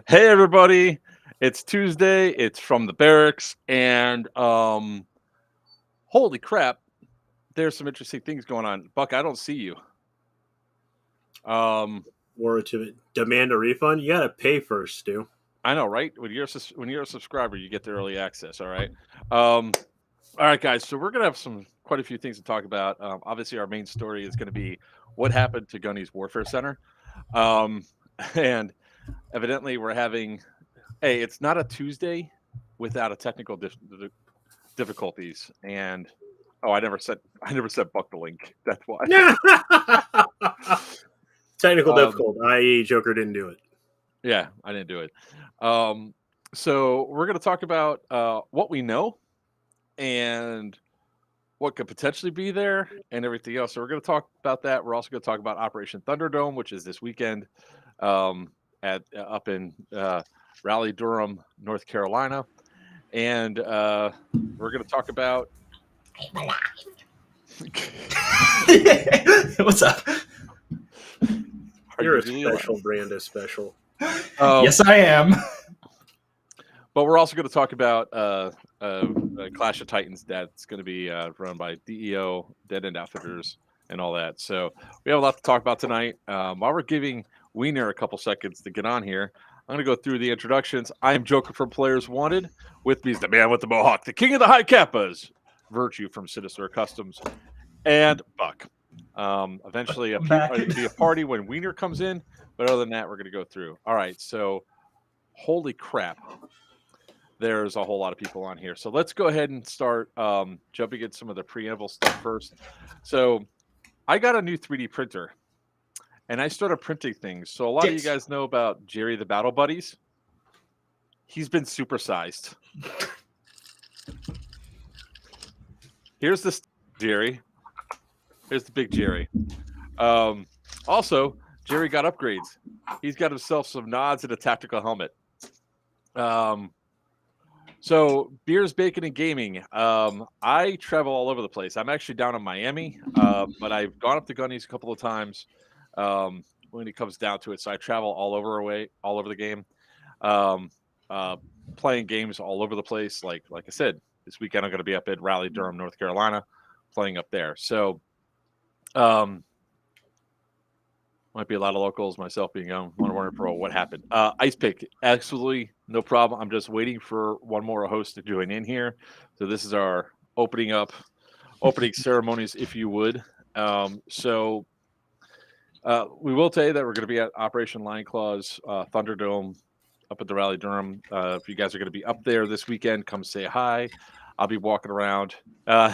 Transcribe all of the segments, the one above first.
Hey everybody, it's Tuesday, it's from the barracks, and holy crap, there's some interesting things going on. Buck, I don't see you. Or to demand a refund, you gotta pay first, Stu. I know, right? When you're a subscriber, you get the early access. All right. All right, guys. So we're gonna have quite a few things to talk about. Obviously, our main story is going to be what happened to Gunny's Warfare Center, and evidently we're having. Hey, it's not a Tuesday without a technical difficulties. And I never said Buck the link. That's why. Technical difficult, i.e., Joker didn't do it. Yeah, I didn't do it. So we're going to talk about what we know and what could potentially be there and everything else. So we're going to talk about that. We're also going to talk about Operation Thunderdome, which is this weekend up in Raleigh, Durham, North Carolina. And we're going to talk about... I'm alive. What's up? You're a special brand of special. Yes, I am. But we're also going to talk about Clash of Titans that's going to be run by DEO, Dead End Outfitters, and all that. So we have a lot to talk about tonight. While we're giving Weiner a couple seconds to get on here, I'm going to go through the introductions. I am Joker from Players Wanted. With me is the man with the mohawk, the king of the high kappas, Virchew from Sinister Customs, and Buck. Eventually, it'll be a party when Weiner comes in. But other than that, we're going to go through. All right, so holy crap. There's a whole lot of people on here. So let's go ahead and start jumping into some of the preamble stuff first. So I got a new 3D printer. And I started printing things. So a lot of you guys know about Jerry the Battle Buddies. He's been supersized. Here's this Jerry. Here's the big Jerry. Also, Jerry got upgrades. He's got himself some nods and a tactical helmet. So beers, bacon, and gaming. I travel all over the place. I'm actually down in Miami, but I've gone up to Gunny's a couple of times. When it comes down to it, so I travel all over the game, playing games all over the place. Like I said, this weekend I'm going to be up at Raleigh, Durham, North Carolina, playing up there. So, might be a lot of locals. Myself being young, wondering for what happened. Ice pick, absolutely no problem. I'm just waiting for one more host to join in here. So this is our opening ceremonies, if you would. We will tell you that we're going to be at Operation Lion Claws Thunderdome up at the Raleigh, Durham. If you guys are going to be up there this weekend, come say hi. I'll be walking around.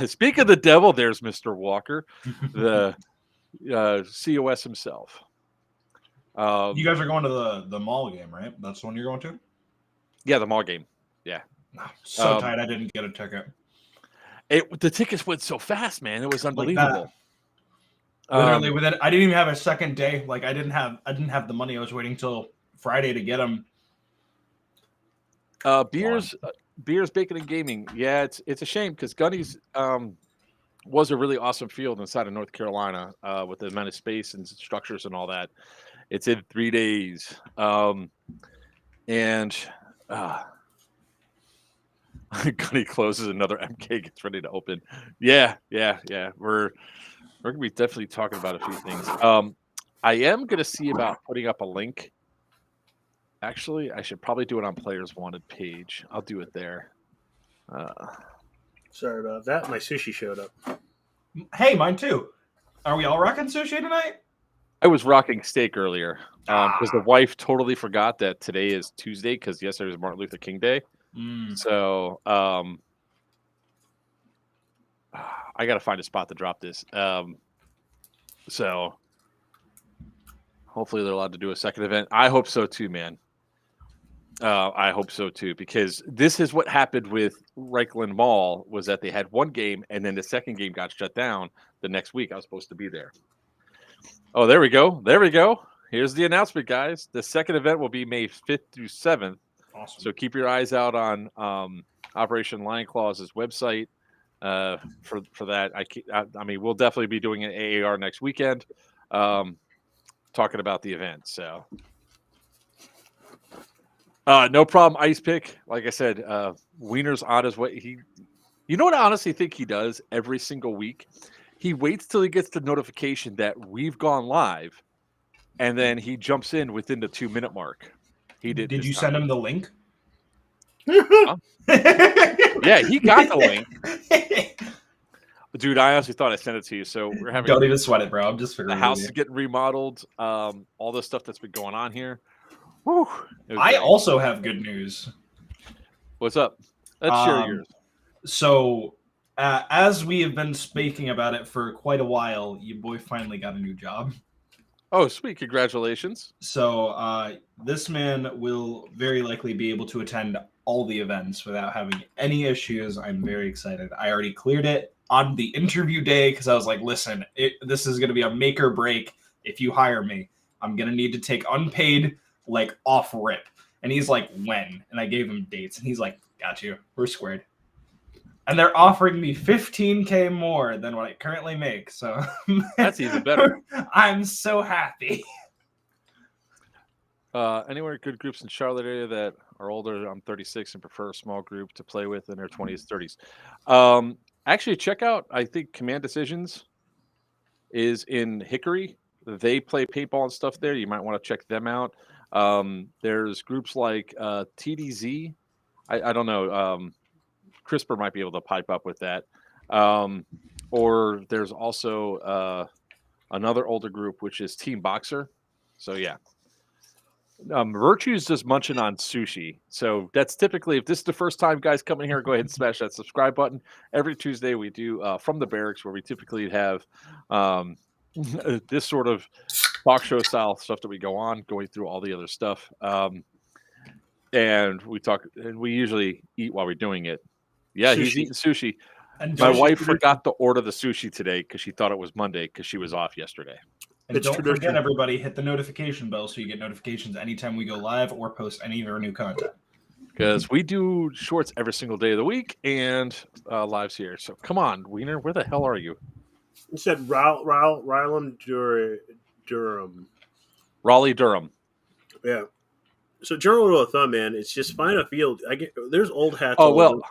Speak of the devil, there's Mr. Walker, the COS himself. You guys are going to the mall game, right? That's the one you're going to? Yeah, the mall game. Yeah. So tight, I didn't get a ticket. The tickets went so fast, man. It was Like unbelievable. Literally, with it, I didn't even have a second day. Like I didn't have the money. I was waiting till Friday to get them. Beers, bacon, and gaming. Yeah, it's a shame because Gunny's was a really awesome field inside of North Carolina with the amount of space and structures and all that. It's in 3 days, and Gunny closes, another MK gets ready to open. Yeah. We're gonna be definitely talking about a few things. I am gonna see about putting up a link. Actually, I should probably do it on Players Wanted page. I'll do it there. Sorry about that. My sushi showed up. Hey, mine too. Are we all rocking sushi tonight? I was rocking steak earlier because the wife totally forgot that today is Tuesday because yesterday was Martin Luther King Day. So I got to find a spot to drop this. So hopefully they're allowed to do a second event. I hope so too, man. I hope so too, because this is what happened with Reichland Mall was that they had one game and then the second game got shut down the next week. I was supposed to be there. Oh, there we go. Here's the announcement, guys. The second event will be May 5th through 7th. Awesome. So keep your eyes out on Operation Lion Claw's website for that. I mean, we'll definitely be doing an AAR next weekend, talking about the event. So no problem, Ice Pick. Like I said, Weiner's on his way. You know what I honestly think he does every single week? He waits till he gets the notification that we've gone live, and then he jumps in within the 2-minute mark. He did. Did you send him the link? Huh? Yeah, he got the link. Dude, I honestly thought I sent it to you. So we're having. Don't even sweat it, bro. I'm just the house is getting remodeled. All the stuff that's been going on here. Whew, I also have good news. What's up? Let's share yours. So, as we have been speaking about it for quite a while, your boy finally got a new job. Oh, sweet. Congratulations. So, this man will very likely be able to attend all the events without having any issues. I'm very excited. I already cleared it on the interview day because I was like, listen, this is going to be a make or break if you hire me. I'm going to need to take unpaid, like, off rip. And he's like, when? And I gave him dates. And he's like, got you. We're squared. And they're offering me $15K more than what I currently make. So that's even better. I'm so happy. Anywhere good groups in Charlotte area that are older, I'm 36 and prefer a small group to play with in their 20s, 30s. Actually, check out, I think Command Decisions is in Hickory. They play paintball and stuff there. You might want to check them out. There's groups like TDZ. I don't know. CRISPR might be able to pipe up with that. Or there's also another older group, which is Team Boxer. So, yeah. Virchew is just munching on sushi. So that's typically, if this is the first time guys come in here, go ahead and smash that subscribe button. Every Tuesday we do From the Barracks, where we typically have this sort of talk show style stuff that we go on, going through all the other stuff. And we talk, and we usually eat while we're doing it. Yeah, sushi. He's eating sushi. And my wife forgot to order the sushi today because she thought it was Monday because she was off yesterday. And don't forget, everybody, hit the notification bell so you get notifications anytime we go live or post any of our new content. Because we do shorts every single day of the week and lives here. So come on, Weiner, where the hell are you? You said Raleigh Durham. Raleigh Durham. Yeah. So general rule of thumb, man, it's just find a field. There's old hats. Oh well,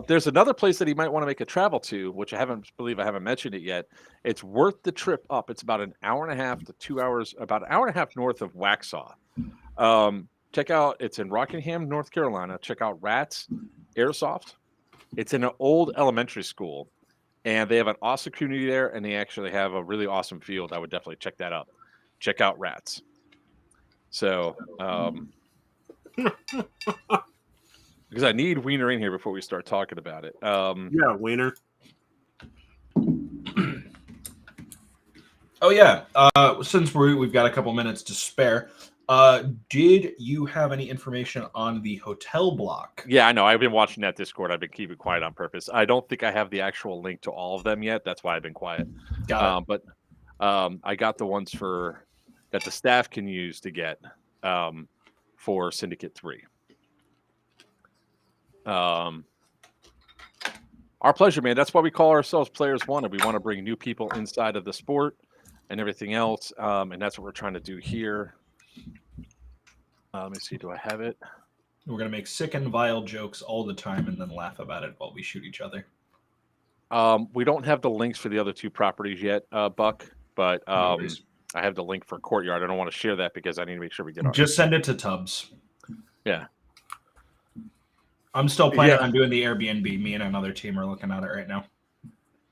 there's another place that he might want to make a travel to, which I haven't mentioned it yet. It's worth the trip up. It's about an hour and a half to 2 hours, about an hour and a half north of Waxhaw. Check out. It's in Rockingham, North Carolina. Check out Rats Airsoft. It's in an old elementary school, and they have an awesome community there, and they actually have a really awesome field. I would definitely check that out. Check out Rats. So. Because I need Weiner in here before we start talking about it. Yeah, Weiner. Oh yeah. Since we've got a couple minutes to spare, Did you have any information on the hotel block? Yeah, I know. I've been watching that Discord. I've been keeping quiet on purpose. I don't think I have the actual link to all of them yet. That's why I've been quiet. Got it. But I got the ones that the staff can use to get for Syndicate 3. Our pleasure, man. That's why we call ourselves Players One, and we want to bring new people inside of the sport and everything else. And that's what we're trying to do here. Let me see. Do I have it? We're going to make sick and vile jokes all the time and then laugh about it while we shoot each other. We don't have the links for the other 2 properties yet, Buck, but I have the link for Courtyard. I don't want to share that because I need to make sure we get ours. Just send it to Tubbs. Yeah. I'm still planning on doing the Airbnb. Me and another team are looking at it right now.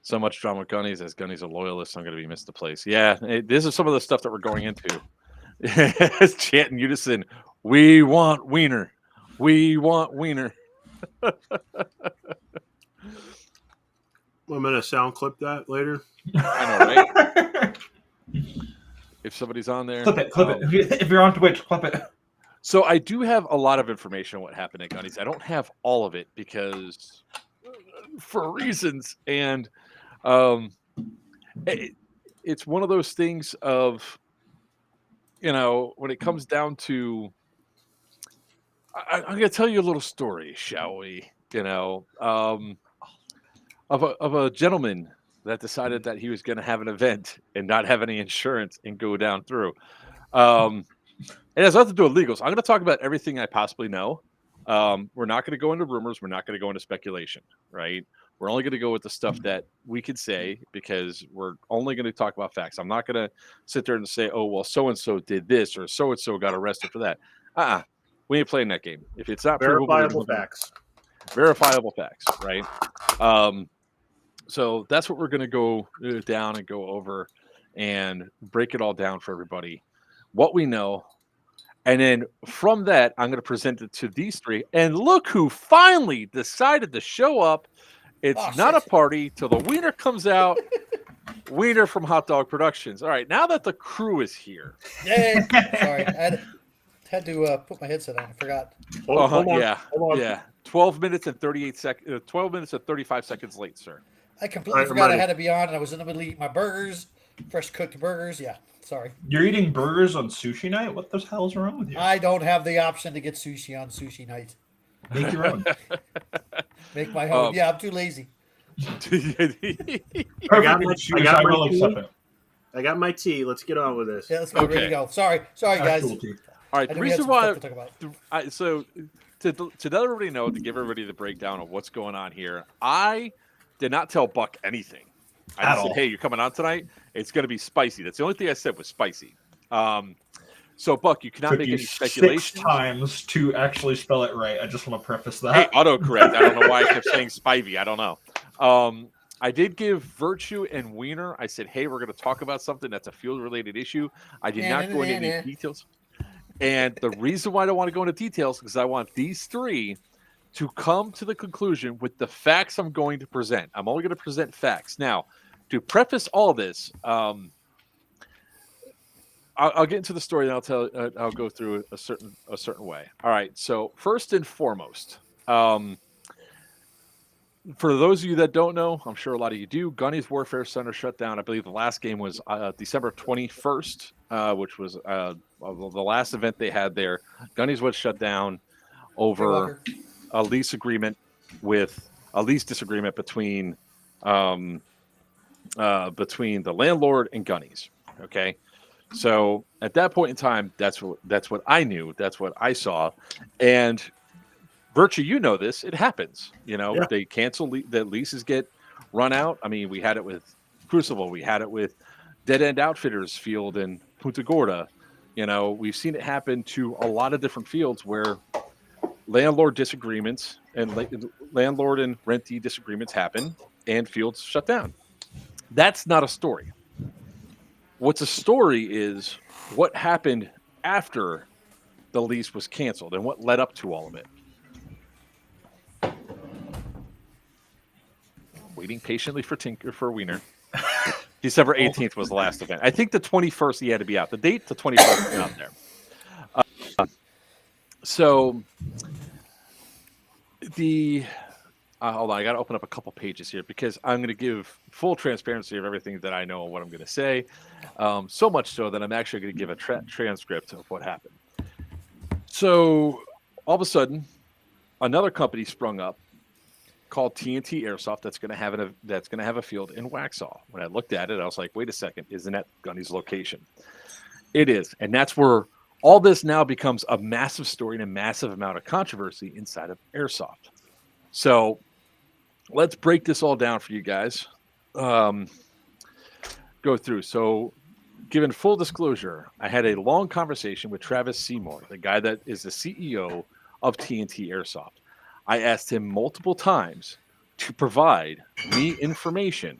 So much drama with Gunny's. As Gunny's a loyalist, I'm going to be missed the place. Yeah, this is some of the stuff that we're going into. Chant in unison, we want Weiner. We want Weiner. I'm going to sound clip that later. I know, right? If somebody's on there. Clip it. If you're on Twitch, clip it. So I do have a lot of information on what happened at Gunny's. I don't have all of it because for reasons. And it's one of those things of, when it comes down to, I'm going to tell you a little story, shall we? Of a gentleman that decided that he was going to have an event and not have any insurance and go down through. It has nothing to do with legal. So I'm going to talk about everything I possibly know. We're not going to go into rumors. We're not going to go into speculation, right? We're only going to go with the stuff that we could say because we're only going to talk about facts. I'm not going to sit there and say, oh, well, so-and-so did this or so-and-so got arrested for that. We ain't playing that game. If it's not verifiable facts. Verifiable facts, right? So that's what we're going to go down and go over and break it all down for everybody. What we know. And then from that, I'm going to present it to these 3. And look who finally decided to show up. It's not a party till the Weiner comes out. Weiner from Hot Dog Productions. All right, now that the crew is here. Yay! Sorry, I had to put my headset on. I forgot. Hold on. Yeah. 12 minutes and 38 seconds. 12 minutes and 35 seconds late, sir. I completely forgot I had to be on, and I was in the middle of eating my burgers, fresh cooked burgers. Yeah, sorry. You're eating burgers on sushi night? What the hell's wrong with you? I don't have the option to get sushi on sushi night. Make your own. Make my own. Yeah, I'm too lazy. I got my tea. Let's get on with this. Yeah, let's go. Ready to go. Sorry, guys. All right, the reason why. So to let everybody know, to give everybody the breakdown of what's going on here, I did not tell Buck anything. I just said, hey, you're coming on tonight. It's going to be spicy. That's the only thing I said was spicy. So, Buck, you cannot make any speculation. 6 times to actually spell it right. I just want to preface that. Hey, autocorrect. I don't know why I kept saying Spivey. I don't know. I did give Virchew and Weiner. I said, hey, we're going to talk about something that's a field-related issue. I did not go into any details. And the reason why I don't want to go into details is because I want these 3 to come to the conclusion with the facts I'm going to present. I'm only going to present facts. Now, to preface all this, I'll get into the story and I'll go through a certain way. All right. So first and foremost, for those of you that don't know, I'm sure a lot of you do. Gunny's Warfare Center shut down. I believe the last game was December 21st, which was the last event they had there. Gunny's was shut down over a lease disagreement between the landlord and Gunny's. Okay. So at that point in time, that's what I knew. That's what I saw. And Virchew, you know this. It happens. They cancel the leases get run out. I mean, we had it with Crucible. We had it with Dead End Outfitters Field in Punta Gorda. We've seen it happen to a lot of different fields where landlord disagreements and landlord and rentee disagreements happen and fields shut down. That's not a story. What's a story is what happened after the lease was canceled and what led up to all of it. Waiting patiently for Weiner. December 18th was the last event. I think the 21st he had to be out. The date, the 21st, is not there. So the hold on, I got to open up a couple pages here because I'm going to give full transparency of everything that I know and what I'm going to say. So much so that I'm actually going to give a transcript of what happened. So all of a sudden, another company sprung up called TNT Airsoft that's going to have a field in Waxhaw. When I looked at it, I was like, wait a second, isn't that Gunny's location? It is, and that's where all this now becomes a massive story and a massive amount of controversy inside of Airsoft. So let's break this all down for you guys. Go through. So, given full disclosure, I had a long conversation with Travis Seymour, the guy that is the CEO of TNT Airsoft. I asked him multiple times to provide me information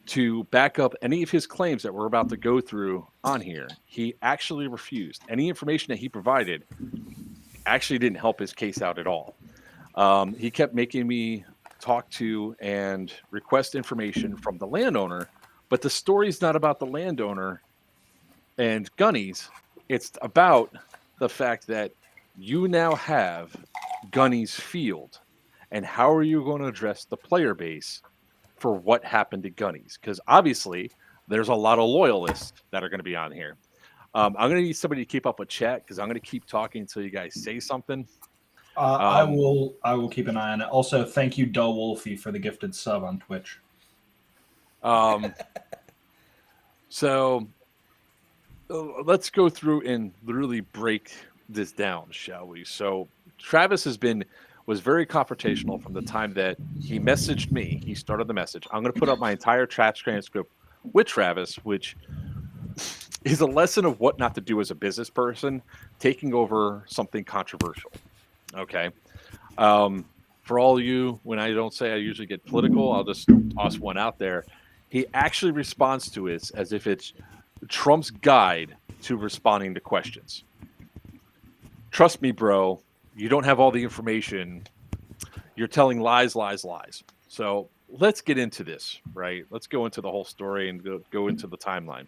to back up any of his claims that we're about to go through on here. He actually refused. Any information that he provided actually didn't help his case out at all. He kept making me talk to and request information from the landowner, but the story's not about the landowner and Gunny's. It's about the fact that you now have Gunny's field, and how are you going to address the player base for what happened to Gunny's? Because obviously there's a lot of loyalists that are going to be on here. I'm going to need somebody to keep up with chat because I'm going to keep talking until you guys say something. I will keep an eye on it. Also, thank you, Dull Wolfie, for the gifted sub on Twitch. So let's go through and really break this down, shall we? So Travis was very confrontational from the time that he messaged me. He started the message. I'm going to put up my entire chat transcript with Travis, which is a lesson of what not to do as a business person, taking over something controversial. Okay. For all of you, when I don't say I usually get political, I'll just toss one out there. He actually responds to it as if it's Trump's guide to responding to questions. Trust me, bro. You don't have all the information. You're telling lies, lies, lies. So let's get into this, right? Let's go into the whole story and go into the timeline.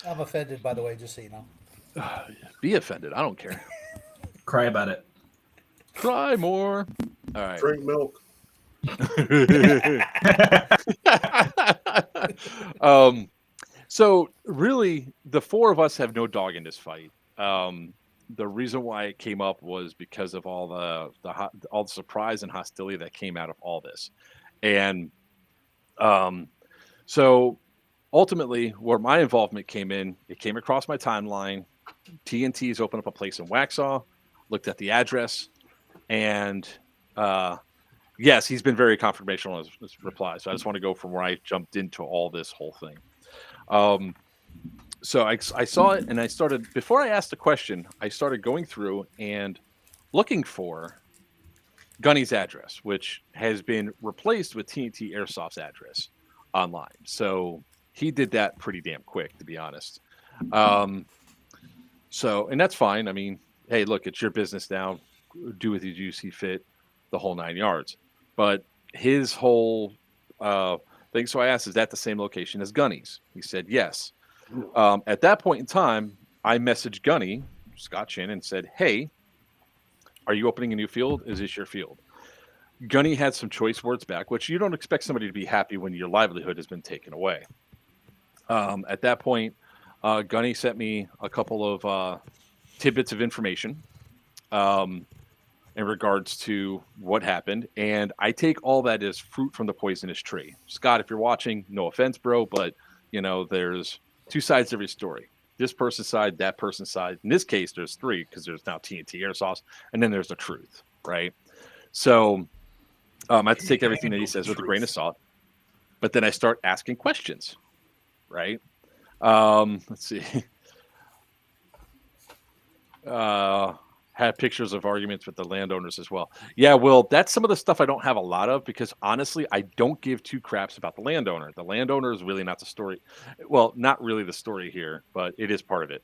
I'm offended, by the way, just so you know. Be offended. I don't care. Cry about it. Cry more. All right. Drink milk. So really, the four of us have no dog in this fight. The reason why it came up was because of all the surprise and hostility that came out of all this, and so ultimately, where my involvement came in, it came across my timeline. TNT's opened up a place in Waxhaw. Looked at the address, and yes, he's been very confirmational in his reply. So I just want to go from where I jumped into all this whole thing. So I saw it, and I started, before I asked the question, I started going through and looking for Gunny's address, which has been replaced with TNT Airsoft's address online. So he did that pretty damn quick, to be honest. So, and that's fine. I mean, hey, look, it's your business now. Do with you see fit, the whole 9 yards. But his whole thing, so I asked, is that the same location as Gunny's? He said yes. At that point in time, I messaged Gunny, Scott Chin, and said, hey, are you opening a new field? Is this your field? Gunny had some choice words back, which you don't expect somebody to be happy when your livelihood has been taken away. At that point, Gunny sent me a couple of tidbits of information in regards to what happened, and I take all that as fruit from the poisonous tree. Scott, if you're watching, no offense, bro, but there's two sides to every story. This person's side, that person's side. In this case, there's three because there's now TNT Airsoft, and then there's the truth, right? So I have to take everything that he says with a grain of salt, but then I start asking questions, right? Let's see. Had pictures of arguments with the landowners as well. Yeah, well, that's some of the stuff I don't have a lot of because honestly, I don't give two craps about the landowner. The landowner is really not the story. Well, not really the story here, but it is part of it.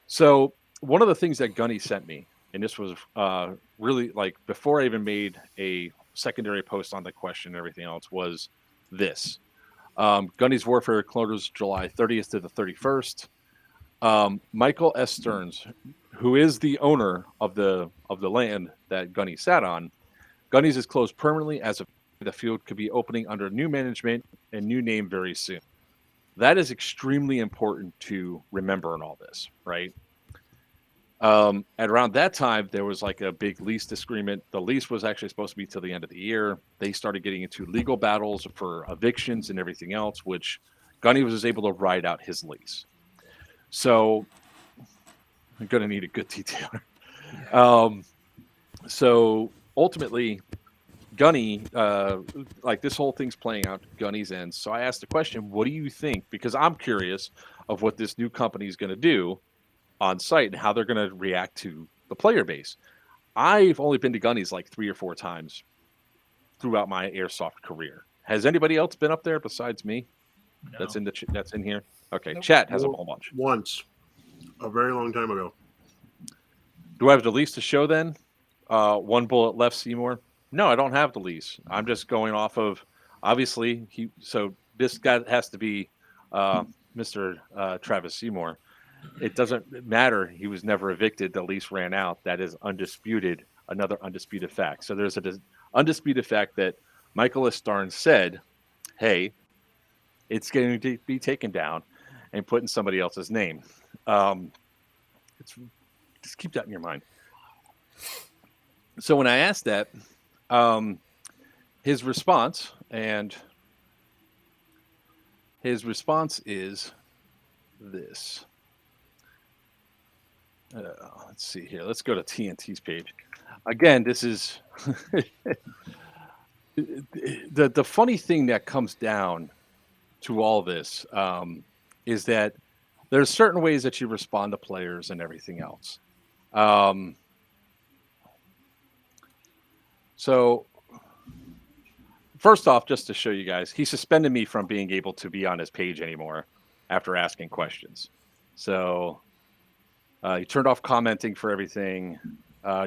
So one of the things that Gunny sent me, and this was really like before I even made a secondary post on the question and everything else, was this. Gunny's Warfare closes July 30th to the 31st. Michael S. Stearns, who is the owner of the land that Gunny sat on, Gunny's is closed permanently as of the field could be opening under new management and new name very soon. That is extremely important to remember in all this, right? At around that time, there was like a big lease disagreement. The lease was actually supposed to be till the end of the year. They started getting into legal battles for evictions and everything else, which Gunny was able to ride out his lease. So I'm going to need a good detailer. So ultimately, Gunny, like this whole thing's playing out Gunny's end. So I asked the question, what do you think? Because I'm curious of what this new company is going to do on site and how they're going to react to the player base. I've only been to Gunny's like 3 or 4 times throughout my airsoft career. Has anybody else been up there besides me? No. That's in here. Okay, Nope. chat has a whole bunch. Once, a very long time ago. Do I have the lease to show then? One bullet left, Seymour. No, I don't have the lease. I'm just going off of obviously So this guy has to be Mr. Travis Seymour. It doesn't matter. He was never evicted. The lease ran out. That is undisputed. Another undisputed fact. So there's an undisputed fact that Michael Starn said, "Hey, it's going to be taken down and put in somebody else's name." Just keep that in your mind. So when I asked that, his response is this. Let's see here. Let's go to TNT's page. Again, this is the funny thing that comes down to all this is that there's certain ways that you respond to players and everything else. So first off, just to show you guys, he suspended me from being able to be on his page anymore after asking questions. So he turned off commenting for everything.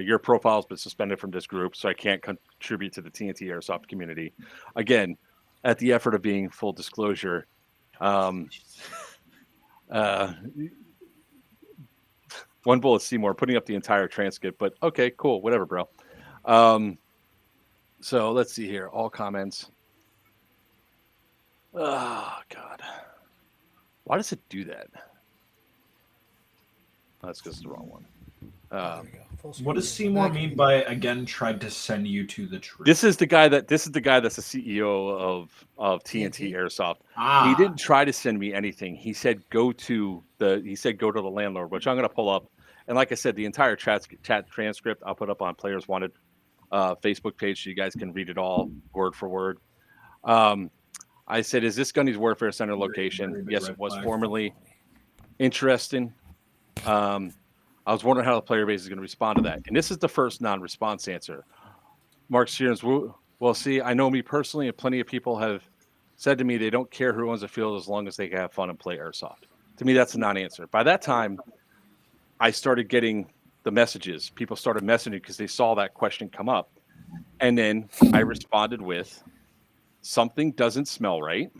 Your profile's been suspended from this group, so I can't contribute to the TNT Airsoft community. Again, at the effort of being full disclosure, One bullet Seymour putting up the entire transcript, but okay, cool, whatever, bro. So let's see here. All comments. Oh God, why does it do that? That's because it's the wrong one. There we go. Full screen. What does Seymour mean by again tried to send you to the truth? This is the guy that's the CEO of TNT Airsoft. He didn't try to send me anything. He said go to the landlord, which I'm going to pull up. And like I said, the entire chat transcript I'll put up on Players Wanted Facebook page so you guys can read it all word for word. I said, is this Gunny's Warfare Center location? Yes, it was formerly. Interesting. I was wondering how the player base is going to respond to that. And this is the first non-response answer. Mark Stearns, well, see, I know me personally, and plenty of people have said to me they don't care who owns the field as long as they can have fun and play airsoft. To me, that's a non-answer. By that time, I started getting the messages. People started messaging because they saw that question come up. And then I responded with, something doesn't smell right.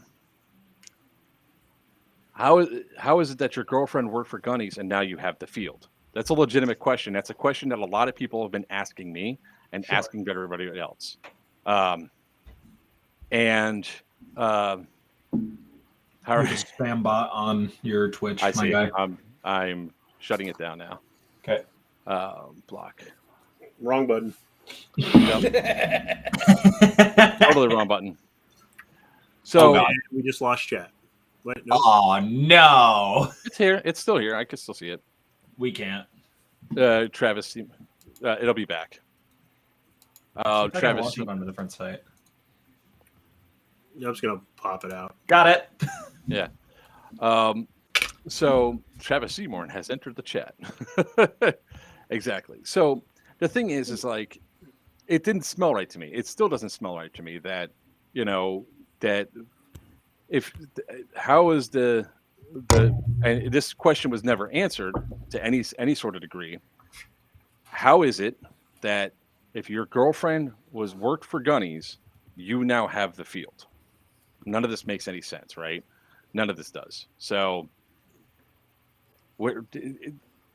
How is it that your girlfriend worked for Gunny's and now you have the field? That's a legitimate question. That's a question that a lot of people have been asking me and asking everybody else. You're the spam bot on your Twitch. I see. I'm shutting it down now. Okay. Block. Wrong button. Totally wrong button. So we just lost chat. Wait, no. Oh no! It's here. It's still here. I can still see it. We can't. Travis, it'll be back. Travis, it on a different site. I'm just gonna pop it out. Got it. Yeah. So Travis Seymour has entered the chat. Exactly. So the thing is like, it didn't smell right to me. It still doesn't smell right to me that, that how is the and this question was never answered to any sort of degree. How is it that if your girlfriend worked for Gunny's, you now have the field? None of this makes any sense, right? None of this does. So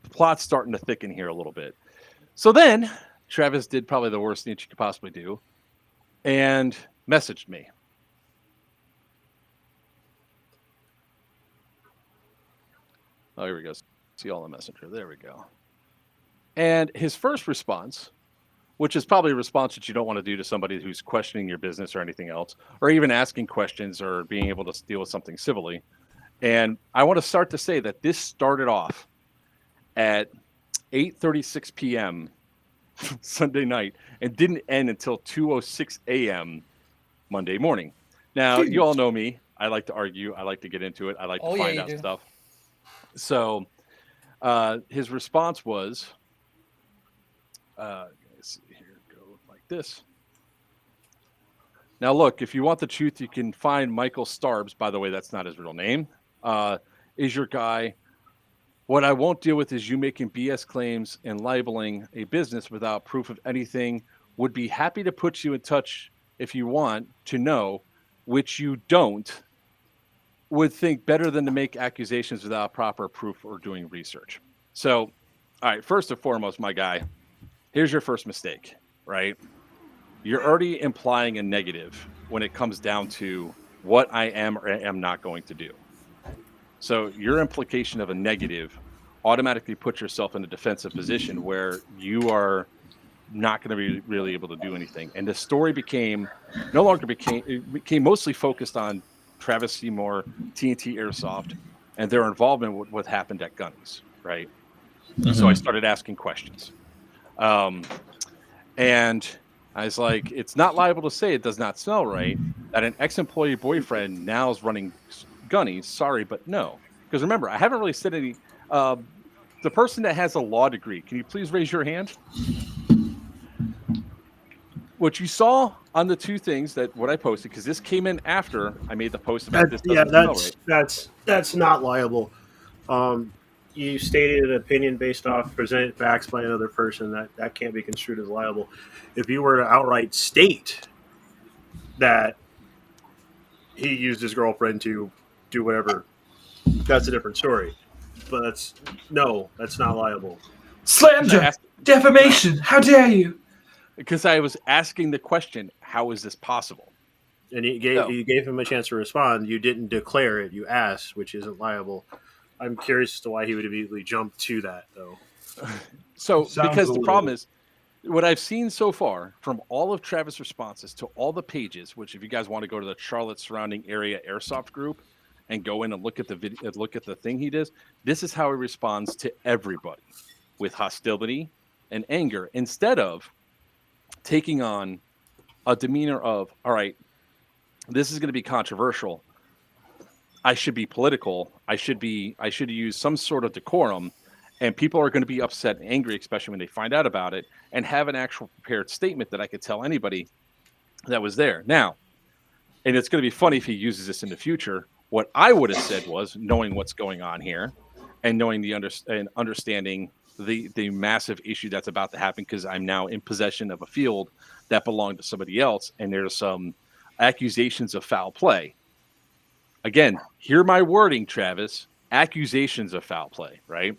plot's starting to thicken here a little bit. So then Travis did probably the worst thing that you could possibly do and messaged me. Oh, here we go. See all the messenger. There we go. And his first response, which is probably a response that you don't want to do to somebody who's questioning your business or anything else, or even asking questions or being able to deal with something civilly. And I want to start to say that this started off at 8:36 p.m. Sunday night and didn't end until 2:06 a.m. Monday morning. Now, you all know me. I like to argue. I like to get into it. I like to find out stuff. So his response was, let's see here, go like this. Now, look, if you want the truth, you can find Michael Starbs. By the way, that's not his real name. Is your guy. What I won't deal with is you making BS claims and libeling a business without proof of anything. Would be happy to put you in touch if you want to know, which you don't. Would think better than to make accusations without proper proof or doing research. So, all right, first and foremost, my guy, here's your first mistake, right? You're already implying a negative when it comes down to what I am or am not going to do. So your implication of a negative automatically puts yourself in a defensive position where you are not going to be really able to do anything. And the story became mostly focused on Travis Seymour, TNT Airsoft, and their involvement with what happened at Gunny's, right? Mm-hmm. So I started asking questions. And I was like, it's not liable to say it does not smell right that an ex-employee boyfriend now is running Gunny's. Sorry, but no. Because remember, I haven't really said any. The person that has a law degree, can you please raise your hand? What you saw on the two things that what I posted, because this came in after I made the post about this. That's not liable. You stated an opinion based off presented facts by another person. That can't be construed as liable. If you were to outright state that he used his girlfriend to do whatever, that's a different story. But that's not liable. Slander, defamation. How dare you? Because I was asking the question, how is this possible? And you gave him a chance to respond. You didn't declare it. You asked, which isn't liable. I'm curious as to why he would immediately jump to that, though. So, because the problem is, what I've seen so far from all of Travis' responses to all the pages, which if you guys want to go to the Charlotte surrounding area airsoft group and go in and look at the video, look at the thing he does, this is how he responds to everybody, with hostility and anger, instead of taking on a demeanor of, all right, this is going to be controversial. I should be political. I should use some sort of decorum, and people are going to be upset and angry, especially when they find out about it, and have an actual prepared statement that I could tell anybody that was there. Now, and it's going to be funny if he uses this in the future. What I would have said was, knowing what's going on here and knowing understanding the massive issue that's about to happen, because I'm now in possession of a field that belonged to somebody else, and there's some accusations of foul play. Again, hear my wording, Travis. Accusations of foul play, right?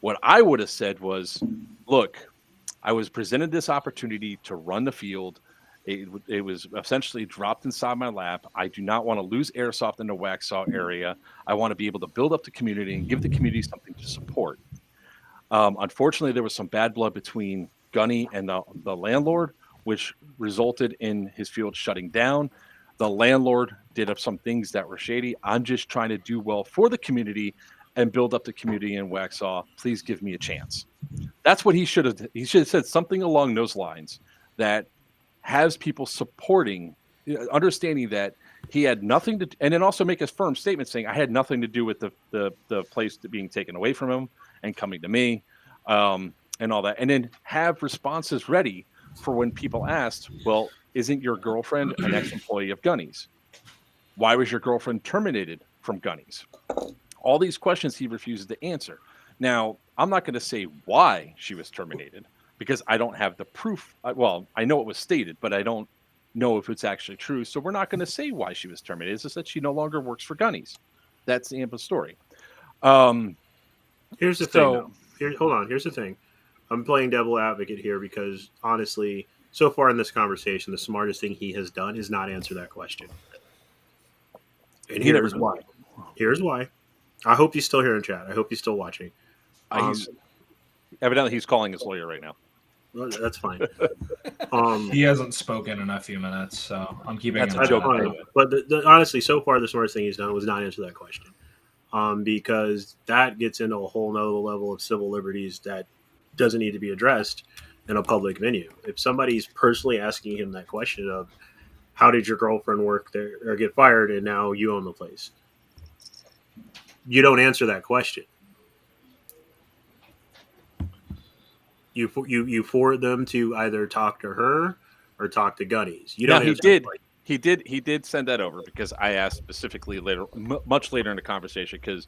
What I would have said was, look, I was presented this opportunity to run the field. It was essentially dropped inside my lap. I do not want to lose airsoft in the Waxhaw area. I want to be able to build up the community and give the community something to support. Unfortunately, there was some bad blood between Gunny and the landlord, which resulted in his field shutting down. The landlord did up some things that were shady. I'm just trying to do well for the community and build up the community in Waxhaw. Please give me a chance. That's what he should have. He should have said something along those lines that has people supporting, understanding that he had nothing to, and then also make a firm statement saying, I had nothing to do with the place being taken away from him and coming to me, and all that. And then have responses ready for when people asked, well, isn't your girlfriend an ex-employee of Gunny's? Why was your girlfriend terminated from Gunny's? All these questions he refuses to answer. Now, I'm not going to say why she was terminated because I don't have the proof. Well, I know it was stated, but I don't know if it's actually true. So we're not going to say why she was terminated. It's just that she no longer works for Gunny's. That's the end of the story. Here's the thing, though. hold on. Here's the thing. I'm playing devil advocate here because honestly, so far in this conversation, the smartest thing he has done is not answer that question. And He never here's why. Here's why. I hope he's still here in chat. I hope he's still watching. Evidently, he's calling his lawyer right now. Well, that's fine. He hasn't spoken in a few minutes, so I'm keeping That's an a eye joke, on by the it. way. But honestly, so far the smartest thing he's done was not answer that question, because that gets into a whole nother level of civil liberties that doesn't need to be addressed in a public venue. If somebody's personally asking him that question of how did your girlfriend work there or get fired and now you own the place, you don't answer that question. You forward them to either talk to her or talk to Gunny's. You don't. Now, he did send that over because I asked specifically later, much later in the conversation, because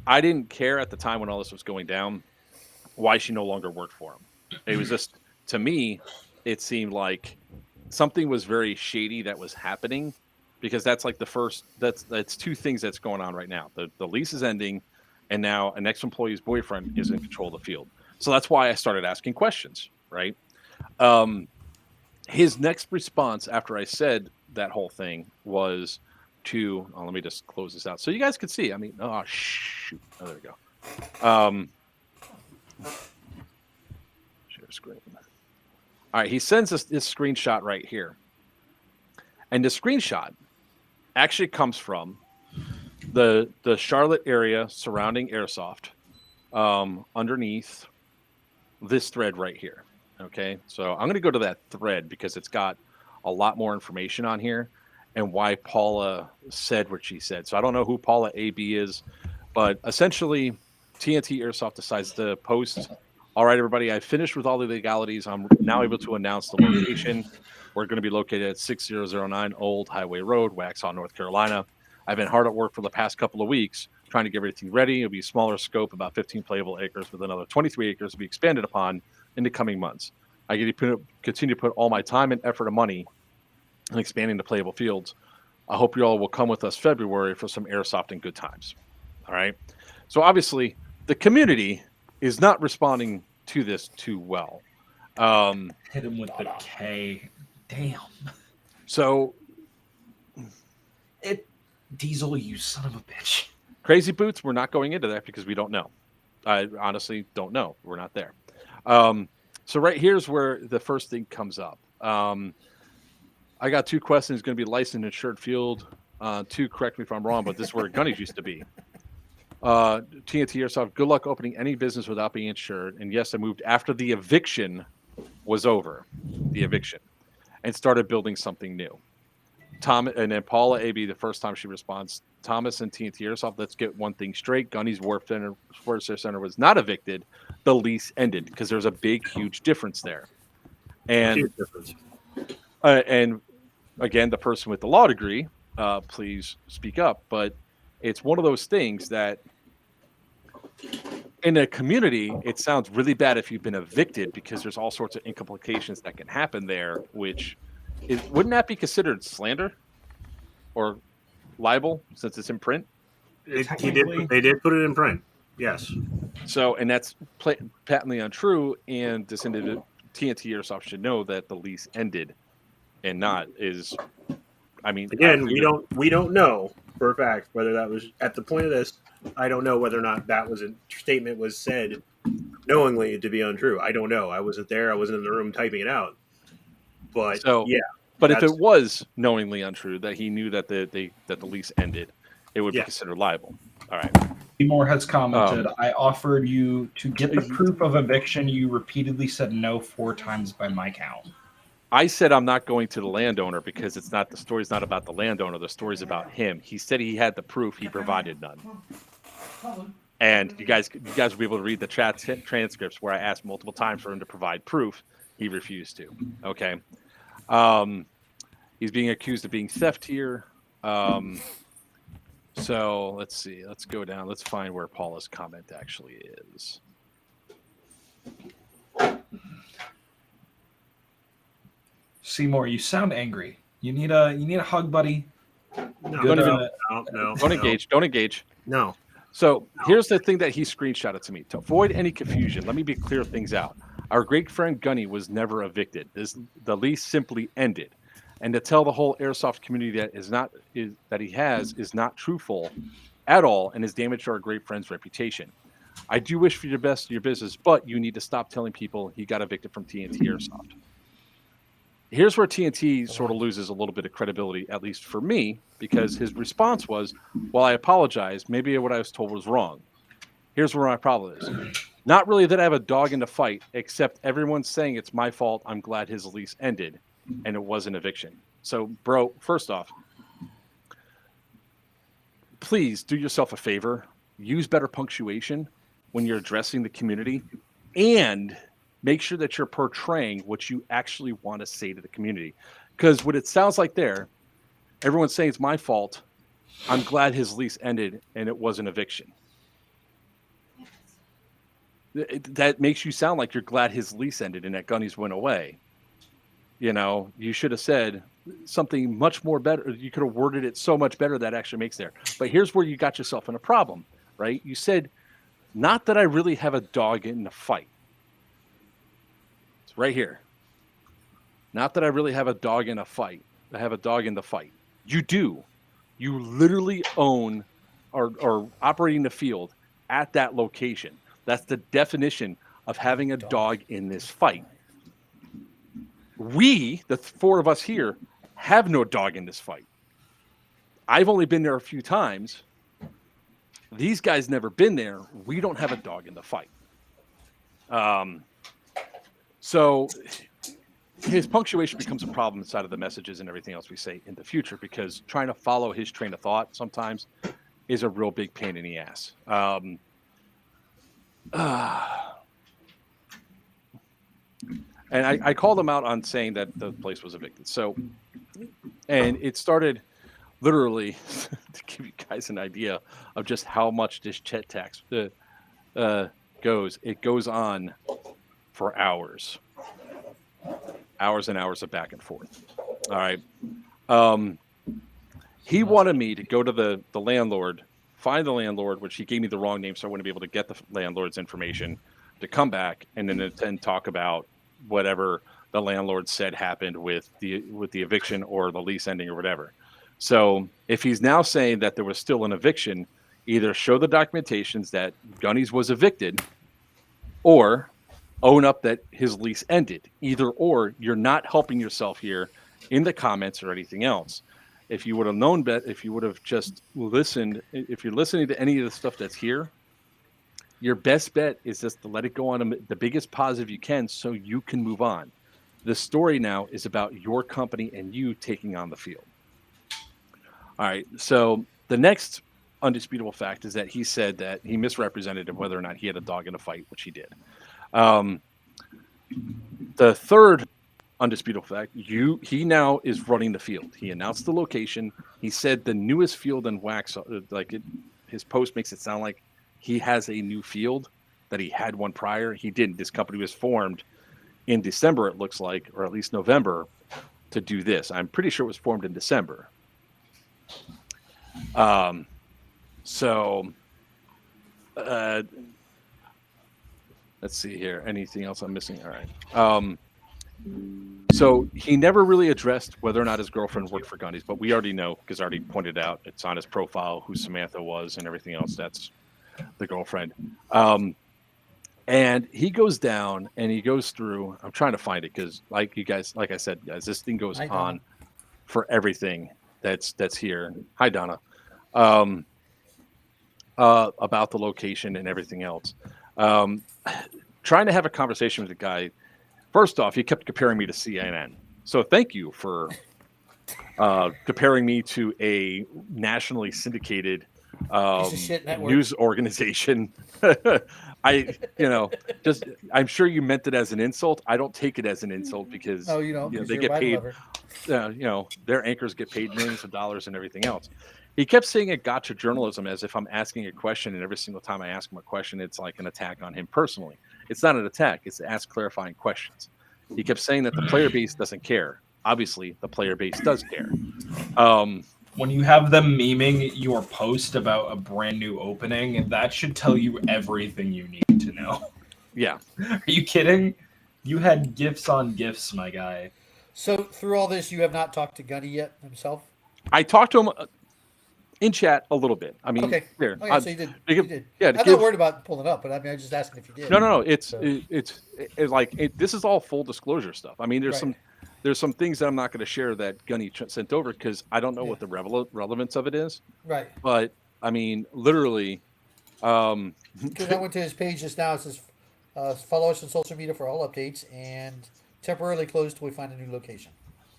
I didn't care at the time when all this was going down why she no longer worked for him. It was just, to me, it seemed like something was very shady that was happening, because that's like the first, that's two things that's going on right now. The lease is ending, and now an ex-employee's boyfriend is in control of the field. So that's why I started asking questions, right? His next response after I said that whole thing was to, let me just close this out so you guys could see. I mean, oh, shoot. Oh, there we go. Share screen. All right, he sends us this screenshot right here. And the screenshot actually comes from the Charlotte area surrounding Airsoft, underneath this thread right here. Okay, so I'm going to go to that thread because it's got a lot more information on here and why Paula said what she said. So I don't know who Paula AB is, but essentially TNT Airsoft decides to post, all right, everybody, I finished with all the legalities. I'm now able to announce the location. We're going to be located at 6009 Old Highway Road, Waxhaw, North Carolina. I've been hard at work for the past couple of weeks trying to get everything ready. It'll be a smaller scope, about 15 playable acres, with another 23 acres to be expanded upon in the coming months. I continue to put all my time and effort and money in expanding the playable fields. I hope you all will come with us February for some airsoft and good times. All right. So obviously the community is not responding to this too well. Hit him with the K. Damn. So Diesel, you son of a bitch. Crazy Boots, we're not going into that because we don't know. I honestly don't know. We're not there. So right here's where the first thing comes up. I got two questions. Going to be licensed insured field. Two, correct me if I'm wrong, but this is where Gunny's used to be. TNT Airsoft, good luck opening any business without being insured. And yes, I moved after the eviction was over, and started building something new. Tom and then Paula AB, the first time she responds, Thomas and TNT Airsoft, let's get one thing straight. Gunny's Warfare Center was not evicted. The lease ended, because there's a big, huge difference there. And again, the person with the law degree, please speak up. But it's one of those things that in a community, it sounds really bad if you've been evicted, because there's all sorts of implications that can happen there, which wouldn't that be considered slander or libel since it's in print? They did put it in print. Yes. So, and that's patently untrue. And this individual, TNT Airsoft, should know that the lease ended, and not is. I mean, again, we don't know for a fact whether that was at the point of this. I don't know whether or not that was a statement was said knowingly to be untrue. I don't know. I wasn't there. I wasn't in the room typing it out. But so, yeah. But if it was knowingly untrue that he knew that the lease ended, it would be considered liable. All right. Seymour has commented, I offered you to get the proof of eviction. You repeatedly said no 4 times by my count. I said I'm not going to the landowner because the story's not about the landowner. The story's about him. He said he had the proof. He provided none. And you guys will be able to read the chat transcripts where I asked multiple times for him to provide proof. He refused to. Okay. He's being accused of being theft here. So let's see. Let's go down. Let's find where Paula's comment actually is. Seymour, you sound angry. You need a hug, buddy. No. Don't engage. Don't engage. No. So here's the thing that he screenshotted to me. To avoid any confusion, let me be clear things out. Our great friend Gunny was never evicted. The lease simply ended. And to tell the whole airsoft community that he is not truthful at all and is damage to our great friend's reputation. I do wish for your best in your business, but you need to stop telling people he got evicted from TNT Airsoft. Here's where TNT sort of loses a little bit of credibility, at least for me, because his response was, well, I apologize. Maybe what I was told was wrong. Here's where my problem is. Not really that I have a dog in the fight, except everyone's saying it's my fault. I'm glad his lease ended, and it was an eviction. So, bro, first off, please do yourself a favor. Use better punctuation when you're addressing the community, and make sure that you're portraying what you actually want to say to the community. Because what it sounds like there, everyone's saying it's my fault. I'm glad his lease ended and it was an eviction. That makes you sound like you're glad his lease ended and that Gunny's went away. You know, you should have said something much more better. You could have worded it so much better that actually makes there. But here's where you got yourself in a problem, right? You said, not that I really have a dog in the fight. It's right here. Not that I really have a dog in a fight. I have a dog in the fight. You do. You literally own or operating the field at that location. That's the definition of having a dog in this fight. We, the four of us here, have no dog in this fight. I've only been there a few times. These guys never been there. We don't have a dog in the fight. So his punctuation becomes a problem inside of the messages and everything else we say in the future, because trying to follow his train of thought sometimes is a real big pain in the ass. And I called him out on saying that the place was evicted. So, and it started literally to give you guys an idea of just how much this chat text goes. It goes on for hours and hours of back and forth. All right. He wanted me to go to the landlord, find the landlord, which he gave me the wrong name, so I wouldn't be able to get the landlord's information, to come back and then talk about whatever the landlord said happened with the eviction or the lease ending or whatever. So if he's now saying that there was still an eviction, either show the documentations that Gunny's was evicted, or own up that his lease ended. Either or, you're not helping yourself here in the comments or anything else. If you would have known that, if you would have just listened, if you're listening to any of the stuff that's here, your best bet is just to let it go on the biggest positive you can so you can move on. The story now is about your company and you taking on the field. All right, so the next undisputable fact is that he said that he misrepresented whether or not he had a dog in a fight, which he did. The third undisputable fact, he now is running the field. He announced the location. He said the newest field in Wax, his post makes it sound like he has a new field, that he had one prior. He didn't. This company was formed in December, it looks like, or at least November, to do this. I'm pretty sure it was formed in December. Let's see here. Anything else I'm missing? All right. So he never really addressed whether or not his girlfriend worked for Gunny's, but we already know, because I already pointed out it's on his profile who Samantha was and everything else. That's the girlfriend. And he goes down and he goes through. I'm trying to find it because, like I said, guys, this thing goes on for everything that's here. Hi, Donna. About the location and everything else. Trying to have a conversation with the guy. First off, he kept comparing me to CNN. So thank you for comparing me to a nationally syndicated news organization. I'm sure you meant it as an insult. I don't take it as an insult because they get paid. Their anchors get paid millions of dollars and everything else. He kept saying it gotcha journalism as if I'm asking a question, and every single time I ask him a question, it's like an attack on him personally. It's not an attack. It's to ask clarifying questions. He kept saying that the player base doesn't care. Obviously, the player base does care. when you have them memeing your post about a brand new opening, that should tell you everything you need to know. Yeah. Are you kidding? You had gifts on gifts, my guy. So through all this, you have not talked to Gunny yet himself? I talked to him in chat a little bit. I mean, Okay. there. Okay, so you did. to You give- did. Yeah, to I'm give- not worried about pulling it up, but I mean, I'm just asking if you did. No. It's So- this is all full disclosure stuff. I mean, Right. there's some things that I'm not going to share that Gunny sent over because I don't know Yeah. what the relevance of it is. Right. But I mean, literally, Because I went to his page just now. It says, follow us on social media for all updates and temporarily closed till we find a new location.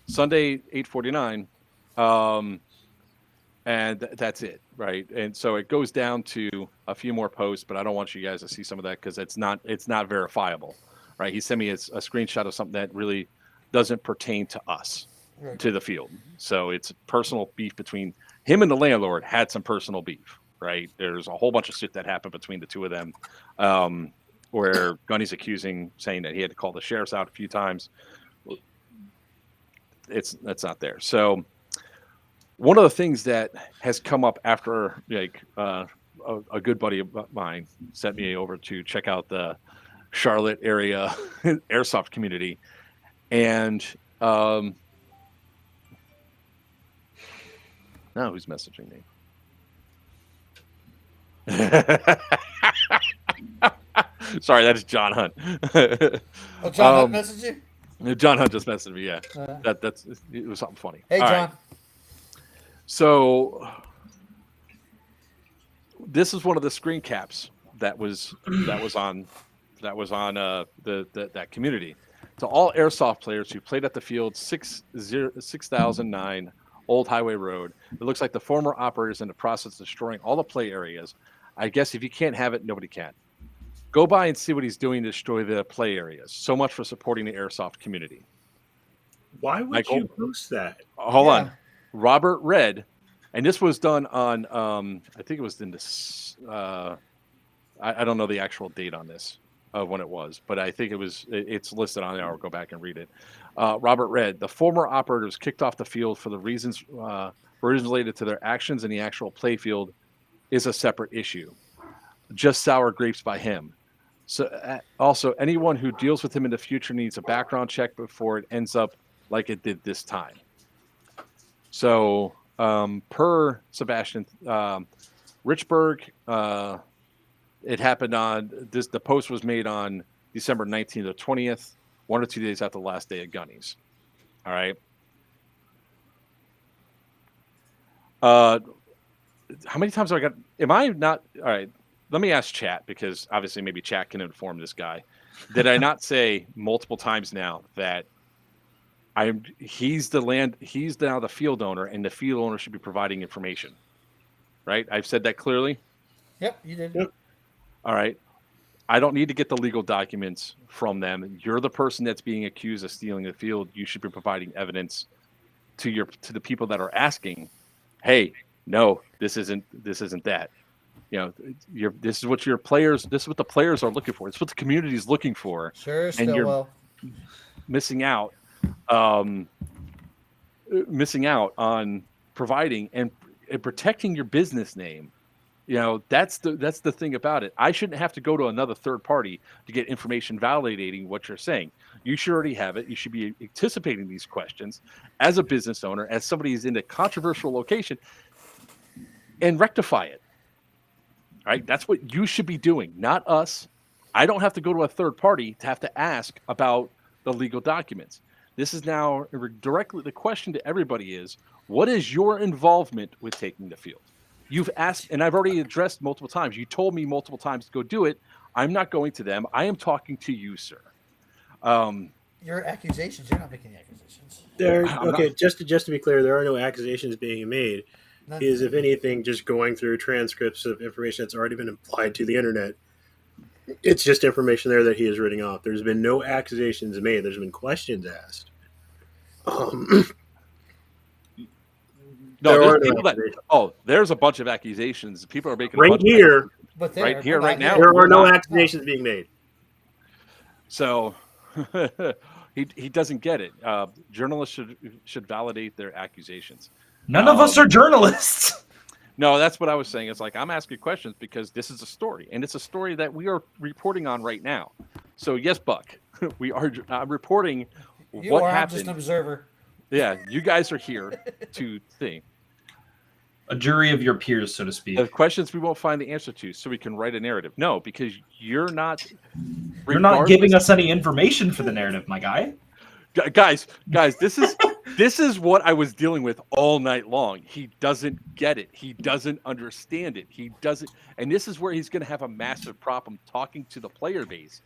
Sunday 8:49, and that's it, right? And so it goes down to a few more posts, but I don't want you guys to see some of that because it's not verifiable, right? He sent me a screenshot of something that really doesn't pertain to us, Right. to the field. So it's personal beef between him and the landlord. Had some personal beef, right? There's a whole bunch of shit that happened between the two of them, where Gunny's saying that he had to call the sheriffs out a few times. That's not there. So one of the things that has come up after a good buddy of mine sent me over to check out the Charlotte area airsoft community, and now who's messaging me? Sorry, that's John Hunt. Oh, John Hunt messaged you? John Hunt just messaged me. Yeah, it was something funny. Hey, All John. right. So this is one of the screen caps that was on that community. To all airsoft players who played at the field 6009 Old Highway Road, it looks like the former operators in the process of destroying all the play areas. I guess if you can't have it, nobody can. Go by and see what he's doing to destroy the play areas. So much for supporting the airsoft community. Why would Michael? you post that? Hold Yeah. on. Robert Red, and this was done on I think it was in this I don't know the actual date on this of when it was, but I think it's listed on there. I'll go back and read it. Robert Red, the former operators kicked off the field for the reasons related to their actions in the actual play field is a separate issue. Just sour grapes by him. So also anyone who deals with him in the future needs a background check before it ends up like it did this time. So per Sebastian Richburg, it happened on this. The post was made on December 19th or 20th, 1 or 2 days after the last day of Gunny's. All right. How many times have I got? Am I not? All right. Let me ask chat, because obviously maybe chat can inform this guy. Did I not say multiple times now that he's now the field owner, and the field owner should be providing information, right? I've said that clearly. Yep, you did. Yep. All right. I don't need to get the legal documents from them. You're the person that's being accused of stealing the field. You should be providing evidence to the people that are asking, hey, no, this isn't that. You know, this is what the players are looking for. It's what the community is looking for. Sure, And still you're well. missing out on providing and protecting your business name. You know, that's the thing about it. I shouldn't have to go to another third party to get information validating what you're saying. You should already have it. You should be anticipating these questions as a business owner, as somebody who's in a controversial location, and rectify it. Right? That's what you should be doing, not us. I don't have to go to a third party to have to ask about the legal documents. This is now directly the question to everybody is, what is your involvement with taking the field? You've asked, and I've already addressed multiple times. You told me multiple times to go do it. I'm not going to them. I am talking to you, sir. Your accusations, you're not making accusations. Just to be clear, there are no accusations being made. None. He is, if anything, just going through transcripts of information that's already been applied to the internet. It's just information there that he is reading off. There's been no accusations made. There's been questions asked. There's a bunch of accusations. People are making right here. But Right here, right now. There are no not. accusations being made. So he doesn't get it. Journalists should validate their accusations. None of us are journalists. No, that's what I was saying. It's like I'm asking questions because this is a story, and it's a story that we are reporting on right now. So yes, Buck, we are reporting what I'm happened. just an observer. Yeah, you guys are here to think. A jury of your peers, so to speak. The questions we won't find the answer to, so we can write a narrative. No, because you're not. You're not giving us any information for the narrative, my guy. Guys, this is what I was dealing with all night long. He doesn't get it. He doesn't understand it. He doesn't, and this is where he's going to have a massive problem talking to the player base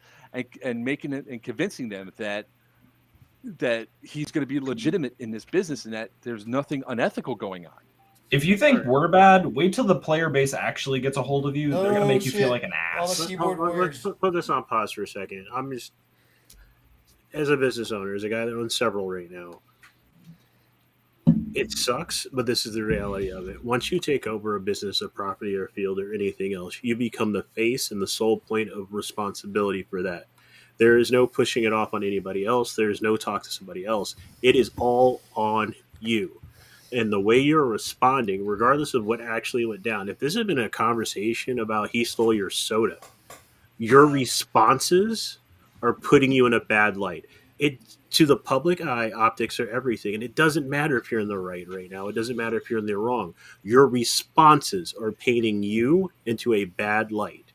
and making it and convincing them that he's going to be legitimate in this business and that there's nothing unethical going on. If you think we're bad, wait till the player base actually gets a hold of you. They're going to make you feel like an ass. Let's put this on pause for a second. I'm just, as a business owner, as a guy that owns several right now, it sucks, but this is the reality of it. Once you take over a business, a property, or a field, or anything else, you become the face and the sole point of responsibility for that. There is no pushing it off on anybody else. There is no talk to somebody else. It is all on you. And the way you're responding, regardless of what actually went down, if this had been a conversation about he stole your soda, your responses are putting you in a bad light. It, to the public eye, optics are everything. And it doesn't matter if you're in the right now. It doesn't matter if you're in the wrong. Your responses are painting you into a bad light.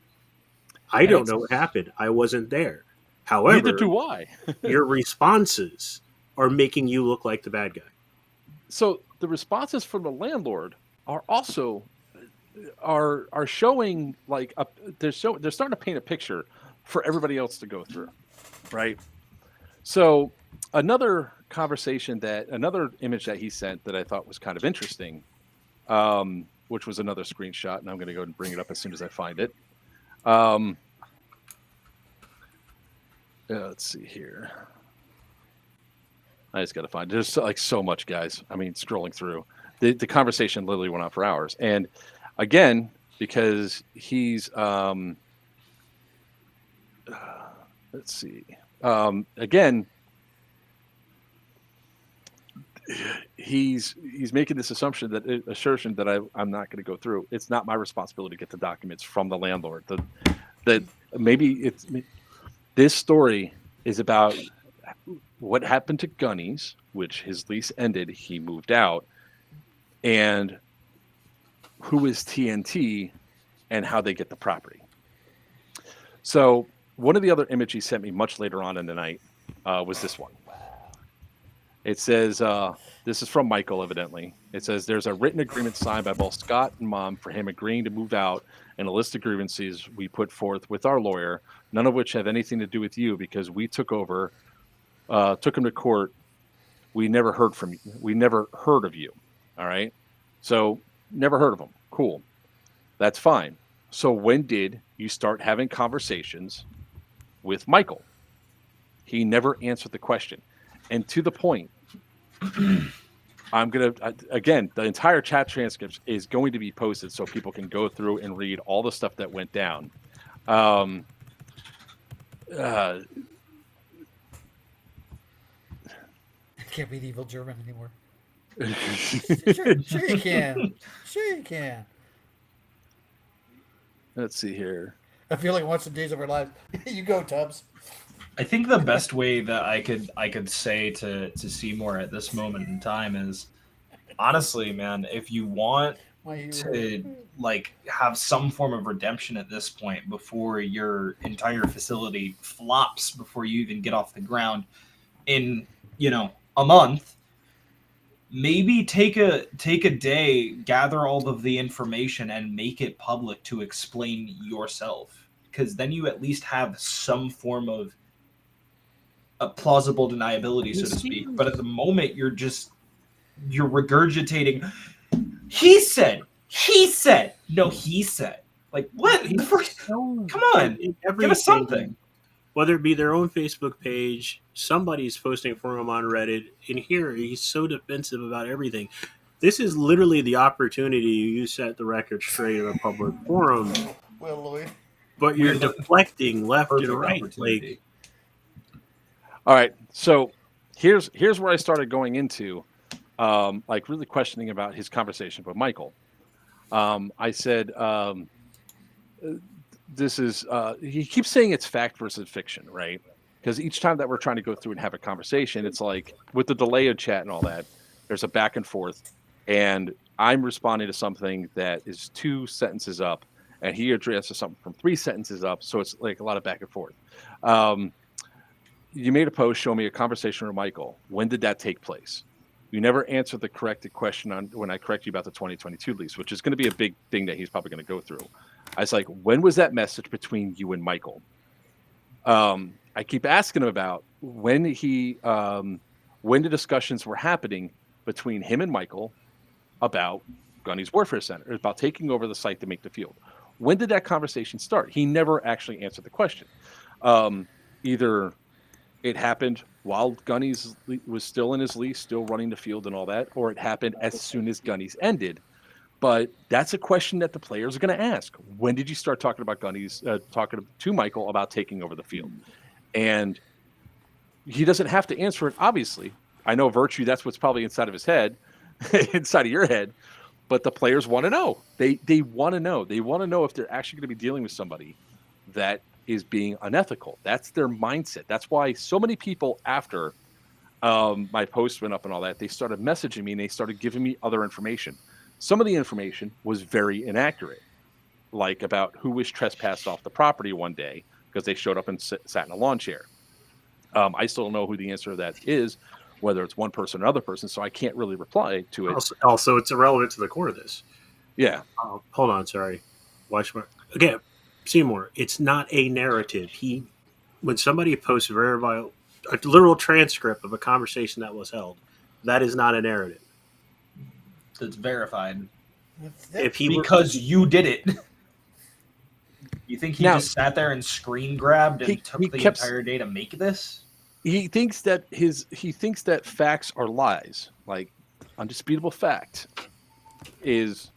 I don't know what happened. I wasn't there. However, neither do I. Your responses are making you look like the bad guy. So the responses from the landlord are also are showing like they're starting to paint a picture for everybody else to go through, right? So another image that he sent that I thought was kind of interesting, which was another screenshot, and I'm going to go and bring it up as soon as I find it. Let's see here. I just got to find it. There's like so much, guys. I mean, scrolling through the conversation literally went on for hours. And again, because he's, let's see, again, he's making this assertion that I'm not going to go through. It's not my responsibility to get the documents from the landlord. That maybe this story is about what happened to Gunny's, which his lease ended, he moved out, and who is TNT and how they get the property. So one of the other images he sent me much later on in the night was this one. It says, this is from Michael, evidently. It says, there's a written agreement signed by both Scott and Mom for him agreeing to move out and a list of grievances we put forth with our lawyer, none of which have anything to do with you because we took him to court. We never heard from you. We never heard of you. All right. So never heard of him. Cool. That's fine. So when did you start having conversations with Michael? He never answered the question. And to the point, I'm going to, again, the entire chat transcript is going to be posted so people can go through and read all the stuff that went down. Can't be the evil German anymore. Sure you can. Sure you can. Let's see here. I feel like watching Days of Our Lives. You go, Tubbs. I think the best way that I could say to Seymour at this moment in time is, honestly, man, if you want to like have some form of redemption at this point before your entire facility flops before you even get off the ground in, a month, maybe take a day, gather all of the information and make it public to explain yourself, because then you at least have some form of a plausible deniability, so to speak. But at the moment, you're regurgitating. He said. No, he said. Like, what? Come on, give us something. Whether it be their own Facebook page, somebody's posting for him on Reddit, and here he's so defensive about everything. This is literally the opportunity you set the record straight in a public forum. Well, Lloyd. But you're deflecting left and right. Like, all right, so here's where I started going into like really questioning about his conversation with Michael. I said, this is, he keeps saying it's fact versus fiction, right? Because each time that we're trying to go through and have a conversation, it's like with the delay of chat and all that, there's a back and forth. And I'm responding to something that is 2 sentences up, and he addresses something from 3 sentences up. So it's like a lot of back and forth. You made a post showing me a conversation with Michael. When did that take place? You never answered the corrected question on when I correct you about the 2022 lease, which is going to be a big thing that he's probably going to go through. I was like, when was that message between you and Michael? I keep asking him about when the discussions were happening between him and Michael about Gunny's Warfare Center, about taking over the site to make the field. When did that conversation start? He never actually answered the question. Either it happened while Gunny's was still in his lease, still running the field and all that, or it happened as soon as Gunny's ended. But that's a question that the players are going to ask. When did you start talking about Gunny's, talking to Michael about taking over the field? And he doesn't have to answer it, obviously. I know Virchew, that's what's probably inside of his head, inside of your head. But the players want to know. They want to know. They want to know if they're actually going to be dealing with somebody that is being unethical. That's their mindset. That's why so many people after my post went up and all that, they started messaging me and they started giving me other information. Some of the information was very inaccurate, like about who was trespassed off the property one day because they showed up and sat in a lawn chair. I still don't know who the answer to that is, whether it's one person or another person, so I can't really reply to it. Also, it's irrelevant to the core of this. Yeah. Hold on, sorry. Watch my again, Seymour. It's not a narrative. When somebody posts a literal transcript of a conversation that was held, that is not a narrative. It's verified. Because you did it. You think he just sat there and screen grabbed and took the entire day to make this? He thinks that facts are lies. Like undisputable fact is.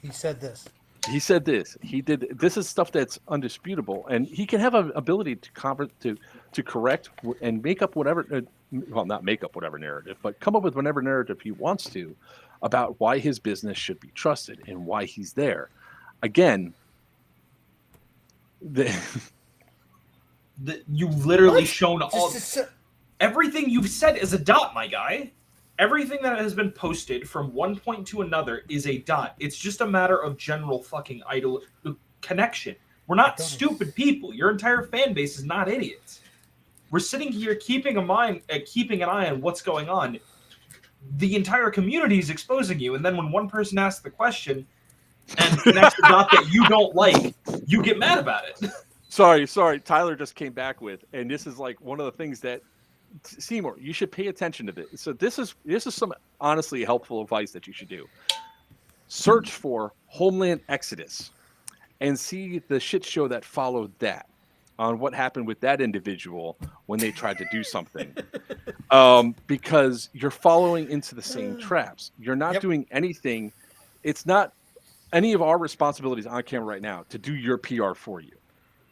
He said this. He said this. He did. This is stuff that's undisputable, and he can have an ability to correct and make up whatever. Well, not make up whatever narrative, but come up with whatever narrative he wants to about why his business should be trusted and why he's there. Again, you've literally shown everything you've said is a dot, my guy. Everything that has been posted from one point to another is a dot. It's just a matter of general fucking idol connection. We're not stupid people. Your entire fan base is not idiots. We're sitting here keeping an eye on what's going on. The entire community is exposing you, and then when one person asks the question and connects the dot that you don't like, you get mad about it. Sorry. Tyler just came back with, and this is like one of the things that Seymour, you should pay attention to this. So this is some honestly helpful advice that you should do. Search for Homeland Exodus and see the shit show that followed that on what happened with that individual when they tried to do something. Because you're following into the same traps. You're not doing anything. It's not any of our responsibilities on camera right now to do your PR for you.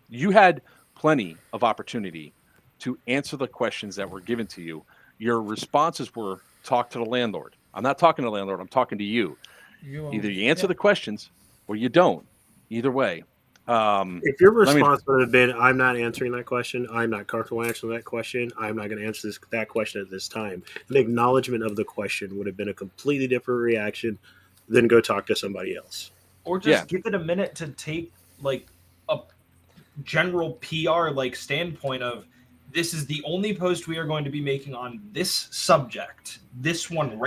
You had plenty of opportunity to answer the questions that were given to you. Your responses were talk to the landlord. I'm not talking to the landlord. I'm talking to you. Either you answer the questions or you don't. Either way. If your response would have been, I'm not answering that question, I'm not comfortable answering that question, I'm not going to answer that question at this time, an acknowledgement of the question would have been a completely different reaction than go talk to somebody else. Or just give it a minute to take like a general PR standpoint of, this is the only post we are going to be making on this subject. This one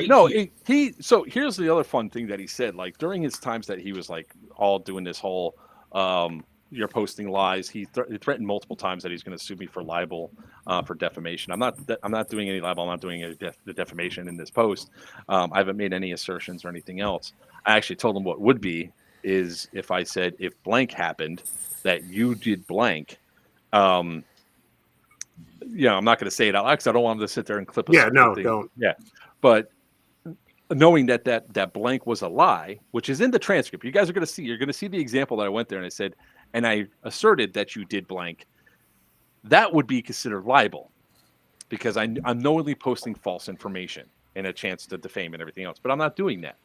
here. So here's the other fun thing that he said. Like during his times that he was like all doing this whole, you're posting lies. He threatened multiple times that he's going to sue me for libel, for defamation. I'm not doing any libel. I'm not doing any defamation in this post. I haven't made any assertions or anything else. I actually told him what would be is if I said if blank happened that you did blank. I'm not going to say it out loud because I don't want him to sit there and clip us. Yeah, no, don't. Yeah, but knowing that blank was a lie, which is in the transcript, you guys are going to see. You're going to see the example that I went there and I said, and I asserted that you did blank. That would be considered libel because I'm knowingly posting false information. and a chance to defame and everything else. But I'm not doing that.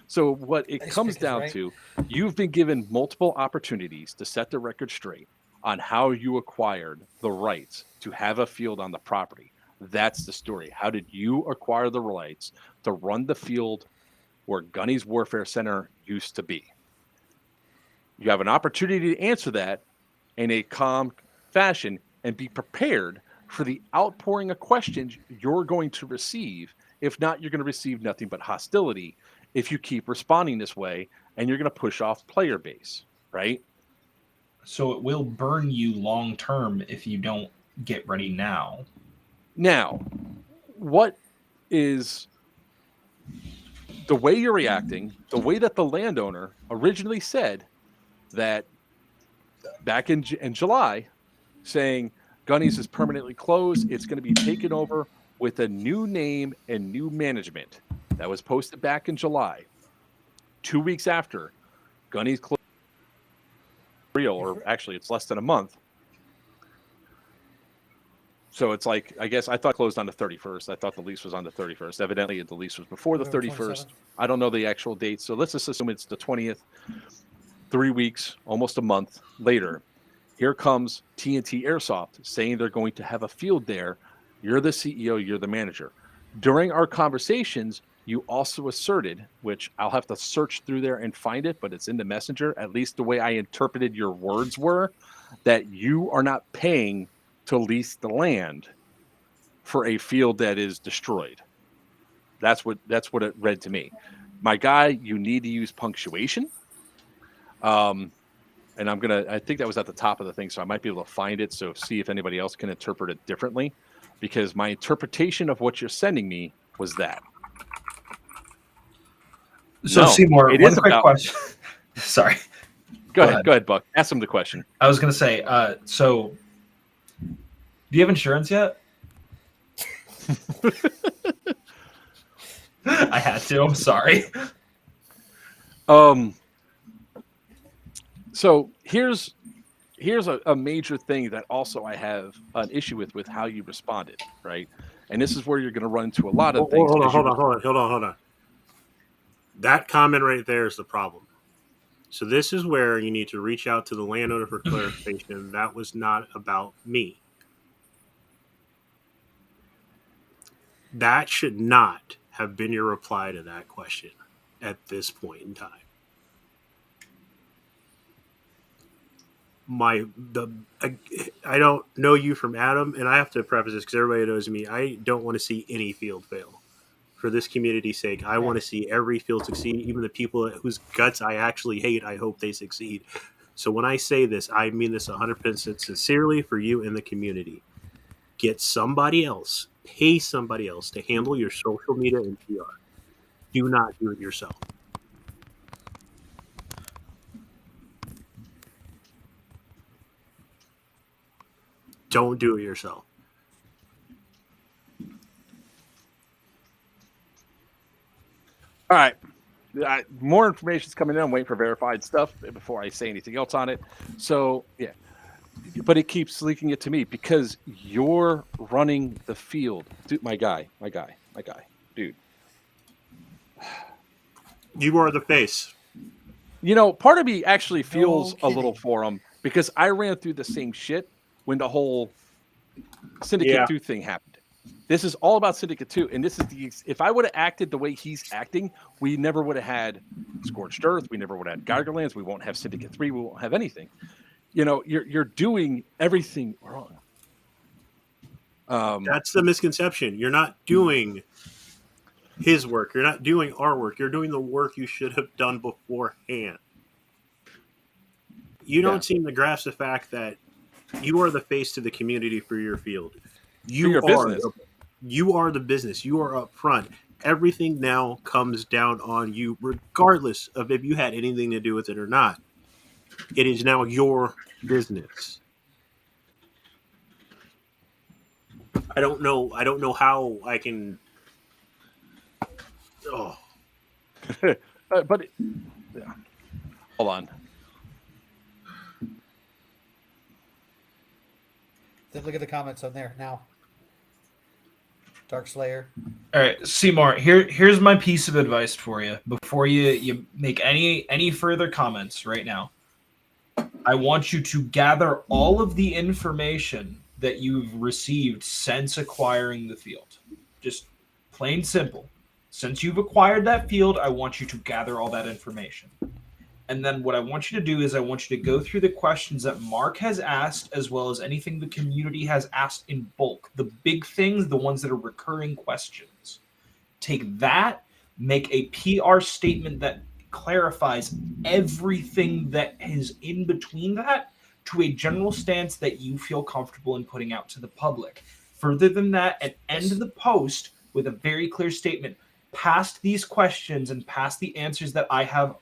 So what it Nice comes pick is down right. to, you've been given multiple opportunities to set the record straight on how you acquired the rights to have a field on the property. That's the story. How did you acquire the rights to run the field where Gunny's Warfare Center used to be? You have an opportunity to answer that in a calm fashion and be prepared for the outpouring of questions you're going to receive. If not, you're going to receive nothing but hostility if you keep responding this way, and you're going to push off player base, right? So it will burn you long term if you don't get ready now. Now, what is the way you're reacting, the way that the landowner originally said that back in July, saying Gunny's is permanently closed, it's going to be taken over with a new name and new management. That was posted back in July. 2 weeks after Gunny's closed, or actually it's less than a month. So it's like, I guess I thought it closed on the 31st. I thought the lease was on the 31st. Evidently, the lease was before the November 31st. 27th. I don't know the actual date. So let's just assume it's the 20th. 3 weeks, almost a month later, here comes TNT Airsoft saying they're going to have a field there. You're the CEO, you're the manager. During our conversations, you also asserted, which I'll have to search through there and find it, but it's in the messenger, at least the way I interpreted your words were, that you are not paying to lease the land for a field that is destroyed. That's what it read to me. My guy, you need to use punctuation. And I think that was at the top of the thing, so I might be able to find it. So see if anybody else can interpret it differently, because my interpretation of what you're sending me was that. So No, Seymour, it one is quick about- question. Sorry. Go ahead, Buck. Ask him the question. I was going to say, so do you have insurance yet? I had to. I'm sorry. So here's a major thing that also I have an issue with how you responded, right? And this is where you're going to run into a lot of things. Hold on. That comment right there is the problem. So this is where you need to reach out to the landowner for clarification. That was not about me. That should not have been your reply to that question at this point in time. I don't know you from Adam, and I have to preface this because everybody knows me. I don't want to see any field fail. For this community's sake, I want to see every field succeed, even the people whose guts I actually hate. I hope they succeed. So when I say this, I mean this 100% sincerely for you and the community. Get somebody else, pay somebody else to handle your social media and PR. Do not do it yourself. Don't do it yourself. All right. More information's coming in. I'm waiting for verified stuff before I say anything else on it. So, yeah. But it keeps leaking it to me because you're running the field. Dude, my guy. Dude. You are the face. You know, part of me actually feels No a little kidding. for him because I ran through the same shit when the whole Syndicate 2 thing happened. This is all about Syndicate 2, and this is if I would have acted the way he's acting, we never would have had Scorched Earth, we never would have had Gargoyles, we won't have Syndicate 3, we won't have anything. You know, you're doing everything wrong. That's the misconception. You're not doing his work. You're not doing our work. You're doing the work you should have done beforehand. You don't seem to grasp the fact that you are the face to the community for your field. You are business. You are the business. You are up front. Everything now comes down on you, regardless of if you had anything to do with it or not. It is now your business. I don't know how I can. Oh, but yeah. Hold on. Then look at the comments on there now. Dark Slayer. All right, Seymour. Here's my piece of advice for you before you make any further comments right now. I want you to gather all of the information that you've received since acquiring the field. Just plain simple. Since you've acquired that field, I want you to gather all that information. And then what I want you to do is I want you to go through the questions that Mark has asked, as well as anything the community has asked in bulk. The big things, the ones that are recurring questions. Take that, make a PR statement that clarifies everything that is in between that to a general stance that you feel comfortable in putting out to the public. Further than that, and end the post with a very clear statement. Past these questions and past the answers that I have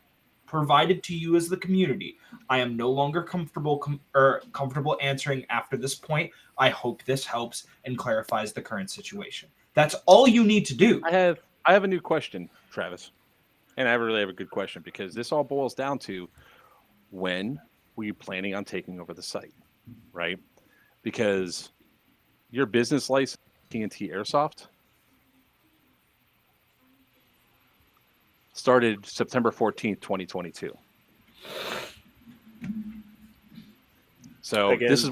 provided to you as the community, I am no longer comfortable answering after this point. I hope this helps and clarifies the current situation. That's all you need to do. I have a new question, Travis, and I really have a good question because this all boils down to when were you planning on taking over the site, right? Because your business license, TNT Airsoft, started September 14th, 2022. So Again, this is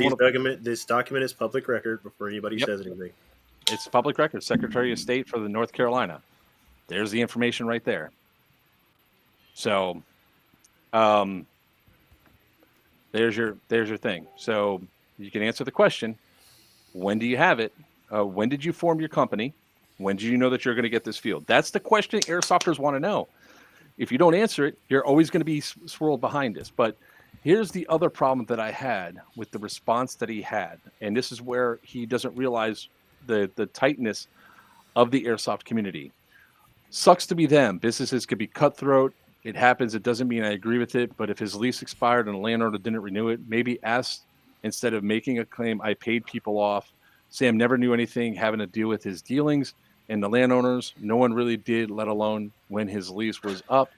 this document is public record before anybody says anything. It's public record. Secretary of State for the North Carolina. There's the information right there. So, there's your thing. So you can answer the question: when do you have it? When did you form your company? When did you know that you're going to get this field? That's the question airsofters want to know. If you don't answer it, you're always going to be swirled behind this. But here's the other problem that I had with the response that he had, and this is where he doesn't realize the tightness of the airsoft community. Sucks to be them. Businesses could be cutthroat. It happens. It doesn't mean I agree with it. But if his lease expired and the landowner didn't renew it, maybe ask, instead of making a claim, I paid people off. Sam never knew anything having to deal with his dealings. And the landowners, no one really did, let alone when his lease was up.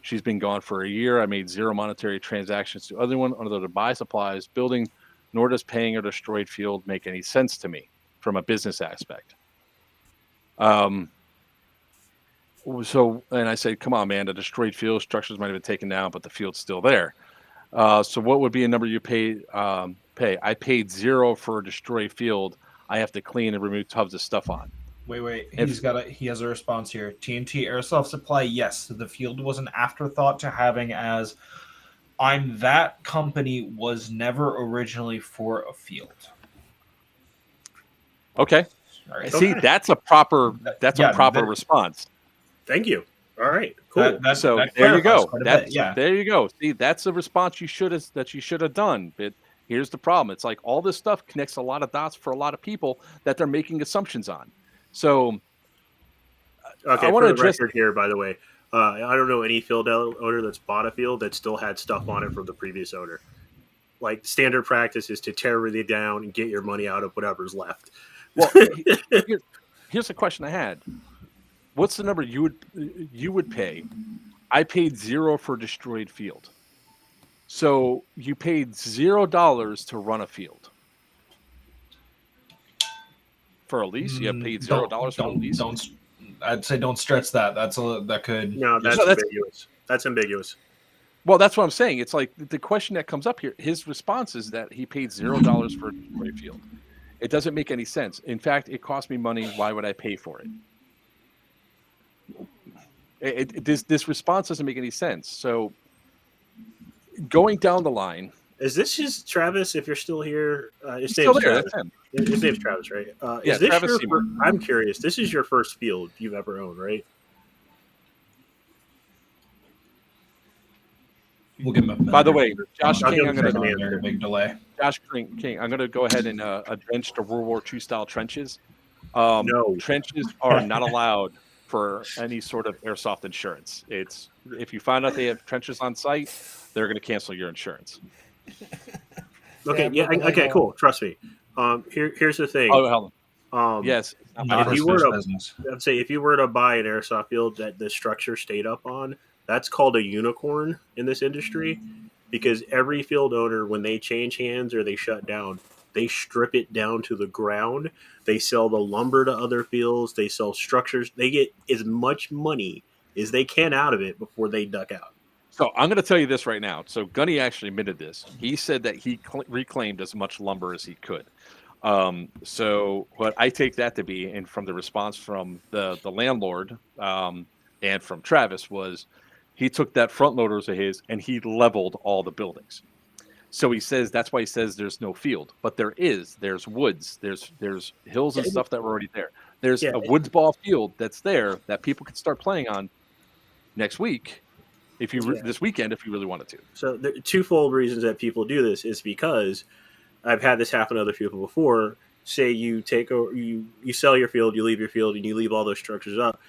She's been gone for a year. I made zero monetary transactions to anyone other to buy supplies, building, nor does paying a destroyed field make any sense to me from a business aspect. So, and I said, come on, man, the destroyed field structures might have been taken down, but the field's still there. So what would be a number you pay? I paid zero for a destroyed field. I have to clean and remove tubs of stuff on. Wait. He has a response here. TNT Airsoft Supply, yes. The field was an afterthought to having as that company was never originally for a field. Okay. Right. See, that's a proper response. Thank you. All right, cool. There you go. There you go. See, that's a response you should have done. But here's the problem. It's like all this stuff connects a lot of dots for a lot of people that they're making assumptions on. So, okay, for the record here, by the way, I don't know any field owner that's bought a field that still had stuff on it from the previous owner. Like, standard practice is to tear everything down and get your money out of whatever's left. Well, here's the question I had. What's the number you would pay? I paid zero for a destroyed field. So you paid $0 to run a field. For a lease, you have paid $0 for a lease. I'd say don't stretch that. That's ambiguous. That's ambiguous. Well, that's what I'm saying. It's like the question that comes up here. His response is that he paid $0 for a destroyed field. It doesn't make any sense. In fact, it cost me money. Why would I pay for it? This response doesn't make any sense. So going down the line. Is this just Travis? If you're still here, he's still there. That's him. His name's Travis, right? Is this Travis I'm curious. This is your first field you've ever owned, right? We'll give him a minute. By the way, Josh King, big delay. Josh King, I'm going to go ahead and drench the World War II style trenches. No, trenches are not allowed for any sort of airsoft insurance. It's if you find out they have trenches on site, they're going to cancel your insurance. Okay, okay, cool. Trust me. Here's the thing. Oh, hell. Yes. If you were to buy an airsoft field that the structure stayed up on, that's called a unicorn in this industry, because every field owner, when they change hands or they shut down, They strip it down to the ground. They sell the lumber to other fields. They sell structures. They get as much money as they can out of it before they duck out. So I'm going to tell you this right now. So Gunny actually admitted this. He said that he reclaimed as much lumber as he could. So what I take that to be, and from the response from the landlord and from Travis, was he took that front loaders of his and he leveled all the buildings. So he says that's why he says there's no field, but there's woods, there's hills and stuff that were already there. There's a woods ball field that's there that people can start playing on next week. If you this weekend, if you really wanted to. So the twofold reasons that people do this is because I've had this happen to other people before. Say you take you sell your field, you leave your field, and you leave all those structures up.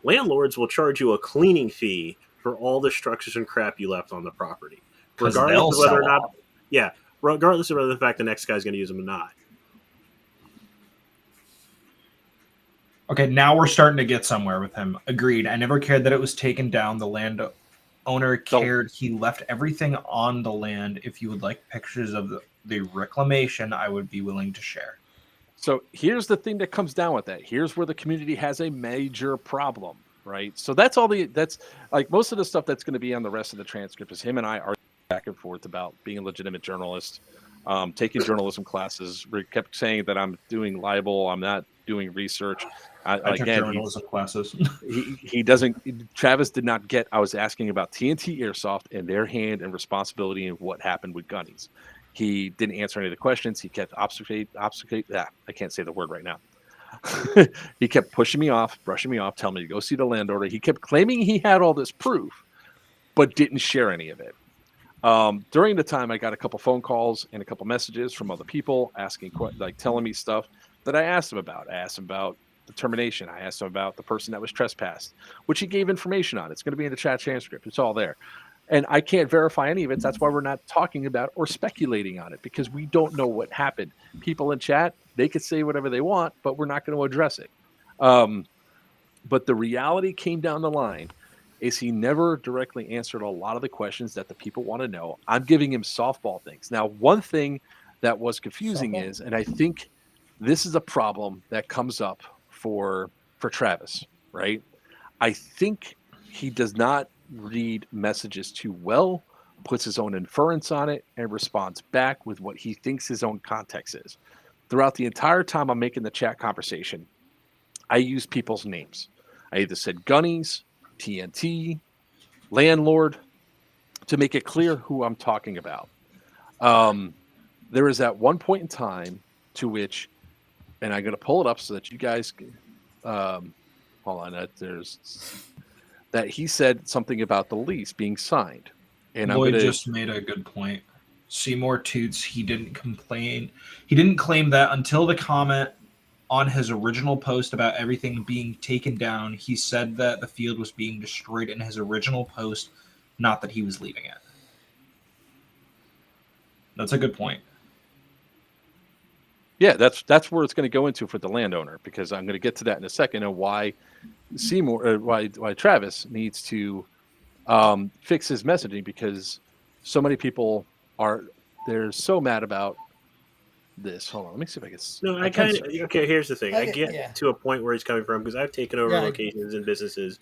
Landlords will charge you a cleaning fee for all the structures and crap you left on the property, regardless of whether or not. Yeah, regardless of whether the fact the next guy's going to use them or not. Okay, now we're starting to get somewhere with him. Agreed. I never cared that it was taken down. The land owner cared. He left everything on the land. If you would like pictures of the reclamation, I would be willing to share. So here's the thing that comes down with that. Here's where the community has a major problem, right? So that's like most of the stuff that's going to be on the rest of the transcript is him and I are back and forth about being a legitimate journalist, taking journalism classes. We kept saying that I'm doing libel. I'm not doing research. I took journalism classes. he doesn't. Travis did not get. I was asking about TNT Airsoft and their hand and responsibility and what happened with Gunnies. He didn't answer any of the questions. He kept obfuscate. I can't say the word right now. He kept pushing me off, brushing me off, telling me to go see the landowner. He kept claiming he had all this proof, but didn't share any of it. During the time, I got a couple phone calls and a couple messages from other people asking, telling me stuff that I asked him about. I asked him about the termination. I asked him about the person that was trespassed, which he gave information on. It's going to be in the chat transcript. It's all there. And I can't verify any of it. That's why we're not talking about or speculating on it, because we don't know what happened. People in chat, they could say whatever they want, but we're not going to address it. But the reality came down the line is he never directly answered a lot of the questions that the people want to know. I'm giving him softball things. Now, one thing that was confusing is, and I think this is a problem that comes up for Travis, right? I think he does not read messages too well, puts his own inference on it, and responds back with what he thinks his own context is. Throughout the entire time I'm making the chat conversation, I use people's names. I either said Gunnies, TNT, landlord, to make it clear who I'm talking about. There is at one point in time to which, and I'm going to pull it up so that you guys can, hold on, that he said something about the lease being signed. And Lloyd just made a good point. Seymour toots, he didn't complain. He didn't claim that until the comment on his original post about everything being taken down. He said that the field was being destroyed in his original post, not that he was leaving it. That's a good point. Yeah, that's where it's going to go into for the landowner, because I'm going to get to that in a second, and why Seymour, why Travis needs to fix his messaging, because so many people they're so mad about this. Hold on, let me see if I can. No, okay. Here's the thing. I get to a point where he's coming from, because I've taken over locations and businesses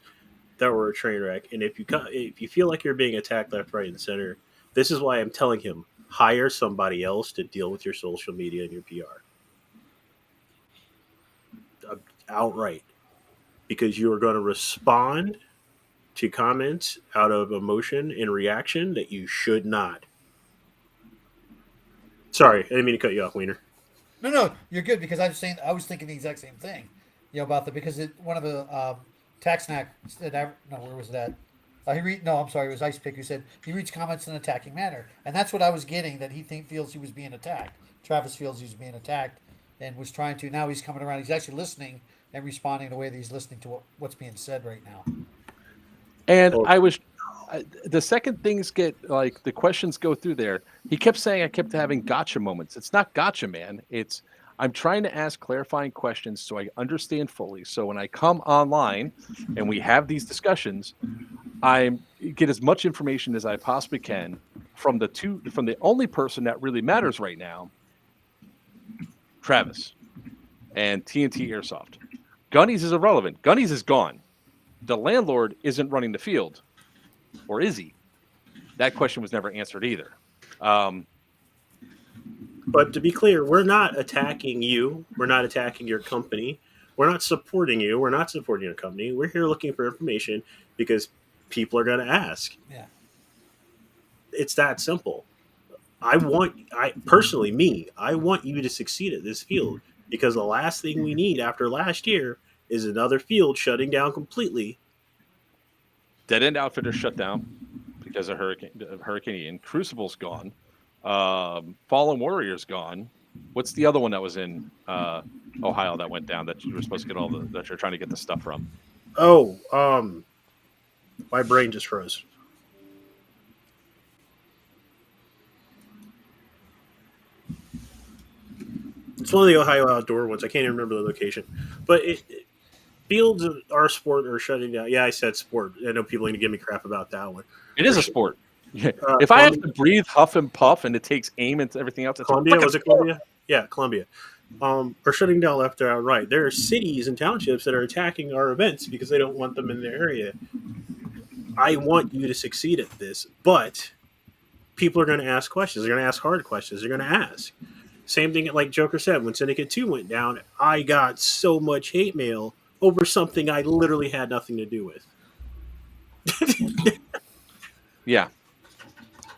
that were a train wreck, and if you feel like you're being attacked left, right, and center, this is why I'm telling him, hire somebody else to deal with your social media and your PR. Outright. Because you are going to respond to comments out of emotion and reaction that you should not. Sorry, I didn't mean to cut you off, Weiner. No, you're good, because I was thinking the exact same thing, about that, because one of the tax snack said, where was that? It was Ice Pick who said he reads comments in an attacking manner, and that's what I was getting, that he feels he was being attacked. Travis feels he's being attacked, and was trying to. Now he's coming around. He's actually listening and responding the way that he's listening to what's being said right now. And the second things get, like, the questions go through there, he kept saying I kept having gotcha moments. It's not gotcha, man. It's I'm trying to ask clarifying questions so I understand fully. So when I come online and we have these discussions, I get as much information as I possibly can from the only person that really matters right now, Travis, and TNT Airsoft. Gunny's is irrelevant. Gunny's is gone. The landlord isn't running the field, or is he? That question was never answered either. But to be clear, we're not attacking you. We're not attacking your company. We're not supporting you. We're not supporting your company. We're here looking for information because people are going to ask. Yeah. It's that simple. I want you to succeed at this field because the last thing we need after last year is another field shutting down completely. Dead End Outfitters shut down because of Hurricane Ian. Crucible's gone. Fallen Warrior's gone. What's the other one that was in Ohio that went down that you were supposed to get that you're trying to get the stuff from? Oh, my brain just froze. It's one of the Ohio outdoor ones. I can't even remember the location. But fields of our sport are shutting down. Yeah, I said sport. I know people are going to give me crap about that one. It is a sport. If I have to breathe, huff and puff, and it takes aim and everything else, it's Columbia, was it Columbia? Yeah, Columbia. Are shutting down left or right. There are cities and townships that are attacking our events because they don't want them in their area. I want you to succeed at this, but people are going to ask questions. They're going to ask hard questions. They're going to ask. Same thing like Joker said, when Syndicate 2 went down, I got so much hate mail over something I literally had nothing to do with. Yeah.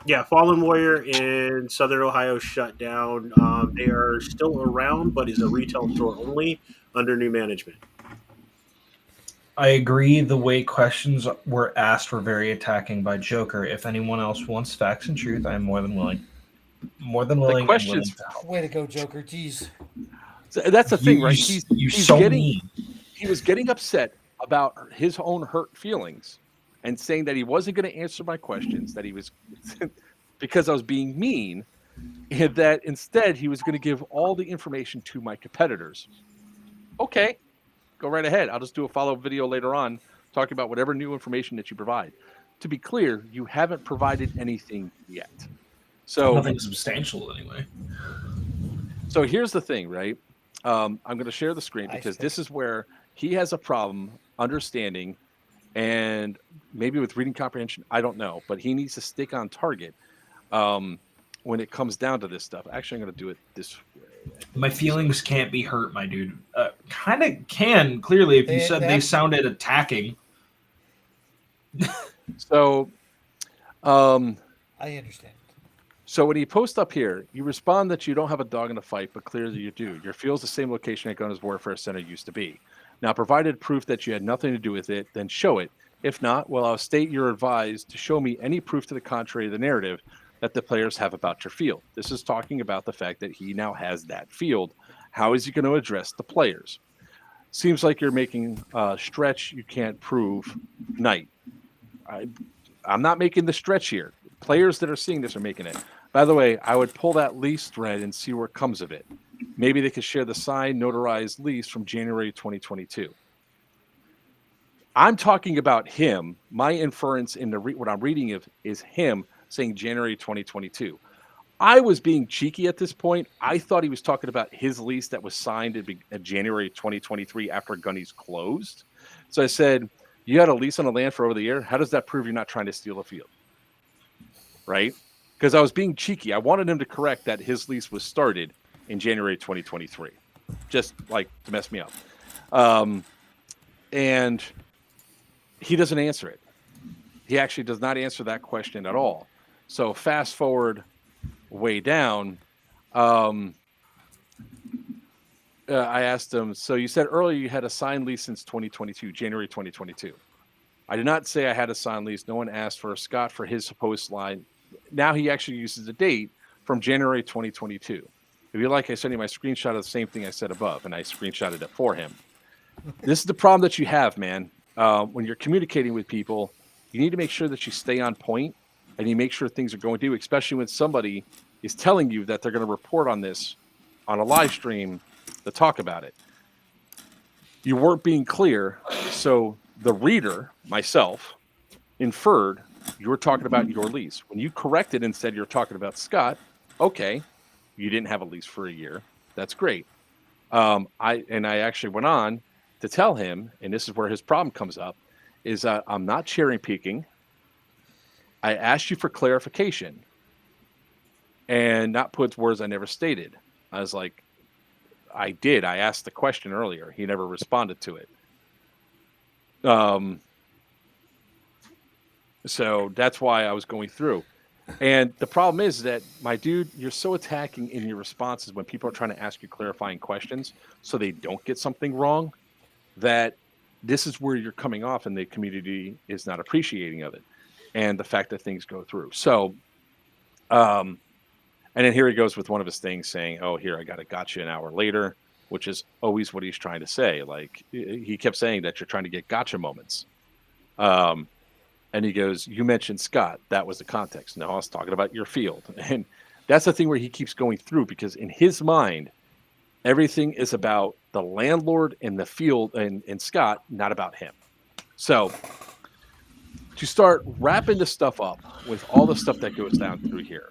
Yeah, Fallen Warrior in Southern Ohio shut down. They are still around, but is a retail store only under new management. I agree. The way questions were asked were very attacking by Joker. If anyone else wants facts and truth, I'm more than willing. The questions. Way to go, Joker. Jeez. So that's the thing, right? He's so mean. He was getting upset about his own hurt feelings and saying that he wasn't going to answer my questions, that he was because I was being mean, and that instead he was going to give all the information to my competitors. Okay, go right ahead. I'll just do a follow-up video later on talking about whatever new information that you provide. To be clear, you haven't provided anything yet. So nothing substantial anyway. So here's the thing, right? I'm going to share the screen because this is where he has a problem understanding and maybe with reading comprehension, I don't know, but he needs to stick on target when it comes down to this stuff. Actually, I'm going to do it this way. My feelings can't be hurt, my dude. Kind of can, clearly, if you said they sounded attacking. So, I understand. So when you post up here, you respond that you don't have a dog in the fight, but clearly you do. Your field's the same location at Gunners Warfare Center used to be. Now, provided proof that you had nothing to do with it, then show it. If not, well, I'll state you're advised to show me any proof to the contrary of the narrative that the players have about your field. This is talking about the fact that he now has that field. How is he going to address the players? Seems like you're making a stretch you can't prove night. I'm not making the stretch here. Players that are seeing this are making it. By the way, I would pull that lease thread and see where it comes of it. Maybe they could share the signed, notarized lease from January 2022. I'm talking about him. My inference in what I'm reading is him saying January 2022. I was being cheeky at this point. I thought he was talking about his lease that was signed in January 2023 after Gunny's closed. So I said, you had a lease on the land for over the year. How does that prove you're not trying to steal a field? Right? Because I was being cheeky. I wanted him to correct that his lease was started in January 2023, just like to mess me up. And he doesn't answer it. He actually does not answer that question at all. So fast forward way down. I asked him, so you said earlier you had a signed lease since 2022, January 2022. I did not say I had a signed lease. No one asked for Scott for his supposed line. Now he actually uses the date from January 2022. If you like, I sent you my screenshot of the same thing I said above, and I screenshotted it for him. This is the problem that you have, man. When you're communicating with people, you need to make sure that you stay on point and you make sure things are going to do, especially when somebody is telling you that they're going to report on this on a live stream to talk about it. You weren't being clear, so the reader, myself, inferred you were talking about your lease. When you corrected and said you're talking about Scott, okay, you didn't have a lease for a year. That's great. I actually went on to tell him, and this is where his problem comes up, is that I'm not cherry picking. I asked you for clarification and not put words I never stated. I was like, I did. I asked the question earlier. He never responded to it. So that's why I was going through. And the problem is that, my dude, you're so attacking in your responses when people are trying to ask you clarifying questions so they don't get something wrong, that this is where you're coming off and the community is not appreciating of it. And the fact that things go through. So, and then here he goes with one of his things saying, oh, here, I got a gotcha an hour later, which is always what he's trying to say. Like, he kept saying that you're trying to get gotcha moments. And he goes, you mentioned Scott. That was the context. No, I was talking about your field. And that's the thing where he keeps going through, because in his mind, everything is about the landlord and the field and Scott, not about him. So to start wrapping this stuff up with all the stuff that goes down through here,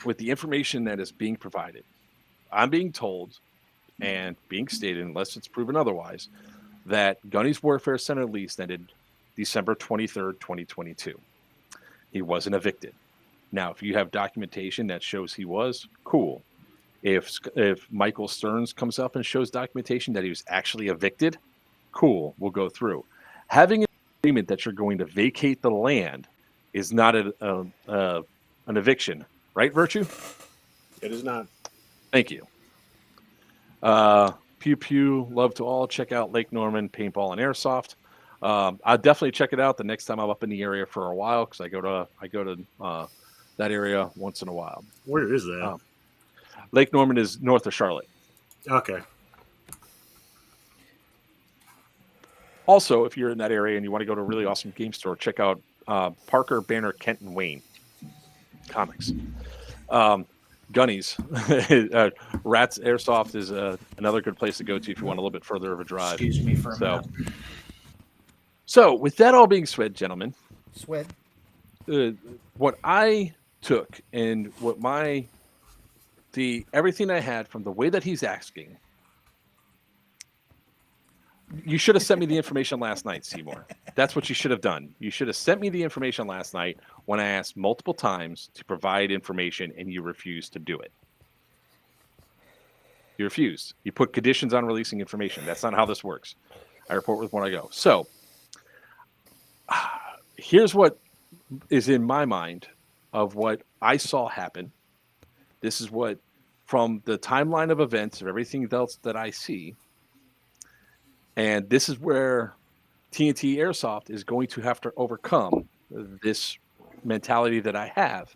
with the information that is being provided, I'm being told and being stated, unless it's proven otherwise, that Gunny's Warfare Center lease ended December 23rd, 2022. He wasn't evicted. Now, if you have documentation that shows he was, cool. If Michael Stearns comes up and shows documentation that he was actually evicted, cool, we'll go through. Having an agreement that you're going to vacate the land is not an eviction, right, Virchew? It is not. Thank you. Pew Pew, love to all. Check out Lake Norman Paintball and Airsoft. I'll definitely check it out the next time I'm up in the area for a while, because I go to that area once in a while. Where is that? Lake Norman is north of Charlotte. Okay. Also, if you're in that area and you want to go to a really awesome game store, check out Parker, Banner, Kent, and Wayne Comics. Gunny's Rats Airsoft is another good place to go to if you want a little bit further of a drive. Excuse me for a minute. So with that all being said, gentlemen, what I took and what everything I had from the way that he's asking, you should have sent me the information last night, Seymour. That's what you should have done. You should have sent me the information last night when I asked multiple times to provide information and you refused to do it. You refused. You put conditions on releasing information. That's not how this works. I report with when I go. So here's what is in my mind of what I saw happen. This is what, from the timeline of events of everything else that I see, and this is where TNT Airsoft is going to have to overcome this mentality that I have.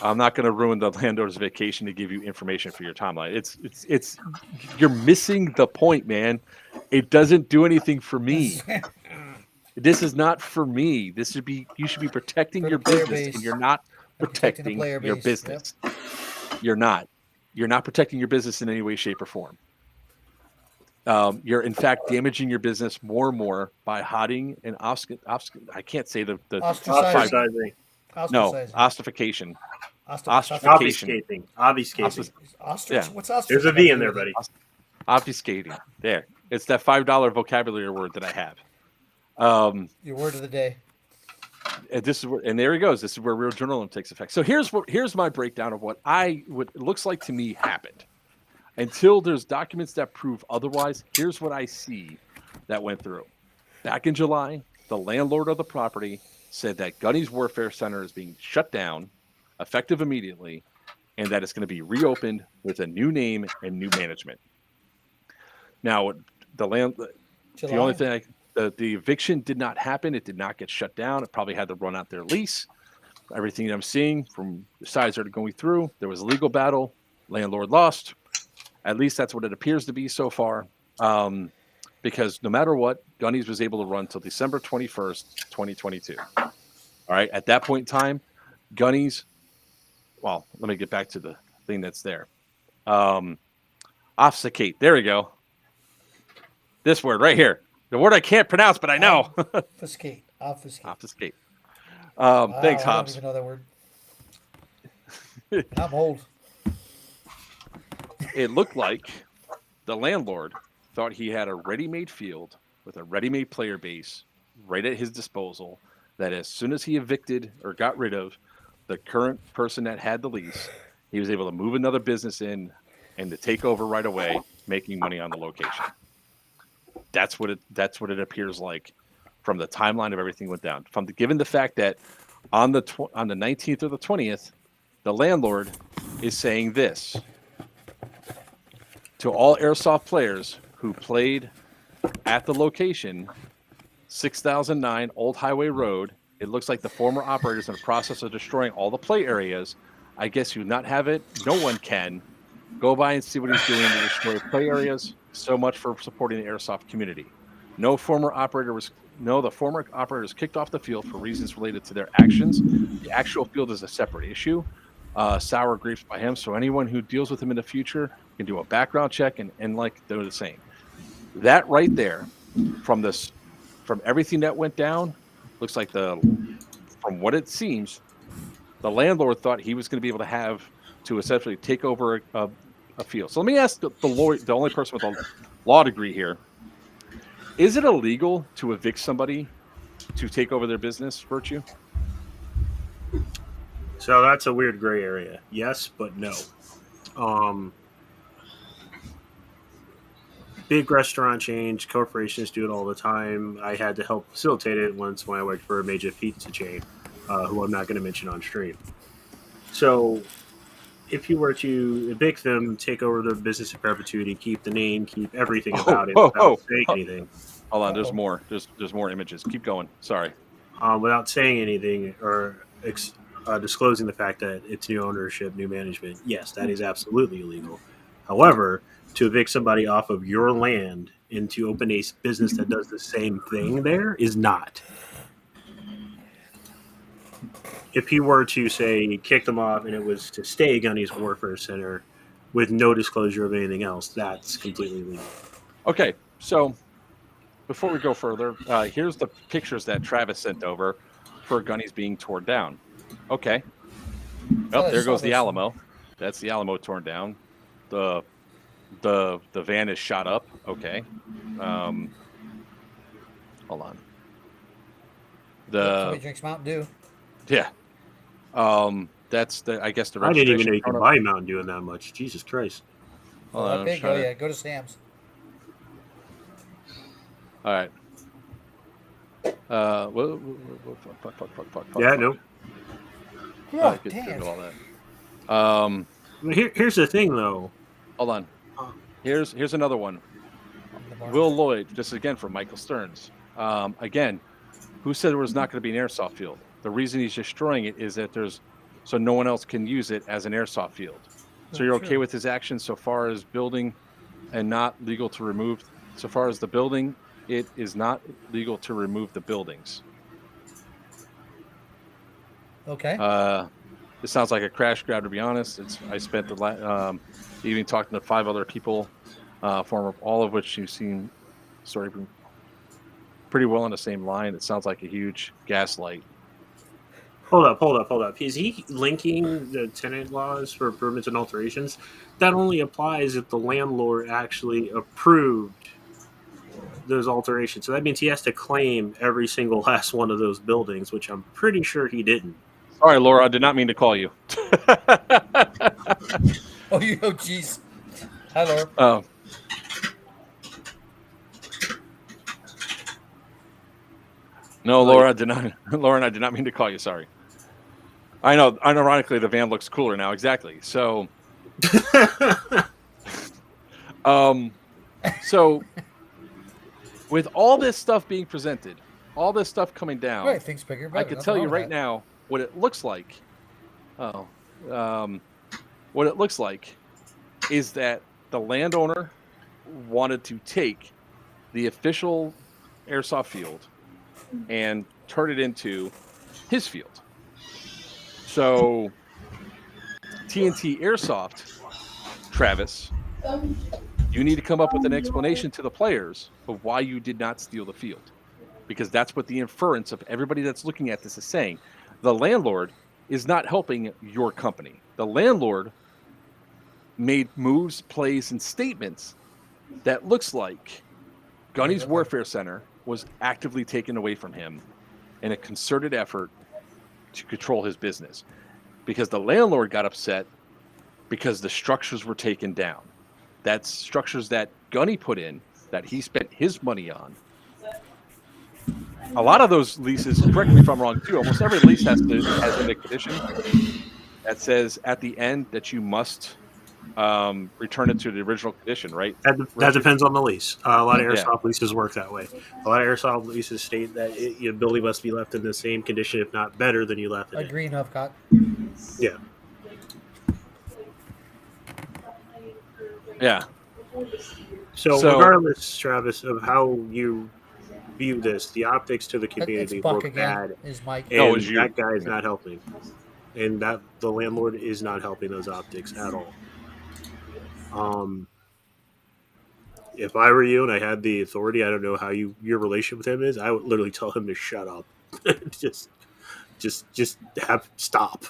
I'm not going to ruin the landlord's vacation to give you information for your timeline. It's you're missing the point, man. It doesn't do anything for me. This is not for me. You should be protecting your business, and you're not protecting your business. Yep. You're not protecting your business in any way, shape, or form. You're in fact damaging your business more and more by hiding and I can't say the ostracizing. No, ossification. Obfuscating. Ostrich. Yeah. What's ostrich? There's a V in there, buddy. Obfuscating. There. It's that $5 vocabulary word that I have. Your word of the day. And there he goes. This is where real journalism takes effect. So here's my breakdown of what it looks like to me happened. Until there's documents that prove otherwise, here's what I see that went through. Back in July, the landlord of the property said that Gunny's Warfare Center is being shut down, effective immediately, and that it's going to be reopened with a new name and new management. Now, the only thing, the eviction did not happen. It did not get shut down. It probably had to run out their lease. Everything that I'm seeing from the sides that are going through, there was a legal battle. Landlord lost. At least that's what it appears to be so far. Because no matter what, Gunny's was able to run till December 21st, 2022. All right. At that point in time, Gunny's, well, let me get back to the thing that's there. Obfuscate. There we go. This word right here. The word I can't pronounce, but I know. Obfuscate. Obfuscate. Thanks, I Hobbs. don't even know that word. I'm old. it looked like the landlord thought he had a ready-made field with a ready-made player base right at his disposal, that as soon as he evicted or got rid of the current person that had the lease, he was able to move another business in and to take over right away, making money on the location. That's what it appears like from the timeline of everything went down. Given the fact that on the 19th or the 20th, the landlord is saying this to all airsoft players who played at the location, 6009 Old Highway Road. It looks like the former operator is in the process of destroying all the play areas. I guess you not have it. No one can. Go by and see what he's doing to destroy play areas. So much for supporting the airsoft community. The former operator was kicked off the field for reasons related to their actions. The actual field is a separate issue. Sour grapes by him. So anyone who deals with him in the future can do a background check and like they're the same. That right there, from everything that went down, looks like from what it seems, the landlord thought he was going to be able to essentially take over a field. So let me ask the lawyer, the only person with a law degree here: is it illegal to evict somebody to take over their business, Virchew? So that's a weird gray area. Yes, but no. Big restaurant chains, corporations do it all the time. I had to help facilitate it once when I worked for a major pizza chain, who I'm not going to mention on stream. So if you were to evict them, take over their business in perpetuity, keep the name, keep everything about it without saying anything. Hold on, there's more. There's more images. Keep going. Sorry. Without saying anything or disclosing the fact that it's new ownership, new management, yes, that is absolutely illegal. However, to evict somebody off of your land and to open a business that does the same thing there is not. If you were to, say, kick them off and it was to stay Gunny's Warfare Center with no disclosure of anything else, that's completely legal. Okay, so before we go further, here's the pictures that Travis sent over for Gunny's being torn down. Okay. Oh, there goes the Alamo. That's the Alamo torn down. The van is shot up. Okay. Hold on. Somebody drinks Mountain Dew. Yeah. That's I guess the I didn't even registration know you could buy Mountain Dew in that much. Jesus Christ. Okay, go to Sam's. All right. Fuck. Yeah, no. Oh, damn. All that. Here's the thing, though. Hold on. Here's another one. Will Lloyd, just again from Michael Stearns. Again, who said there was not going to be an airsoft field? The reason he's destroying it is that so no one else can use it as an airsoft field. So you're okay with his actions so far as building and not legal to remove. So far as the building, it is not legal to remove the buildings. Okay. This sounds like a crash grab, to be honest. I spent the evening talking to 5 other people, all of which you seem sort of pretty well on the same line. It sounds like a huge gaslight. Hold up. Is he linking the tenant laws for improvements and alterations? That only applies if the landlord actually approved those alterations. So that means he has to claim every single last one of those buildings, which I'm pretty sure he didn't. Sorry, Laura, I did not mean to call you. Oh, jeez. Hi, Laura. Oh. No, Laura, Laura and I did not mean to call you. Sorry. I know. Ironically, the van looks cooler now. Exactly. So, so with all this stuff being presented, all this stuff coming down, right, things bigger. I can tell you right now what it looks like. What it looks like is that the landowner wanted to take the official airsoft field and turn it into his field. So TNT Airsoft, Travis, you need to come up with an explanation to the players of why you did not steal the field, because that's what the inference of everybody that's looking at this is saying. The landlord is not helping your company. The landlord made moves, plays, and statements that looks like Gunny's Warfare Center was actively taken away from him in a concerted effort to control his business, because the landlord got upset because the structures were taken down. That's structures that Gunny put in, that he spent his money on. A lot of those leases, correct me if I'm wrong too, almost every lease has in a condition that says at the end that you must return it to the original condition, right? That depends on the lease. A lot of Yeah. airsoft leases work that way. A lot of airsoft leases state that your building must be left in the same condition, if not better, than you left it in. Agree enough, Scott. Yeah. Yeah. So regardless, Travis, of how you view this, the optics to the It's community Buck look again. bad, Is Mike? and No, it's you. that guy is not helping, and that the landlord is not helping those optics at all. If I were you and I had the authority, I don't know how your relationship with him is. I would literally tell him to shut up. just stop.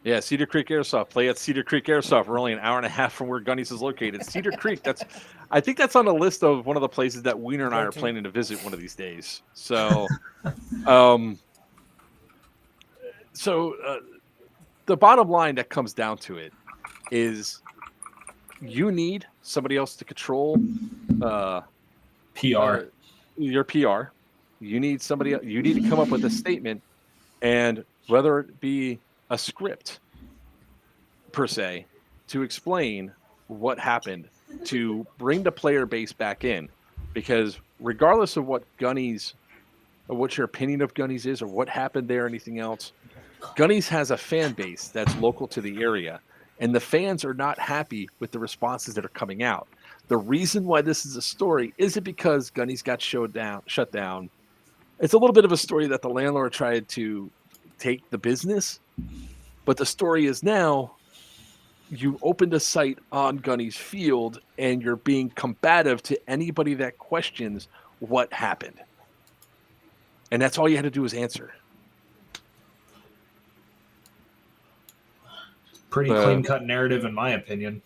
Yeah, Cedar Creek Airsoft. Play at Cedar Creek Airsoft. We're only an hour and a half from where Gunny's is located. Cedar Creek. I think that's on the list of one of the places that Weiner and I are planning to visit one of these days. So, the bottom line that comes down to it is, you need somebody else to control PR. Your PR. You need somebody. You need to come up with a statement, and whether it be a script per se, to explain what happened, to bring the player base back in, because regardless of what your opinion of Gunny's is, or what happened there, or anything else, Gunny's has a fan base that's local to the area, and the fans are not happy with the responses that are coming out. The reason why this is a story isn't because Gunny's got shut down. It's a little bit of a story that the landlord tried to take the business, but the story is now you opened a site on Gunny's field and you're being combative to anybody that questions what happened. And that's all you had to do was answer. Pretty clean-cut narrative, in my opinion.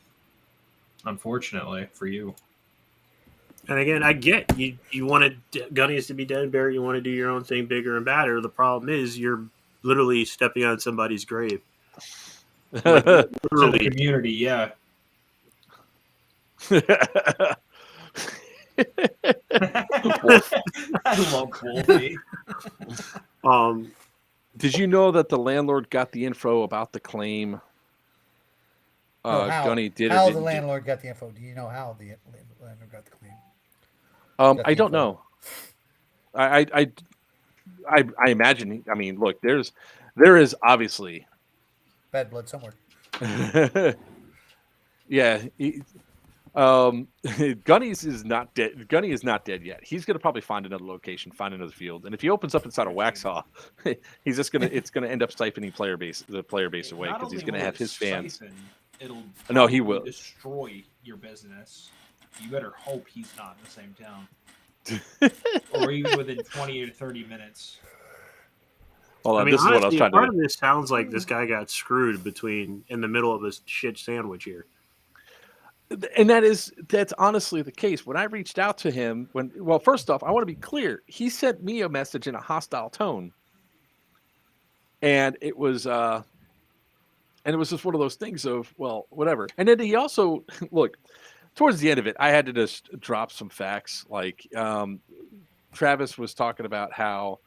Unfortunately for you. And again, I get you wanted Gunny's to be dead, Barry. You want to do your own thing bigger and badder. The problem is you're literally stepping on somebody's grave. Like, To the community, yeah. I love Wolfie. Did you know that the landlord got the info about the claim? Gunny did. How the landlord got the info? Do you know how the landlord got the claim? I don't know. I imagine. I mean, look, there is obviously Bad blood somewhere. Yeah. Gunny's is not dead. Gunny is not dead yet. He's gonna probably find another location, find another field, and if he opens up inside a Waxhaw, he's just gonna it's gonna end up siphoning the player base away, because he's gonna have his fans. It'll he will destroy your business. You better hope he's not in the same town, or even within 20 or 30 minutes. Hold on, I mean, this honestly, is what I was trying to part do. of this sounds like this guy got screwed in the middle of this shit sandwich here. And that's honestly the case. When I reached out to him, first off, I want to be clear. He sent me a message in a hostile tone, and it was just one of those things of, well, whatever. And then he also look towards the end of it, I had to just drop some facts. Like Travis was talking about how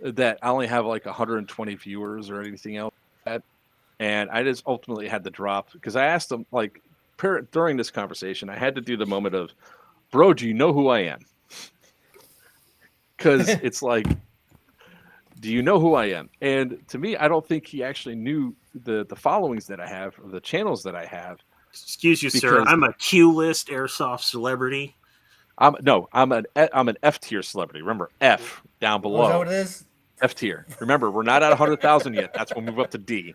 that I only have like 120 viewers or anything else like that. And I just ultimately had to drop, because I asked him, like, during this conversation, I had to do the moment of, bro, do you know who I am? Because it's like, do you know who I am? And to me, I don't think he actually knew the followings that I have, or the channels that I have. Excuse you, sir. I'm a Q-list airsoft celebrity. I'm an F tier celebrity. Remember, F down below. Is that what it is? F tier. Remember, we're not at 100,000 yet. That's when we move up to D.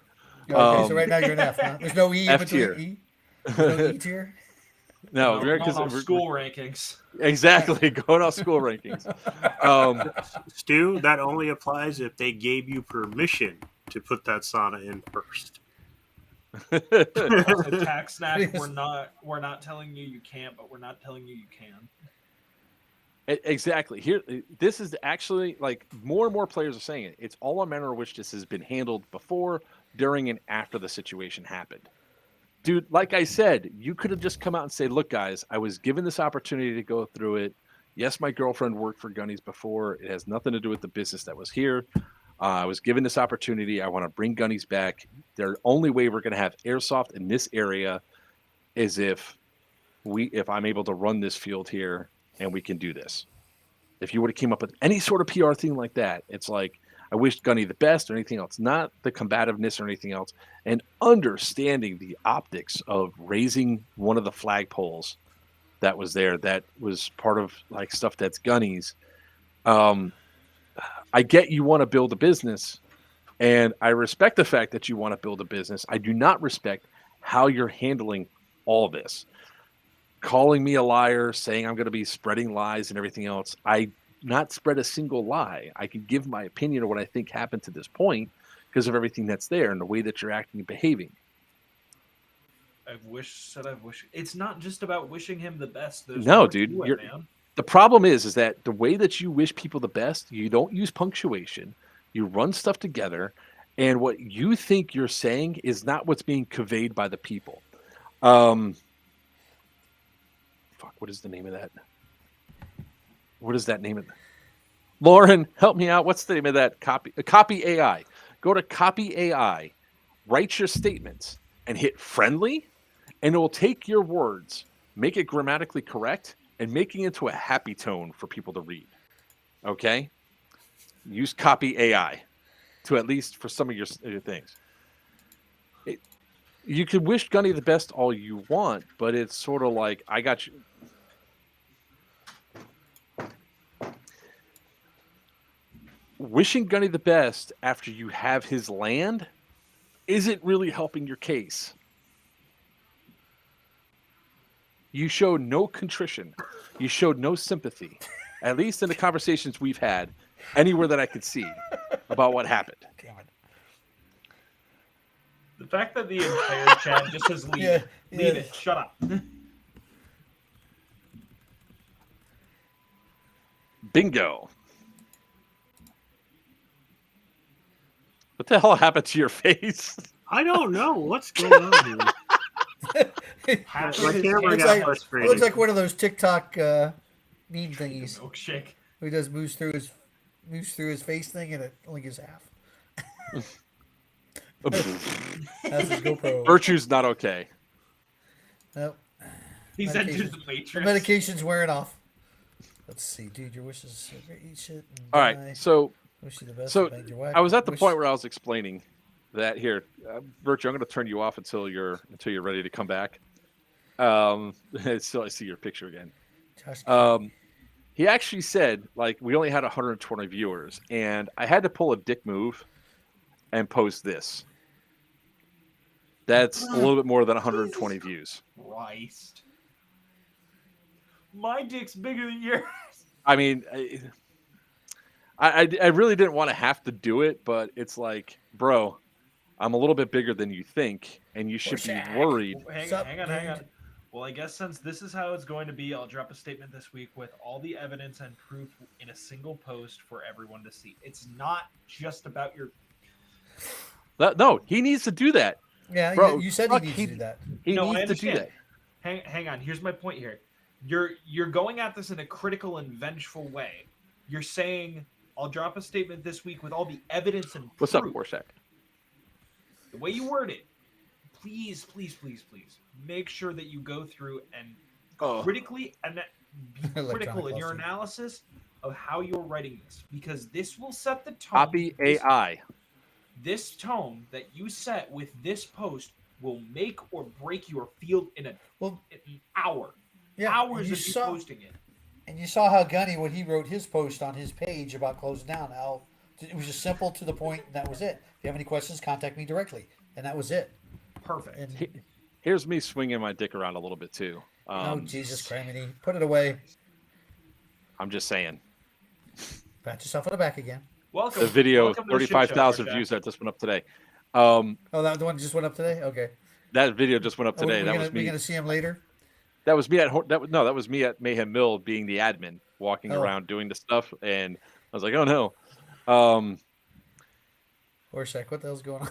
Okay, so right now you're an F. Huh? There's no E in F between tier. E. There's no E tier. No, because of school rankings. Exactly, going off school rankings. Stu, that only applies if they gave you permission to put that sauna in first. Also, tax snack, we're not telling you can't, but we're not telling you can. Exactly. Here, this is actually like more and more players are saying it. It's all a manner of which this has been handled before, during, and after the situation happened. Dude, like I said, you could have just come out and say, look, guys, I was given this opportunity to go through it. Yes, my girlfriend worked for Gunny's before. It has nothing to do with the business that was here. I was given this opportunity. I want to bring Gunny's back. The only way we're going to have airsoft in this area is if I'm able to run this field here and we can do this. If you would have came up with any sort of PR thing like that, it's like, I wished Gunny the best or anything else, not the combativeness or anything else, and understanding the optics of raising one of the flagpoles that was there, that was part of like stuff that's Gunny's. I get you want to build a business, and I respect the fact that you want to build a business. I do not respect how you're handling all this. Calling me a liar, saying I'm going to be spreading lies and everything else. I not spread a single lie. I can give my opinion of what I think happened to this point because of everything that's there and the way that you're acting and behaving. I've wished. It's not just about wishing him the best. There's No, more dude. to it, man. The problem is that the way that you wish people the best, you don't use punctuation. You run stuff together, and what you think you're saying is not what's being conveyed by the people. What is the name of that? What is that name of that? Lauren, help me out. What's the name of that copy? Copy AI. Go to Copy AI, write your statements, and hit friendly, and it will take your words, make it grammatically correct, and making it into a happy tone for people to read. Okay? Use Copy AI to at least for some of your things. You could wish Gunny the best all you want, but it's sort of like, I got you. Wishing Gunny the best after you have his land isn't really helping your case. You showed no contrition. You showed no sympathy, at least in the conversations we've had, anywhere that I could see about what happened. Damn it. The fact that the entire chat just says leave it. Leave it. Shut up. Bingo. What the hell happened to your face? I don't know what's going on here. Half My of his camera face got is frustrated. It looks like one of those TikTok meme thingies. milkshake. Who does moves through his face thing, and it only gives half. That's his GoPro. Virchew's not okay. Nope. He's entered the The matrix. medication's wearing off. Let's see, dude. Your wishes. Eat shit. And All die. right, so Wish you the best. So, and bang your whack. I was at the Wish- point where I was explaining that here, Virchew, I'm going to turn you off until you're ready to come back. So I see your picture again. Josh, He actually said, like, we only had 120 viewers, and I had to pull a dick move and post this. That's a little bit more than 120 views. Christ. My dick's bigger than yours. I mean, I really didn't want to have to do it, but it's like, bro, I'm a little bit bigger than you think, and you should be worried. Hang on. Well, I guess since this is how it's going to be, I'll drop a statement this week with all the evidence and proof in a single post for everyone to see. It's not just about your... No, he needs to do that. yeah, bro, you said he needs to do that. He No, I needs to do understand. that. Hang on. Here's my point here. You're going at this in a critical and vengeful way. You're saying, I'll drop a statement this week with all the evidence and proof. What's up, Warsack? The way you word it, please make sure that you go through and critically and be critical in your analysis of how you're writing this, because this will set the tone. Copy AI. This tone that you set with this post will make or break your field in an hour. Yeah, Hours of you posting it. And you saw how Gunny, when he wrote his post on his page about closing down, how it was just simple to the point, and that was it. If you have any questions, contact me directly. And that was it. Perfect. And, Here's me swinging my dick around a little bit too. oh, Jesus Christ, put it away. I'm just saying. Pat yourself on the back again. Welcome. The video, Welcome to the shit show, 35,000 Virchew. views that just went up today. Oh, that the one just went up today. Okay. That video just went up Oh, today. we're That gonna, was we're me. gonna see him later. That was me at that was me at Mayhem Mill being the admin, walking Oh. around doing the stuff, and I was like, oh no. Or sec, what the hell's going on?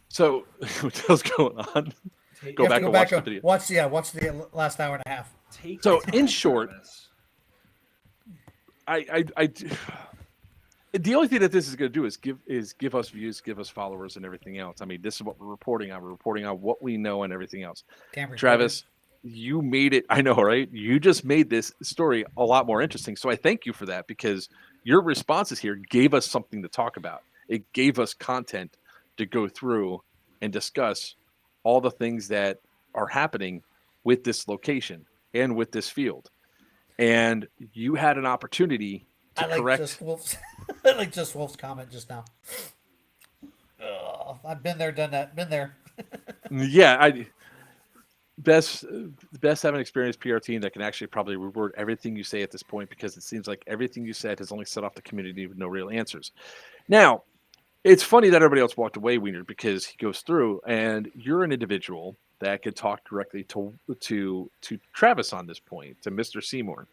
So what the hell's going on? Take- Go You have back to and watch the and video. watch the last hour and a half. take So, your time, in short, Travis. The only thing that this is going to do is give us views, give us followers, and everything else. I mean, this is what we're reporting on. We're reporting on what we know and everything else. Cameron Travis, you made it. I know, right? You just made this story a lot more interesting. So I thank you for that, because your responses here gave us something to talk about. It gave us content to go through and discuss all the things that are happening with this location and with this field. And you had an opportunity to I like correct. Just Wolf's. I like Just Wolf's comment just now. I've been there, done that. Been there. Yeah, best have an experienced PR team that can actually probably reword everything you say at this point, because it seems like everything you said has only set off the community with no real answers. Now, it's funny that everybody else walked away, Weiner, because he goes through, and you're an individual that could talk directly to Travis on this point, to Mr. Seymour.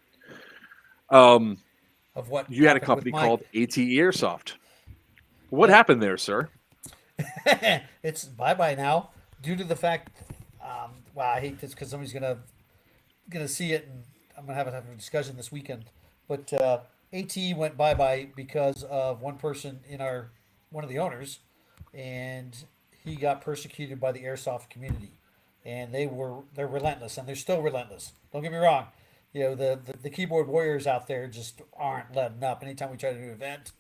Of what You had a happened company with called AT Airsoft. What happened there, sir? It's bye now, due to the fact. Wow, I hate this because somebody's gonna see it, and I'm gonna have a discussion this weekend. But AT went bye because of one person in one of the owners, and he got persecuted by the airsoft community, and they're relentless, and they're still relentless. Don't get me wrong. You know, the keyboard warriors out there just aren't letting up. Anytime we try to do an event,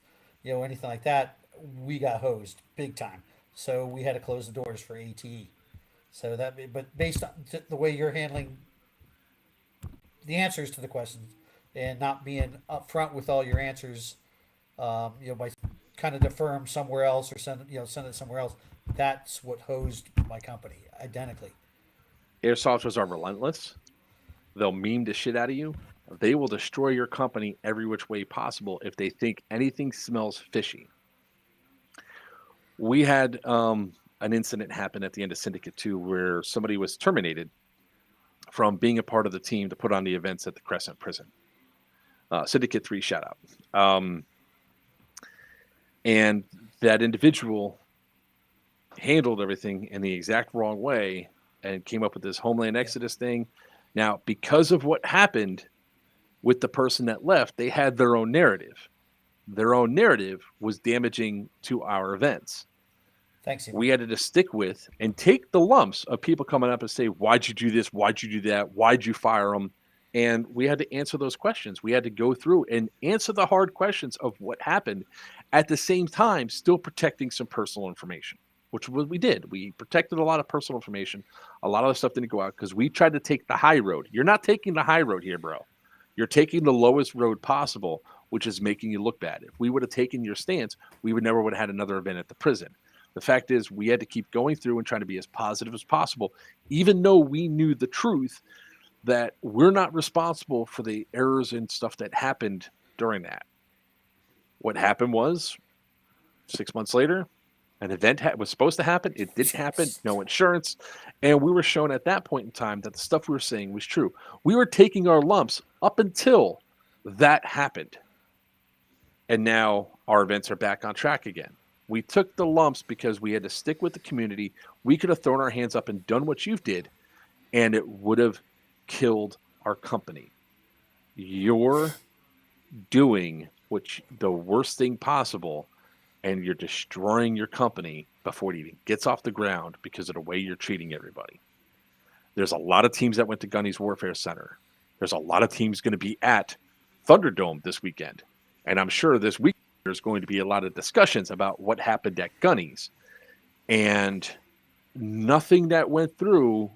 anything like that, we got hosed big time. So we had to close the doors for ATE. So but based on the way you're handling the answers to the questions and not being upfront with all your answers, by kind of defer them somewhere else or send it somewhere else. That's what hosed my company identically. Airsofters are relentless. They'll meme the shit out of you. They will destroy your company every which way possible if they think anything smells fishy. We had an incident happen at the end of Syndicate 2 where somebody was terminated from being a part of the team to put on the events at the Crescent Prison. Syndicate 3 shout out. And that individual handled everything in the exact wrong way and came up with this Homeland Exodus thing. Now, because of what happened with the person that left, they had their own narrative. Their own narrative was damaging to our events. Thanks. We had to just stick with and take the lumps of people coming up and say, why'd you do this? Why'd you do that? Why'd you fire them? And we had to answer those questions. We had to go through and answer the hard questions of what happened, at the same time still protecting some personal information, which we did. We protected a lot of personal information. A lot of the stuff didn't go out because we tried to take the high road. You're not taking the high road here, bro. You're taking the lowest road possible, which is making you look bad. If we would have taken your stance, we would never would have had another event at the prison. The fact is, we had to keep going through and trying to be as positive as possible, even though we knew the truth that we're not responsible for the errors and stuff that happened during that. What happened was 6 months later, an event was supposed to happen. It didn't happen. No insurance. And we were shown at that point in time that the stuff we were saying was true. We were taking our lumps up until that happened. And now our events are back on track again. We took the lumps because we had to stick with the community. We could have thrown our hands up and done what you did, and it would have killed our company. You're doing the worst thing possible, and you're destroying your company before it even gets off the ground because of the way you're treating everybody. There's a lot of teams that went to Gunny's Warfare Center. There's a lot of teams going to be at Thunderdome this weekend. And I'm sure this week there's going to be a lot of discussions about what happened at Gunny's. And nothing that went through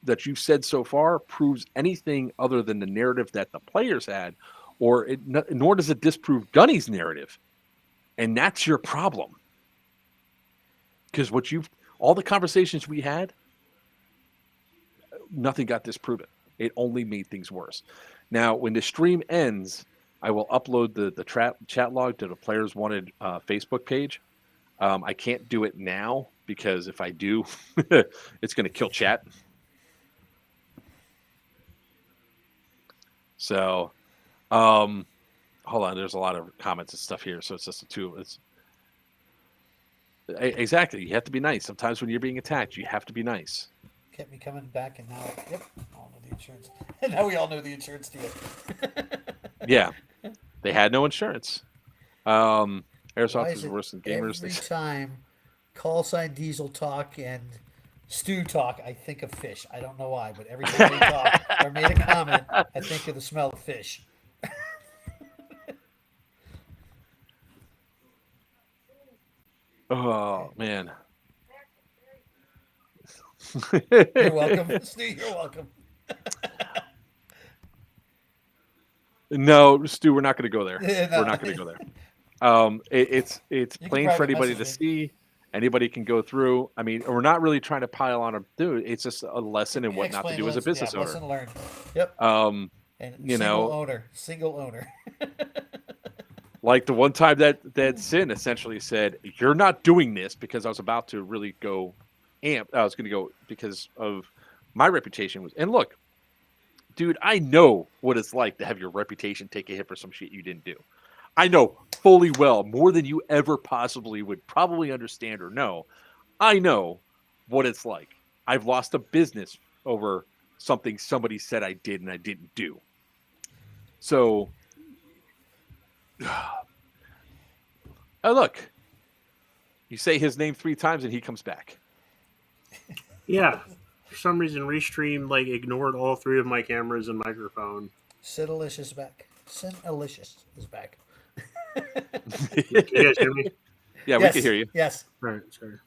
that you've said so far proves anything other than the narrative that the players had, nor does it disprove Gunny's narrative. And that's your problem. Because all the conversations we had, nothing got disproven. It only made things worse. Now, when the stream ends, I will upload the chat log to the Players Wanted Facebook page. I can't do it now because if I do, it's going to kill chat. So, hold on. There's a lot of comments and stuff here, so it's just exactly. You have to be nice. Sometimes when you're being attacked, you have to be nice. Kept me coming back, and now, yep, all know the insurance. And now we all know the insurance deal. Yeah, they had no insurance. Airsoft is it worse than gamers. Every time call sign Diesel talk and Stu talk, I think of fish. I don't know why, but every time they talk or made a comment, I think of the smell of fish. Oh man. You're welcome, Stu. You're welcome. No, Stu, we're not going to go there. No. We're not going to go there. It's plain for anybody to see. Anybody can go through. I mean, we're not really trying to pile on a dude. It's just a lesson in what not to do as a business owner. Lesson learned. Yep. And single owner. Like the one time that Sin essentially said, "You're not doing this," because I was about to really go amp. I was going to go because of my reputation was. And look, dude, I know what it's like to have your reputation take a hit for some shit you didn't do. I know fully well, more than you ever possibly would probably understand or know. I know what it's like. I've lost a business over something somebody said I did and I didn't do. So, oh, look, you say his name 3 times and he comes back. Yeah. For some reason, Restream ignored all 3 of my cameras and microphone. Sidalicious is back. Sinalicious is back. Can you guys hear me? Yeah, we can hear you. Yes. All right, sorry.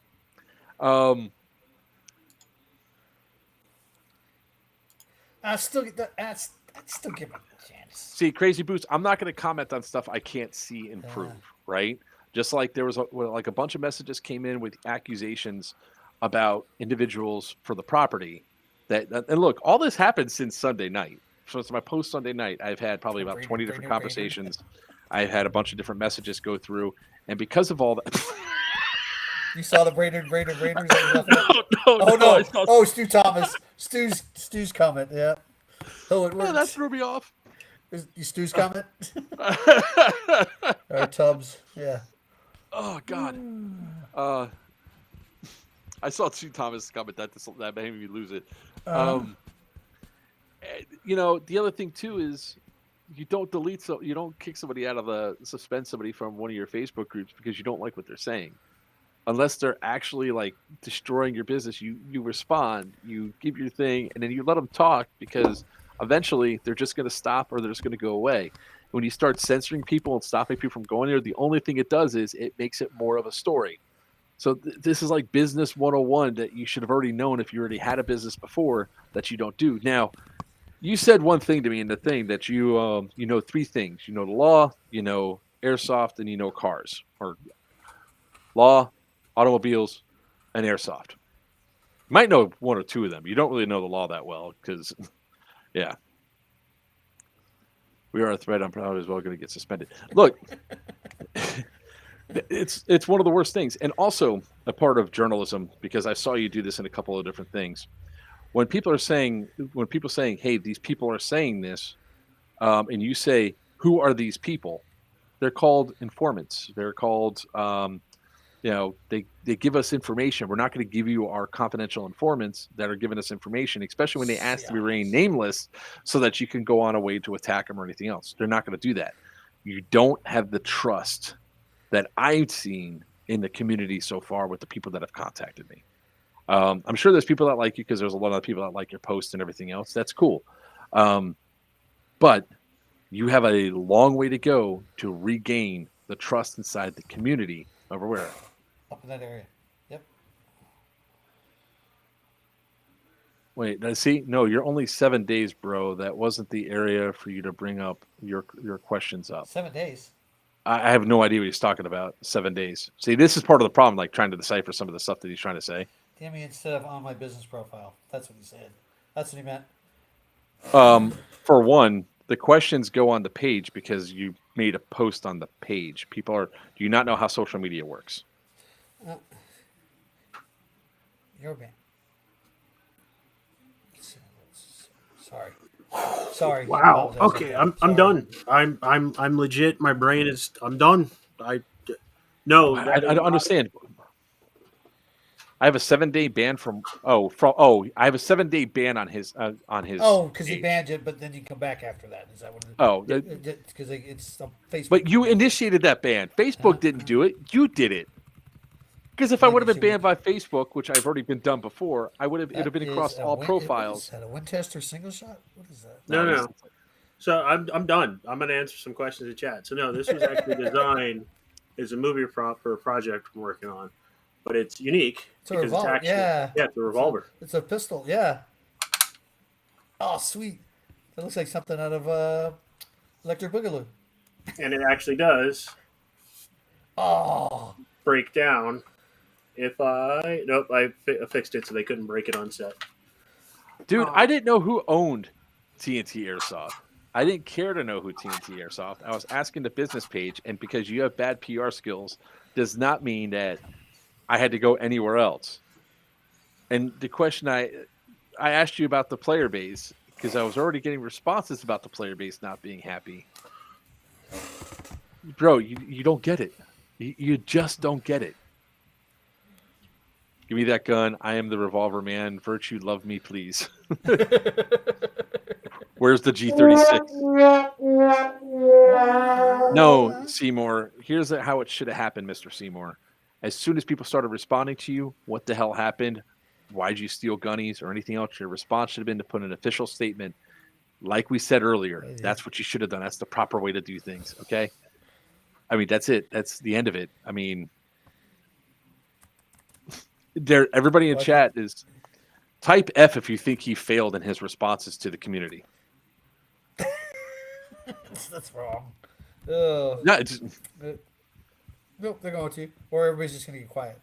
I still give him a chance. See, Crazy Boots, I'm not going to comment on stuff I can't see and prove, right? Just like there was a bunch of messages came in with accusations about individuals for the property. And look, all this happened since Sunday night. So it's my post Sunday night. I've had probably about 20 different conversations. I've had a bunch of different messages go through, and because of all that, you saw the Brainerd Raiders. No. Oh, Stu Thomas. Stu's comment. Yeah. Oh, it works. That threw me off. Is Stu's comment? Or Tubbs. Yeah. Oh God. I saw Stu Thomas comment that made me lose it. The other thing too is you don't you don't kick somebody out of suspend somebody from one of your Facebook groups because you don't like what they're saying. Unless they're actually destroying your business, you respond, you give your thing, and then you let them talk because eventually they're just going to stop or they're just going to go away. When you start censoring people and stopping people from going there, the only thing it does is it makes it more of a story. So this is like business 101 that you should have already known if you already had a business before that you don't do. Now, you said one thing to me in the thing that you know 3 things. You know the law, you know airsoft, and you know cars. Or law, automobiles, and airsoft. You might know 1 or 2 of them. You don't really know the law that well because, yeah. We are a threat. I'm probably as well going to get suspended. Look, it's one of the worst things. And also a part of journalism, because I saw you do this in a couple of different things. When people saying, hey, these people are saying this, and you say, who are these people? They're called informants. They're called, they give us information. We're not going to give you our confidential informants that are giving us information, especially when they ask to be remain nameless so that you can go on a way to attack them or anything else. They're not going to do that. You don't have the trust that I've seen in the community so far with the people that have contacted me. I'm sure there's people that like you because there's a lot of people that like your posts and everything else. That's cool. But you have a long way to go to regain the trust inside the community over where? Up in that area. Yep. Wait, see? No, you're only 7 days, bro. That wasn't the area for you to bring up your questions up. 7 days. I have no idea what he's talking about. 7 days. See, this is part of the problem, trying to decipher some of the stuff that he's trying to say. Damn me instead of on my business profile. That's what he said. That's what he meant. For one, the questions go on the page because you made a post on the page. People are. Do you not know how social media works? Uh, Your man. Sorry. Sorry. I Wow. apologize Okay, about that. I'm Sorry. done. I'm legit. My brain is. I'm done. No. I don't understand. I have a 7-day ban from. I have a 7-day ban on his. Oh, because he page. banned it, but then you come back after that. Is that what? Oh, Because it's a Facebook. but you initiated that ban. Facebook didn't do it. You did it. Because if I Maybe would have been she banned by Facebook, which I've already been done before, I would have. It would have been across all profiles. Is that a wind test or single shot? What is that? No. So I'm done. I'm going to answer some questions in chat. So no, this was actually designed as a movie prop for a project I'm working on, but it's unique It's a because revolver. it's actually it's a revolver. It's a pistol. Yeah. Oh, sweet. That looks like something out of Electric Boogaloo. And it actually does Oh. break down. If I fixed it so they couldn't break it on set. Dude, I didn't know who owned TNT Airsoft. I didn't care to know who TNT Airsoft. I was asking the business page, and because you have bad PR skills, does not mean that I had to go anywhere else. And the question I asked you about the player base, because I was already getting responses about the player base not being happy. Bro, you don't get it. You just don't get it. Give me that gun. I am the revolver man. Virchew, love me, please. Where's the G36? No, Seymour. Here's how it should have happened, Mr. Seymour. As soon as people started responding to you, what the hell happened? Why'd you steal gunnies or anything else? Your response should have been to put an official statement. Like we said earlier, that's what you should have done. That's the proper way to do things, okay? I mean, that's it. That's the end of it. I mean, everybody in chat is type F if you think he failed in his responses to the community. That's wrong. Oh. No, Nope, they're going to. Or everybody's just going to get quiet.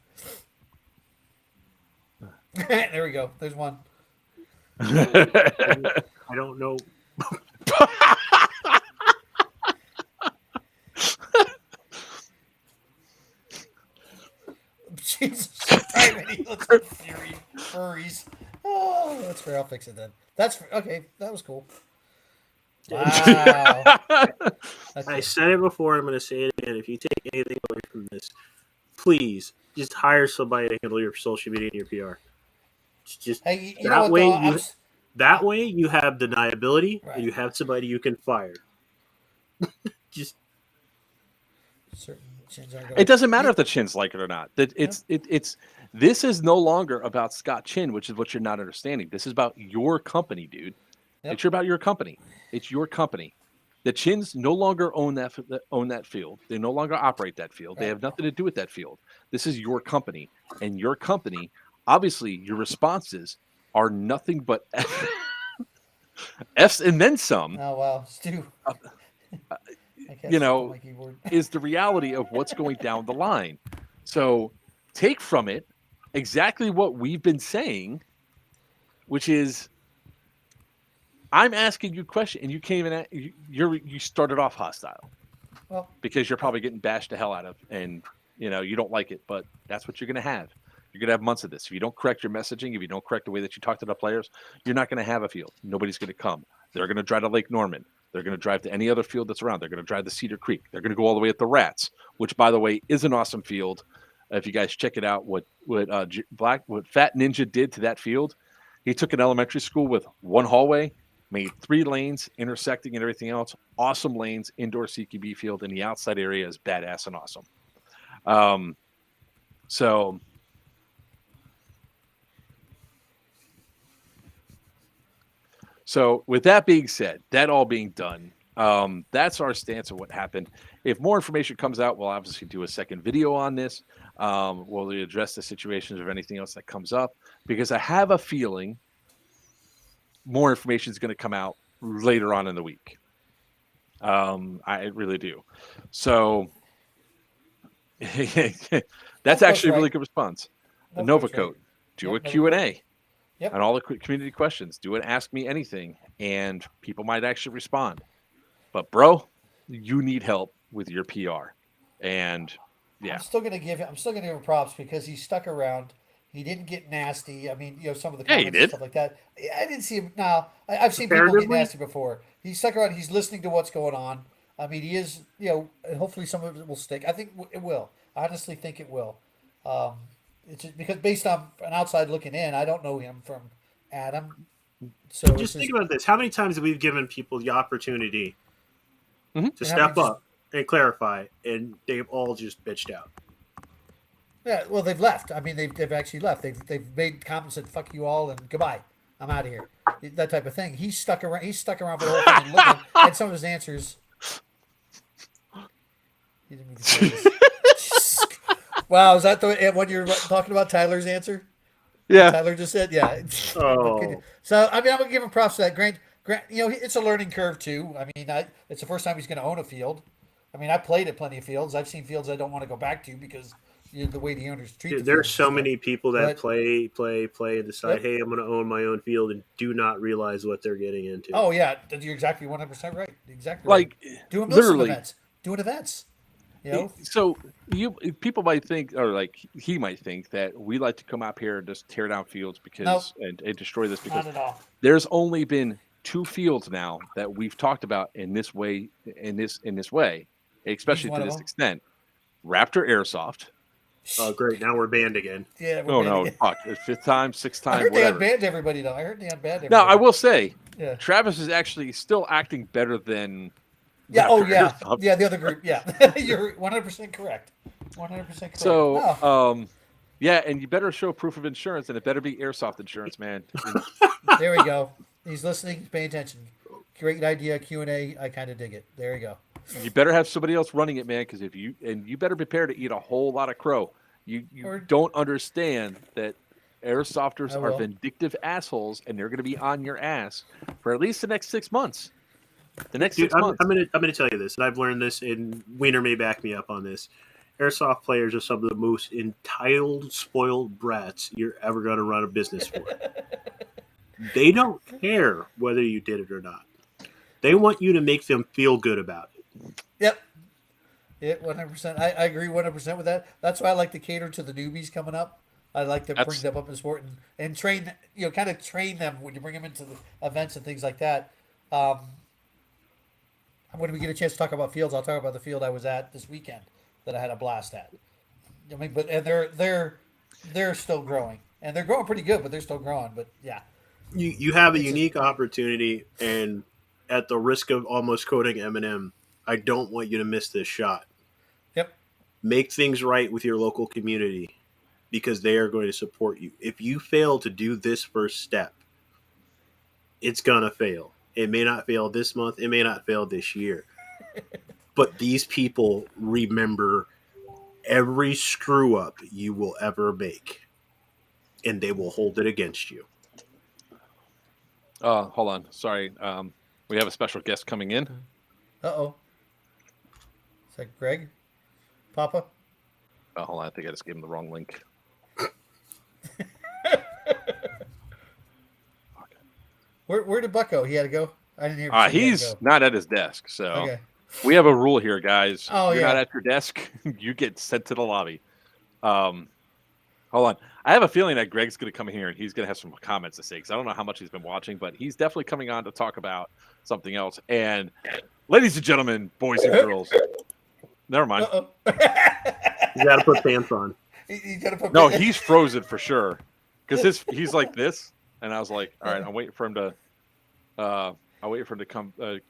There we go. There's one. I don't know. Jesus. He looks like furries. Oh, that's fair. I'll fix it then. Okay. That was cool. Wow. I said it before. I'm going to say it again. If you take anything away from this, please just hire somebody to handle your social media and your PR. Just hey, that way. That way, you have deniability, and you have somebody you can fire. Just it doesn't matter if the Chins like it or not. This is no longer about Scott Chin, which is what you're not understanding. This is about your company, dude. Yep. It's about your company. It's your company. The Chins no longer own that field. They no longer operate that field. They have nothing to do with that field. This is your company, and your company. Obviously, your responses are nothing but F's and then some. Oh wow, Stu. Is the reality of what's going down the line. So take from it exactly what we've been saying, which is I'm asking you a question and you came in you started off hostile. Well, because you're probably getting bashed the hell out of and you don't like it, but that's what you're gonna have. You're going to have months of this. If you don't correct your messaging, if you don't correct the way that you talk to the players, you're not going to have a field. Nobody's going to come. They're going to drive to Lake Norman. They're going to drive to any other field that's around. They're going to drive to Cedar Creek. They're going to go all the way at the Rats, which, by the way, is an awesome field. If you guys check it out, what Fat Ninja did to that field, he took an elementary school with one hallway, made 3 lanes intersecting and everything else. Awesome lanes, indoor CQB field, and the outside area is badass and awesome. So with that being said, that all being done, that's our stance of what happened. If more information comes out, we'll obviously do a second video on this. We'll address the situations of anything else that comes up, because I have a feeling more information is going to come out later on in the week. I really do. So that's actually a really good response. The Nova Coat, do a Q&A. Yep. And all the community questions. Do it. Ask me anything, and people might actually respond. But bro, you need help with your PR, and yeah, I'm still gonna give him props because he stuck around. He didn't get nasty. I mean, some of the yeah, you comments and did. stuff like that. I didn't see him. Now I've seen people get Comparatively? nasty before. He stuck around. He's listening to what's going on. I mean, he is. And hopefully some of it will stick. I think it will. I honestly think it will. Um, it's just because based on an outside looking in, I don't know him from Adam. So Just think about this: how many times have we given people the opportunity to And how step many up and clarify, and they've all just bitched out? Yeah, well, they've left. I mean, they've actually left. They've made comments that "fuck you all" and "goodbye, I'm out of here," that type of thing. He's stuck around. He's stuck around for the whole thing and looking. And some of his answers. He didn't mean to say this. Wow, is that the what you're talking about? Tyler's answer. Yeah, Tyler just said, "Yeah." Oh, So I mean, I'm gonna give him props to that. Grant, it's a learning curve too. I mean, it's the first time he's going to own a field. I mean, I played at plenty of fields. I've seen fields I don't want to go back to because the way the owners treat. dude, The there's fields so and stuff. many people that But- play, and decide, Yep. hey, I'm going to own my own field, and do not realize what they're getting into. Oh yeah, you're exactly 100% right. Exactly. like right. Doing Milsim literally. events. Doing events. So people might think, or like he might think that we like to come up here and just tear down fields because and destroy this because Not at all. there's only been 2 fields now that we've talked about in this way, especially one to of this them. extent. Raptor Airsoft. Oh, great! Now we're banned again. Yeah. No, banned no, again. fuck, 5th time, 6th I time, heard they whatever. unbanned everybody though. I heard they unbanned everybody. Now I will say, Yeah. Travis is actually still acting better than. Yeah. Raptor Oh yeah. Airsoft. Yeah. The other group. Yeah. You're 100% correct. 100% correct. So, No. yeah, and you better show proof of insurance, and it better be airsoft insurance, man. There we go. He's listening. He's paying attention. Great idea. Q&A. I kind of dig it. There you go. You better have somebody else running it, man, because you better prepare to eat a whole lot of crow. You Or- don't understand that airsofters I are will. vindictive assholes, and they're going to be on your ass for at least the next 6 months. The next Dude, 6 months. I'm gonna tell you this, and I've learned this, and Weiner may back me up on this. Airsoft players are some of the most entitled, spoiled brats you're ever gonna run a business for. They don't care whether you did it or not. They want you to make them feel good about it. Yep. Yeah, 100%. I agree 100% with that. That's why I like to cater to the newbies coming up. I like to bring them up in sport and train, kind of train them when you bring them into the events and things like that. When we get a chance to talk about fields, I'll talk about the field I was at this weekend that I had a blast at. I mean, but and they're still growing, and they're growing pretty good, but they're still growing. But yeah, You have a unique opportunity, and at the risk of almost quoting Eminem, I don't want you to miss this shot. yep, Make things right with your local community because they are going to support you. If you fail to do this first step, it's going to fail. It may not fail this month. It may not fail this year. But these people remember every screw up you will ever make, and they will hold it against you. Hold on. Sorry. We have a special guest coming in. Is that Greg? Papa? Oh, hold on. I think I just gave him the wrong link. Where did Buck go? He had to go. I didn't hear. He had to He's go. not at his desk. So Okay. we have a rule here, guys. Oh, You're yeah. not at your desk. You get sent to the lobby. Hold on. I have a feeling that Greg's going to come in here and he's going to have some comments to say because I don't know how much he's been watching, but he's definitely coming on to talk about something else. And ladies and gentlemen, boys and girls, never mind. Uh-oh. You got to put pants on. You gotta put No, he's frozen for sure because he's like this, and I was like, all right, I'm waiting for him to. I'll wait for him to come to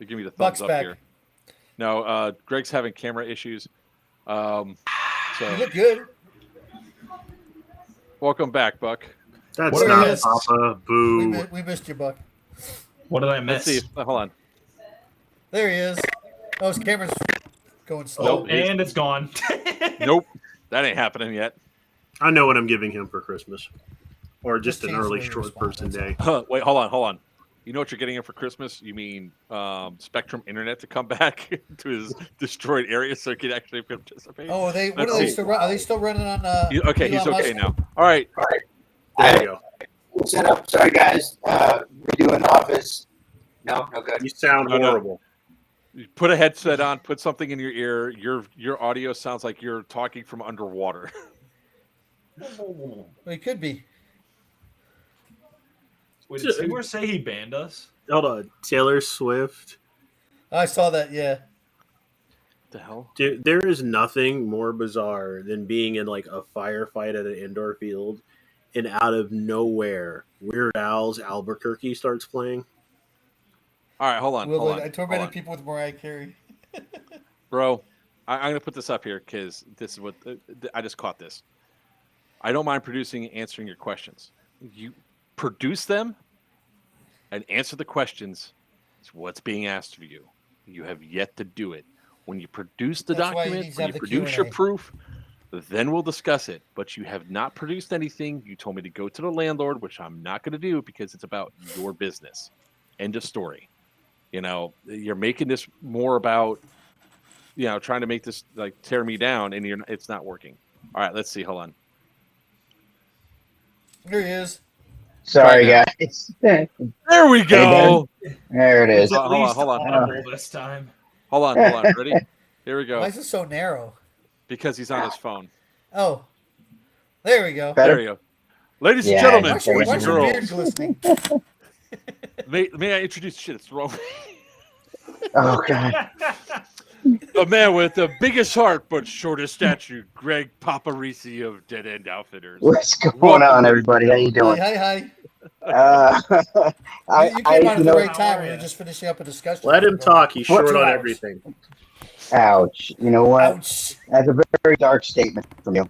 give me the thumbs Buck's up back. here. No, Greg's having camera issues. So You look good. welcome back, Buck. That's What not is- Papa. Boo. We missed you, Buck. What did I Let's miss? see. Hold on. There he is. Oh, his camera's going slow. Nope. And it's gone. Nope, that ain't happening yet. I know what I'm giving him for Christmas. Or just Just an change the early way you short respond, person that's day. Wait, hold on. You know what you're getting him for Christmas? You mean Spectrum Internet to come back to his destroyed area so he can actually participate? Oh, what Let's are they see. still running? Are they still running on? Okay, he's Elon okay Musk? now. All right. There you go. We'll set up. Sorry, guys. Redoing the office. No good. You sound No, no. horrible. You put a headset on, put something in your ear. Your audio sounds like you're talking from underwater. Well, it could be. Wait, did Seymour say he banned us? Hold on, Taylor Swift. I saw that. Yeah. The hell? Dude, there is nothing more bizarre than being in like a firefight at an indoor field, and out of nowhere, Weird Al's Albuquerque starts playing. All right, hold on. Well, hold like, on, I tormented hold on. people with Mariah Carey. Bro, I'm going to put this up here because this is what I just caught this. I don't mind producing and answering your questions. You produce them and answer the questions. It's what's being asked of you. You have yet to do it. When you produce the That's why you document, need to when have you the produce your Q&A. proof, then we'll discuss it. But you have not produced anything. You told me to go to the landlord, which I'm not going to do because it's about your business. End of story. You know, you're making this more about, you know, trying to make this like tear me down, and it's not working. All right, let's see. Hold on. Here he is. Sorry, now. guys. There we go. There it is. It's at Hold on, least hold on. audible this time. Hold on. Ready? Here we go. Why is it so narrow? Because he's on his phone. Oh, there we go. Better? There you go. Ladies and Yeah, gentlemen, I think boys Why and is your beard girls, glistening? may I introduce shit? It's wrong. Oh, God. The man with the biggest heart but shortest stature, Greg Paparisi of Dead End Outfitters. What's going Welcome on, to everybody? How you doing? Hi. I You came on at the know, right how time. are We were ya? just finishing up a discussion. Let him talk. He's What? short 2 on hours. everything. ouch. You know what? Ouch. That's a very dark statement from you.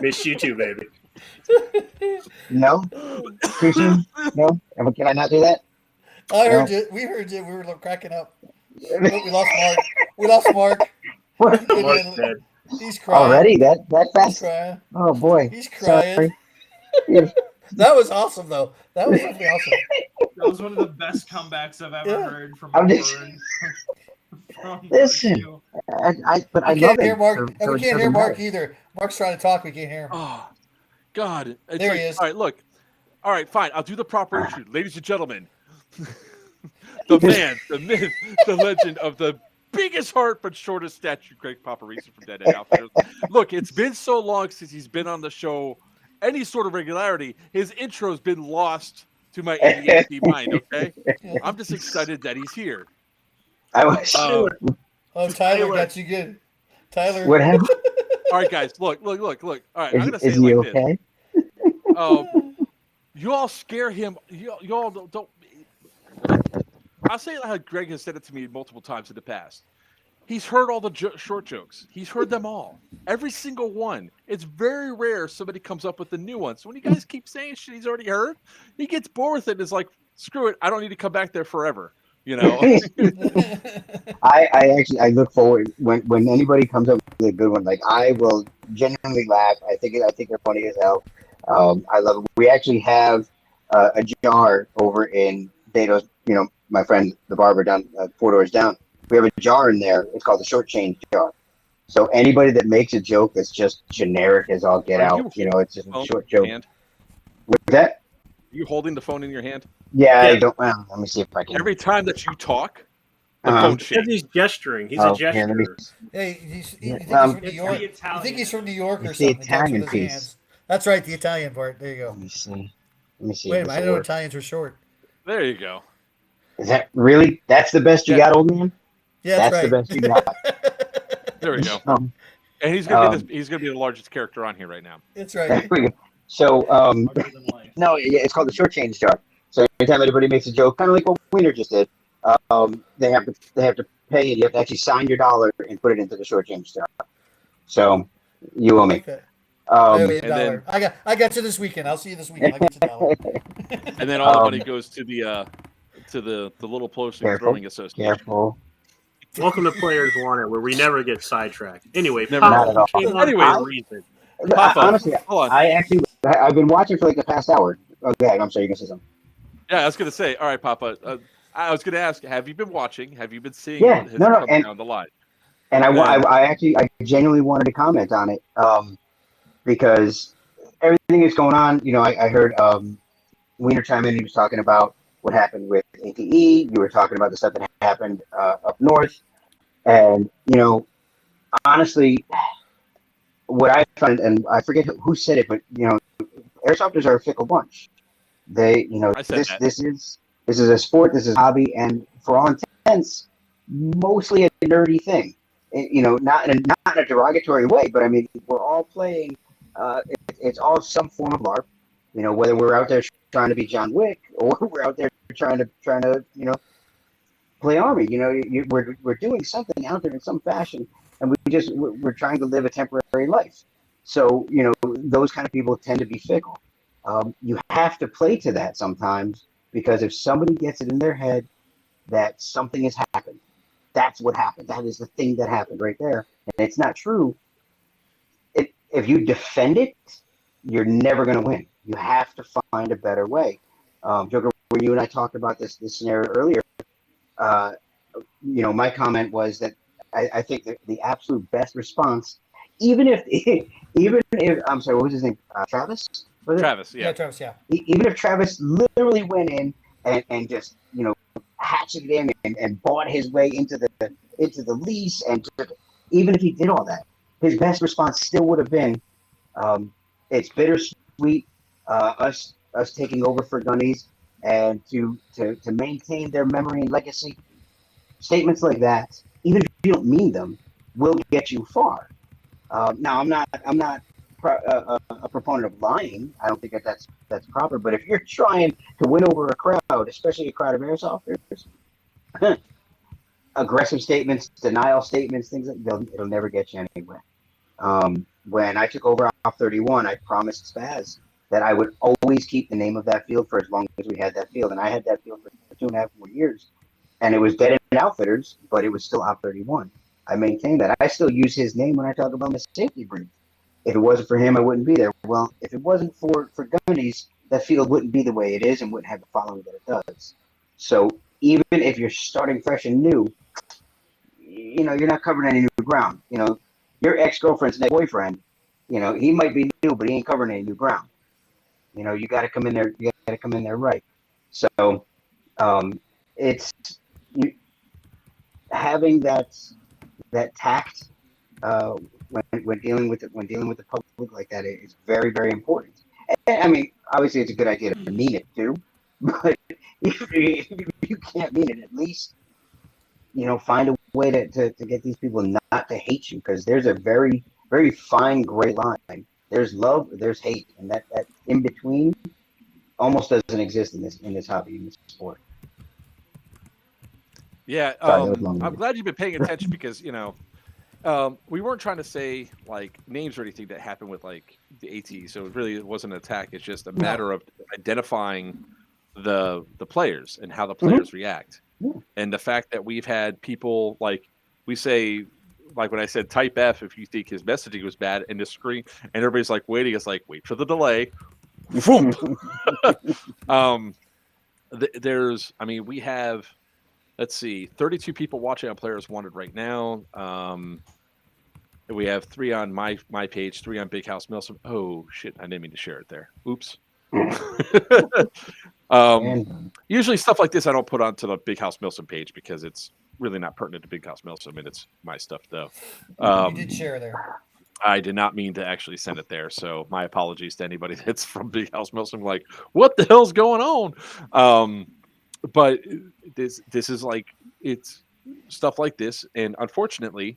Miss you too, baby. No? Too soon? No? Can I not do that? I heard No. you. We heard you. We were cracking up. Oh, we lost Mark. We lost Mark. What? Mark's dead. He's crying. Already? That He's fast? crying. Oh, boy. He's crying. Sorry. Yeah. That was awesome, though. That was definitely awesome. That was one of the best comebacks I've ever Yeah. heard from I'm a just- bird. From Listen. Virchew. But I We love can't it. hear Mark, so and we it can't hear doesn't Mark matter. either. Mark's trying to talk. We can't hear him. Oh, God. It's There like, he is. All right, look. All right, fine. I'll do the proper intro. Ladies and gentlemen, the man, the myth, the legend of the biggest heart but shortest stature, Greg Paparisi from Dead End Outfitters. Look, it's been so long since he's been on the show, any sort of regularity. His intro's been lost to my ADHD mind, okay? I'm just excited that he's here. I was. Um, Oh, Tyler Taylor. got you good. Tyler. What happened? all right, guys, look. All right, I'm going to say Is it he like okay? this. You all scare him. You all don't. I'll say it like Greg has said it to me multiple times in the past. He's heard all the short jokes. He's heard them all. Every single one. It's very rare somebody comes up with a new one. So when you guys keep saying shit he's already heard, he gets bored with it and is like, screw it. I don't need to come back there forever. You know? I look forward when anybody comes up with a good one. Like, I will genuinely laugh. I think they're funny as hell. I love it. We actually have a jar over in Beto's. You know, my friend the barber down 4 doors down. We have a jar in there. It's called the short change jar. So anybody that makes a joke that's just generic as all get Are out, you you know, it's just a phone short in your joke. hand? With that, Are you holding the phone in your hand? yeah, I Yeah. don't. Well, let me see if I can. Every time that you talk, the Uh-huh. phone Because shakes. he's gesturing. He's Oh, a here, let me- gesturer. Hey, you think Yeah, he's from New It's York? the You Italian. think he's from New York or It's the something? He talks with Italian his piece. hands. That's right, the Italian part. There you go. Let me see. Let me see. Wait a if minute, I this know will work. Italians are short. There you go. Is that really? That's the best you Yeah. got, old man? Yeah, That's that's the right. best you got. There we go. And he's gonna be the largest character on here right now. That's There right. we go. So, Larger than life. no, yeah, it's called the short change jar. So anytime anybody makes a joke, kind of like what Weiner just did, they have to pay, and you have to actually sign your dollar and put it into the short change jar. So you owe me. Okay. I owe you a and dollar. I got you this weekend. I'll see you this weekend. I'll get you a dollar. And then all the Um, money goes to the little Posting Careful. Throwing Association. Careful. Welcome to Players Want It, where we never get sidetracked. Anyway, Never. Not at all. Papa came on Anyway. for a reason. Papa, Honestly, hold on. I've been watching for like the past hour. Okay, I'm sorry, you can say something. Yeah, I was gonna say. All right, Papa. I was gonna ask. Have you been watching? Have you been seeing Yeah, what has no, come and- down the line? And And- I genuinely wanted to comment on it because everything that's going on, you know, I heard Weiner chime in. He was talking about what happened with ATE. You were talking about the stuff that happened up north, and honestly, what I find, and I forget who said it, but airsofters are a fickle bunch. They, I said that. this is a sport, this is a hobby, and for all intents, mostly a nerdy thing. Not in a derogatory way, but I mean, we're all playing. It's all some form of LARP. Whether we're out there trying to be John Wick or we're out there trying to play army. We're doing something out there in some fashion, and we're trying to live a temporary life. So those kind of people tend to be fickle. You have to play to that sometimes, because if somebody gets it in their head that something has happened, that's what happened. That is the thing that happened right there, and it's not true. If you defend it, you're never going to win. You have to find a better way. Joker, when you and I talked about this scenario earlier, my comment was that I think that the absolute best response, even if I'm sorry, what was his name? Travis? Travis, yeah. Travis, yeah. Even if Travis literally went in and just hatcheted him and bought his way into the lease, and even if he did all that, his best response still would have been, it's bittersweet, us taking over for Gunnies, and to maintain their memory and legacy. Statements like that, even if you don't mean them, will get you far. Now, I'm not a proponent of lying. I don't think that's proper. But if you're trying to win over a crowd, especially a crowd of airsofters, aggressive statements, denial statements, things like it'll never get you anywhere. When I took over off 31, I promised Spaz that I would always keep the name of that field for as long as we had that field, and I had that field for 2.5 more years. And it was Dead End Outfitters, but it was still Op 31. I maintain that. I still use his name when I talk about my safety brief. If it wasn't for him, I wouldn't be there. Well, if it wasn't for Gunny's, that field wouldn't be the way it is and wouldn't have the following that it does. So even if you're starting fresh and new, you're not covering any new ground. Your ex-girlfriend's next boyfriend, he might be new, but he ain't covering any new ground. You got to come in there. You got to come in there right. So it's having that tact when dealing with the public like that is very, very important. And, I mean, obviously, it's a good idea to mean it too, but if you can't mean it, at least find a way to get these people not to hate you, because there's a very, very fine gray line. There's love, there's hate, and that in between almost doesn't exist in this hobby, in this sport. Yeah, I'm glad you've been paying attention, because we weren't trying to say like names or anything that happened with like the AT, so it wasn't an attack. It's just a matter of identifying the players and how the players react, and the fact that we've had people like we say. Like when I said type F if you think his messaging was bad, and the screen, and everybody's like waiting. It's like, wait for the delay. We have, let's see, 32 people watching on Players Wanted right now. We have 3 on my page, 3 on Big House Milsom. Oh shit, I didn't mean to share it there. Oops. Usually stuff like this I don't put onto the Big House Milsom page, because it's really not pertinent to Big House Milsom, and it's my stuff though. You did share there. I did not mean to actually send it there, so my apologies to anybody that's from Big House Milsom. Like, what the hell's going on? But this is like, it's stuff like this, and unfortunately,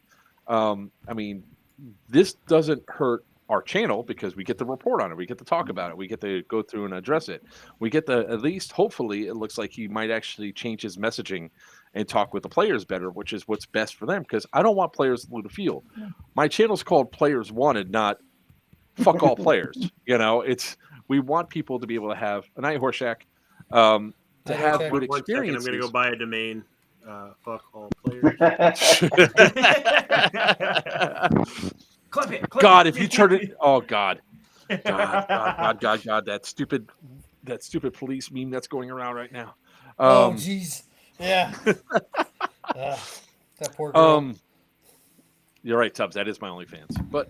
this doesn't hurt our channel, because we get to report on it, we get to talk about it, we get to go through and address it, we get to, at least hopefully it looks like he might actually change his messaging and talk with the players better, which is what's best for them, because I don't want players to lose the field. My channel's called Players Wanted, not fuck all players. We want people to be able to have a night Horseshack, to have good experiences. I'm going to go buy a domain. Fuck all players. Clip it. God, if you turn it, oh God, God, that stupid police meme that's going around right now. Oh jeez, yeah. That poor girl. You're right, Tubbs. That is my OnlyFans. But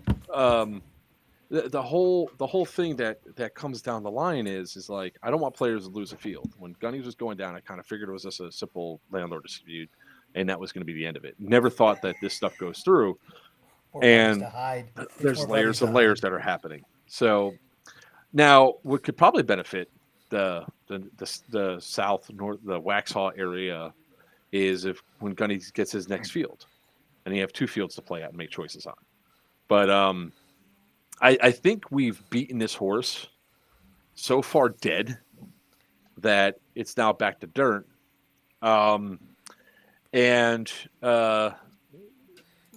the whole thing that comes down the line is like I don't want players to lose a field. When Gunny was going down, I kind of figured it was just a simple landlord dispute, and that was going to be the end of it. Never thought that this stuff goes through, More buddies to and hide. It's there's more layers buddies and to layers hide. that are happening. So now, what could probably benefit the south north the Waxhaw area is if when Gunny gets his next field, and you have two fields to play out and make choices on. But I think we've beaten this horse so far dead that it's now back to dirt. And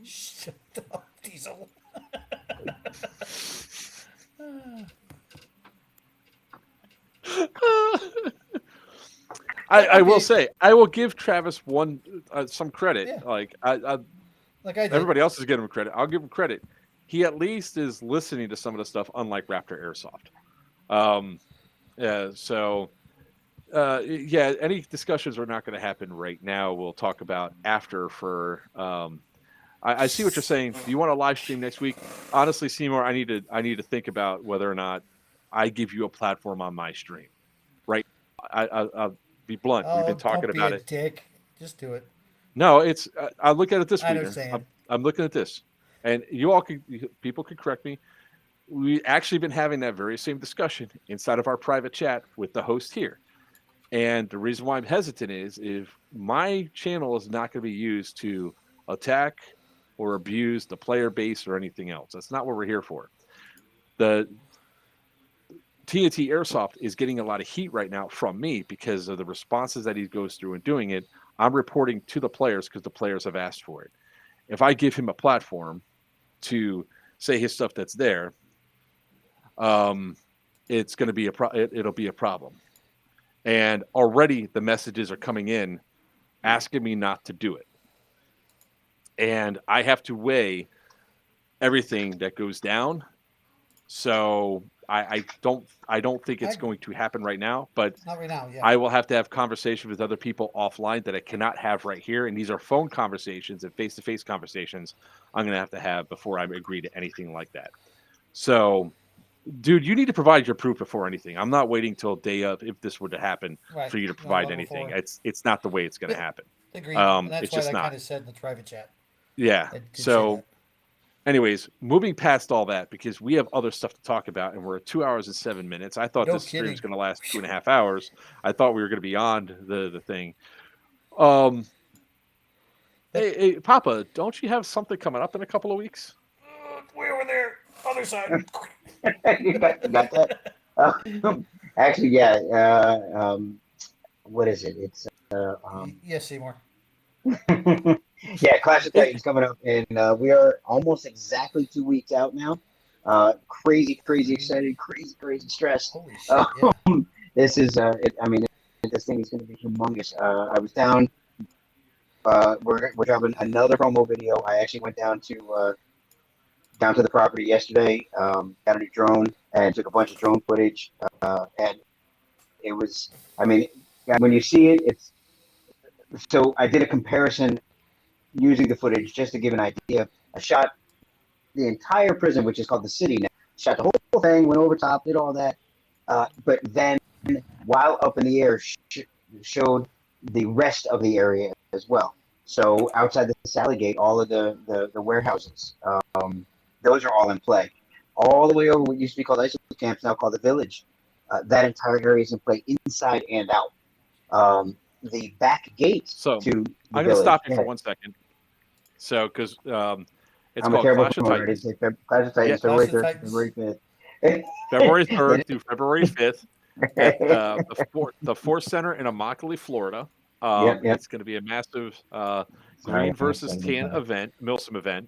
Shut up, Diesel. I will say I will give Travis some credit. Yeah. Like Like I did. everybody else is giving him credit. I'll give him credit. He at least is listening to some of the stuff, unlike Raptor Airsoft. Yeah. Any discussions are not going to happen right now. We'll talk about after. I see what you're saying. Do you want a live stream next week? Honestly, Seymour, I need to think about whether or not I give you a platform on my stream. Right? I'll be blunt. We've been talking don't be about a it. dick. Just do it. No, it's. I look at it this I way. understand. I'm looking at this, and people could correct me. We actually been having that very same discussion inside of our private chat with the host here. And the reason why I'm hesitant is if my channel is not going to be used to attack or abuse the player base or anything else. That's not what we're here for. The TNT Airsoft is getting a lot of heat right now from me because of the responses that he goes through and doing it. I'm reporting to the players because the players have asked for it. If I give him a platform to say his stuff that's there, it's going to be it'll be a problem. And already the messages are coming in asking me not to do it. And I have to weigh everything that goes down. So I don't think it's going to happen right now, but Not right now. Yeah. I will have to have conversations with other people offline that I cannot have right here. And these are phone conversations and face-to-face conversations I'm going to have before I agree to anything like that. So, dude, you need to provide your proof before anything. I'm not waiting till day of if this were to happen Right. for you to No, provide well anything. before. It's not the way it's going to Yeah. happen. Agreed. And that's It's why just I not. kind of said in the private chat. Yeah. I did say So, that. anyways, moving past all that because we have other stuff to talk about, and we're at 2 hours and 7 minutes. I thought No this stream was kidding. going to last 2.5 hours. I thought we were going to be on the thing. Hey, Papa, don't you have something coming up in a couple of weeks? Way over there, other side. You got that? Actually, yeah. What is it? It's Yes, Seymour. yeah, Clash of Titans coming up, and we are almost exactly 2 weeks out now. Crazy excited, crazy stressed. Holy shit! Yeah. This is, this thing is going to be humongous. I was down. We're dropping another promo video. I actually went down to the property yesterday. Got a new drone and took a bunch of drone footage. And it was, when you see it, it's. So I did a comparison using the footage just to give an idea. I shot the entire prison, which is called the city now. Shot the whole thing, went over top, did all that. But then, while up in the air, showed the rest of the area as well. So outside the Sally Gate, all of the warehouses, those are all in play. All the way over what used to be called ISO camps, now called the Village. That entire area is in play inside and out. The back gate So, to the I'm going to stop you village. for 1 second. So, because it's I'm a called terrible Clash of promoter. Titans. It's Clash of Titans, Yeah. February Clash of 3rd, Titans. February 5th. February 3rd through February 5th at the Force Center in Immokalee, Florida. Yep. It's going to be a massive green versus tan event, Milsim event.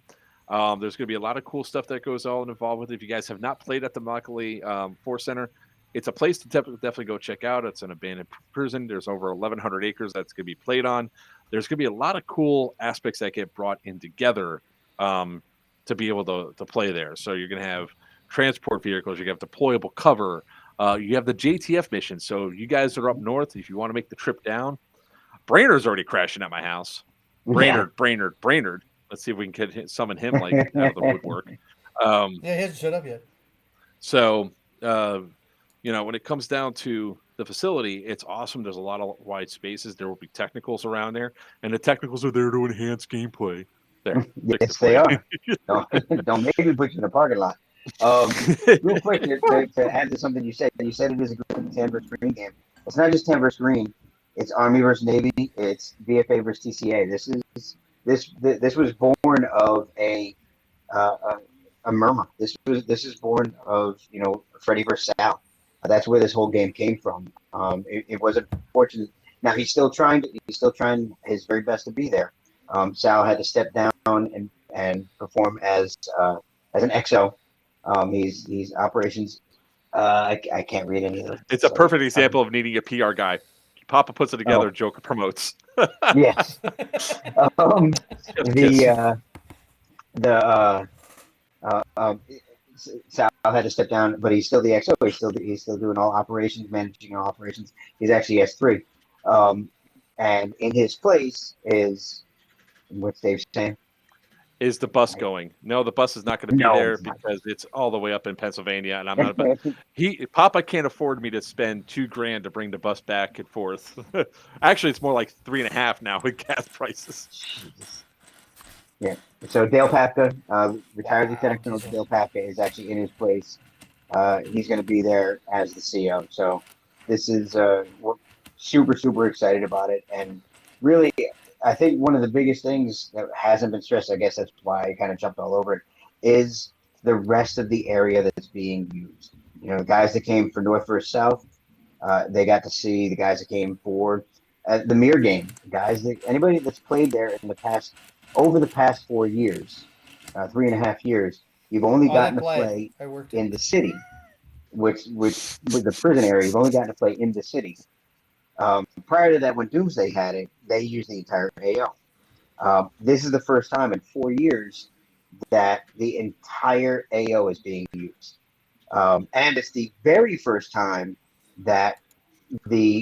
There's going to be a lot of cool stuff that goes on involved with it. If you guys have not played at the Immokalee Force Center, it's a place to definitely go check out. It's an abandoned prison. There's over 1,100 acres that's going to be played on. There's going to be a lot of cool aspects that get brought in together to be able to play there. So you're going to have transport vehicles. You have deployable cover. You have the JTF mission. So you guys are up north. If you want to make the trip down, Brainerd's already crashing at my house. Brainerd. Let's see if we can summon him like out of the woodwork. Yeah, he hasn't shut up yet. So, when it comes down to the facility, it's awesome. There's a lot of wide spaces. There will be technicals around there, and the technicals are there to enhance gameplay. There, Yes, they are. Don't make me put you in the parking lot. Real quick, to add to something you said it is a good 10 versus green game. It's not just 10 versus green. It's Army versus Navy. It's VFA versus TCA. This was born of a murmur. This is born of Freddie versus Sal. That's where this whole game came from. It was unfortunate. Now he's still trying his very best to be there. Sal had to step down and perform as an XO. He's operations. I can't read any of it. It's a perfect example of needing a PR guy. Papa puts it together. Joker promotes. Yes. Sal had to step down, but he's still the XO. He's still doing all operations, managing all operations. He's actually S3. And in his place is what's Dave saying? Is the bus going? No, the bus is not going to be there because it's all the way up in Pennsylvania, and I'm not. Papa can't afford me to spend $2,000 to bring the bus back and forth. Actually, it's more like $3.5 now with gas prices. Yeah. So Dale Papka, retired Lieutenant Colonel Dale Papka, is actually in his place. He's going to be there as the CO. So this is we're super, super excited about it, and really, I think one of the biggest things that hasn't been stressed, I guess that's why I kind of jumped all over it, is the rest of the area that's being used. The guys that came for North versus South, they got to see the guys that came for the mirror game. Anybody that's played there over the past 4 years, 3.5 years, you've only gotten to play in the city, which with the prison area, you've only gotten to play in the city. Prior to that, when Doomsday had it, they used the entire AO. This is the first time in 4 years that the entire AO is being used. And it's the very first time that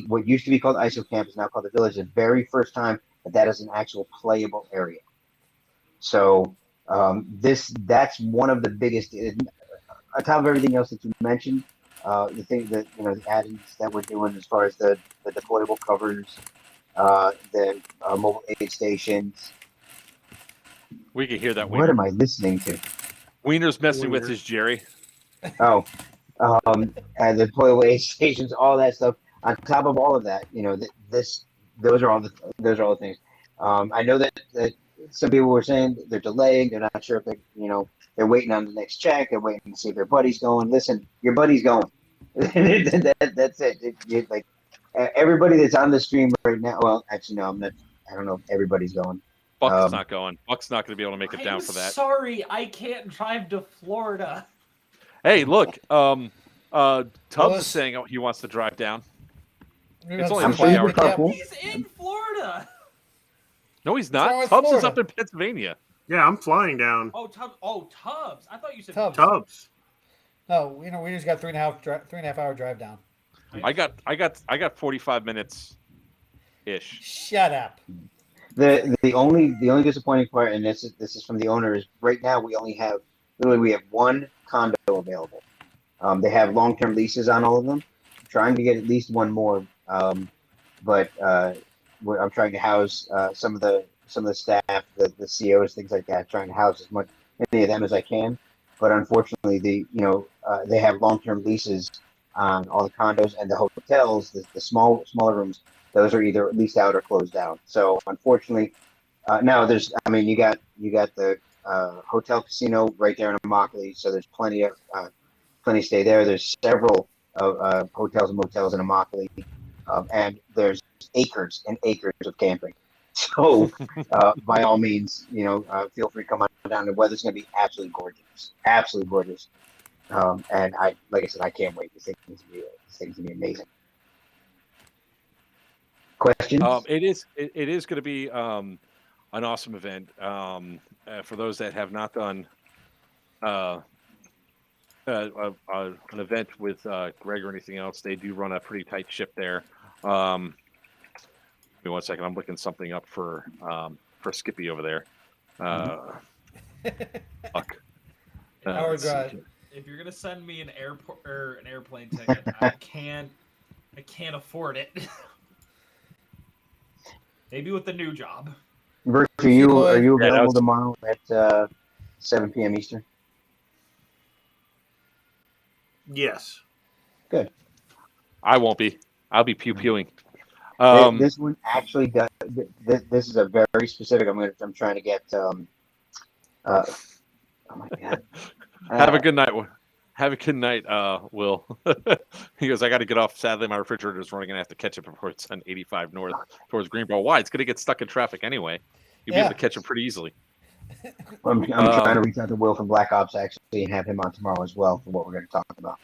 what used to be called ISO Camp is now called the Village, the very first time that is an actual playable area. So that's one of the biggest, on top of everything else that you mentioned, the thing that the add-ins that we're doing as far as the deployable covers, the mobile aid stations. We can hear that. What am I listening to? Weiner's messing with his Jerry. Oh, and the deployable aid stations, all that stuff. On top of all of that, those are all the things. I know that some people were saying they're delaying. They're not sure if they're waiting on the next check. They're waiting to see if their buddy's going. Listen, your buddy's going. That's it. Like everybody that's on the stream right now. Well, actually, no, I'm not. I don't know if everybody's going. Buck's not going. Buck's not going to be able to make it down for that. Sorry, I can't drive to Florida. Hey, look. Tubbs is saying he wants to drive down. It's only 3 hours. He's in Florida. No, he's not. Tubbs is up in Pennsylvania. Yeah, I'm flying down. Oh, Tubbs. I thought you said Tubbs. No, we just got 3.5 hour drive down. I got 45 minutes ish. Shut up. The only disappointing part, and this is from the owner, is right now we have one condo available. They have long-term leases on all of them. I'm trying to get at least one more, but I'm trying to house some of the staff, the COs, things like that. Trying to house as many of them as I can. But unfortunately, they have long-term leases on all the condos, and the hotels, the smaller rooms, those are either leased out or closed down. So unfortunately, now you got the hotel casino right there in Immokalee, so there's plenty stay there. There's several hotels and motels in Immokalee, and there's acres and acres of camping. So by all means, feel free to come on down. The weather's going to be absolutely gorgeous. And like I said, I can't wait. This thing's going to be amazing. Questions? It is going to be an awesome event. For those that have not done an event with Greg or anything else, they do run a pretty tight ship there. Give me 1 second. I'm looking something up for Skippy over there. Fuck. Hour drive. if you're gonna send me an airport or an airplane ticket, I can't afford it. Maybe with the new job. Virchew, are you Yeah, that available was- tomorrow at 7 p.m. Eastern? Yes. Good. I won't be. I'll be pew-pewing. This one actually does. This is a very specific. I'm trying to get. Oh my god. Have a good night. Have a good night, Will. He goes, I got to get off. Sadly, my refrigerator is running. Going to have to catch it before it's on 85 north towards Greenboro. Why? It's going to get stuck in traffic anyway. You'll be able to catch it pretty easily. I'm trying to reach out to Will from Black Ops actually and have him on tomorrow as well for what we're going to talk about.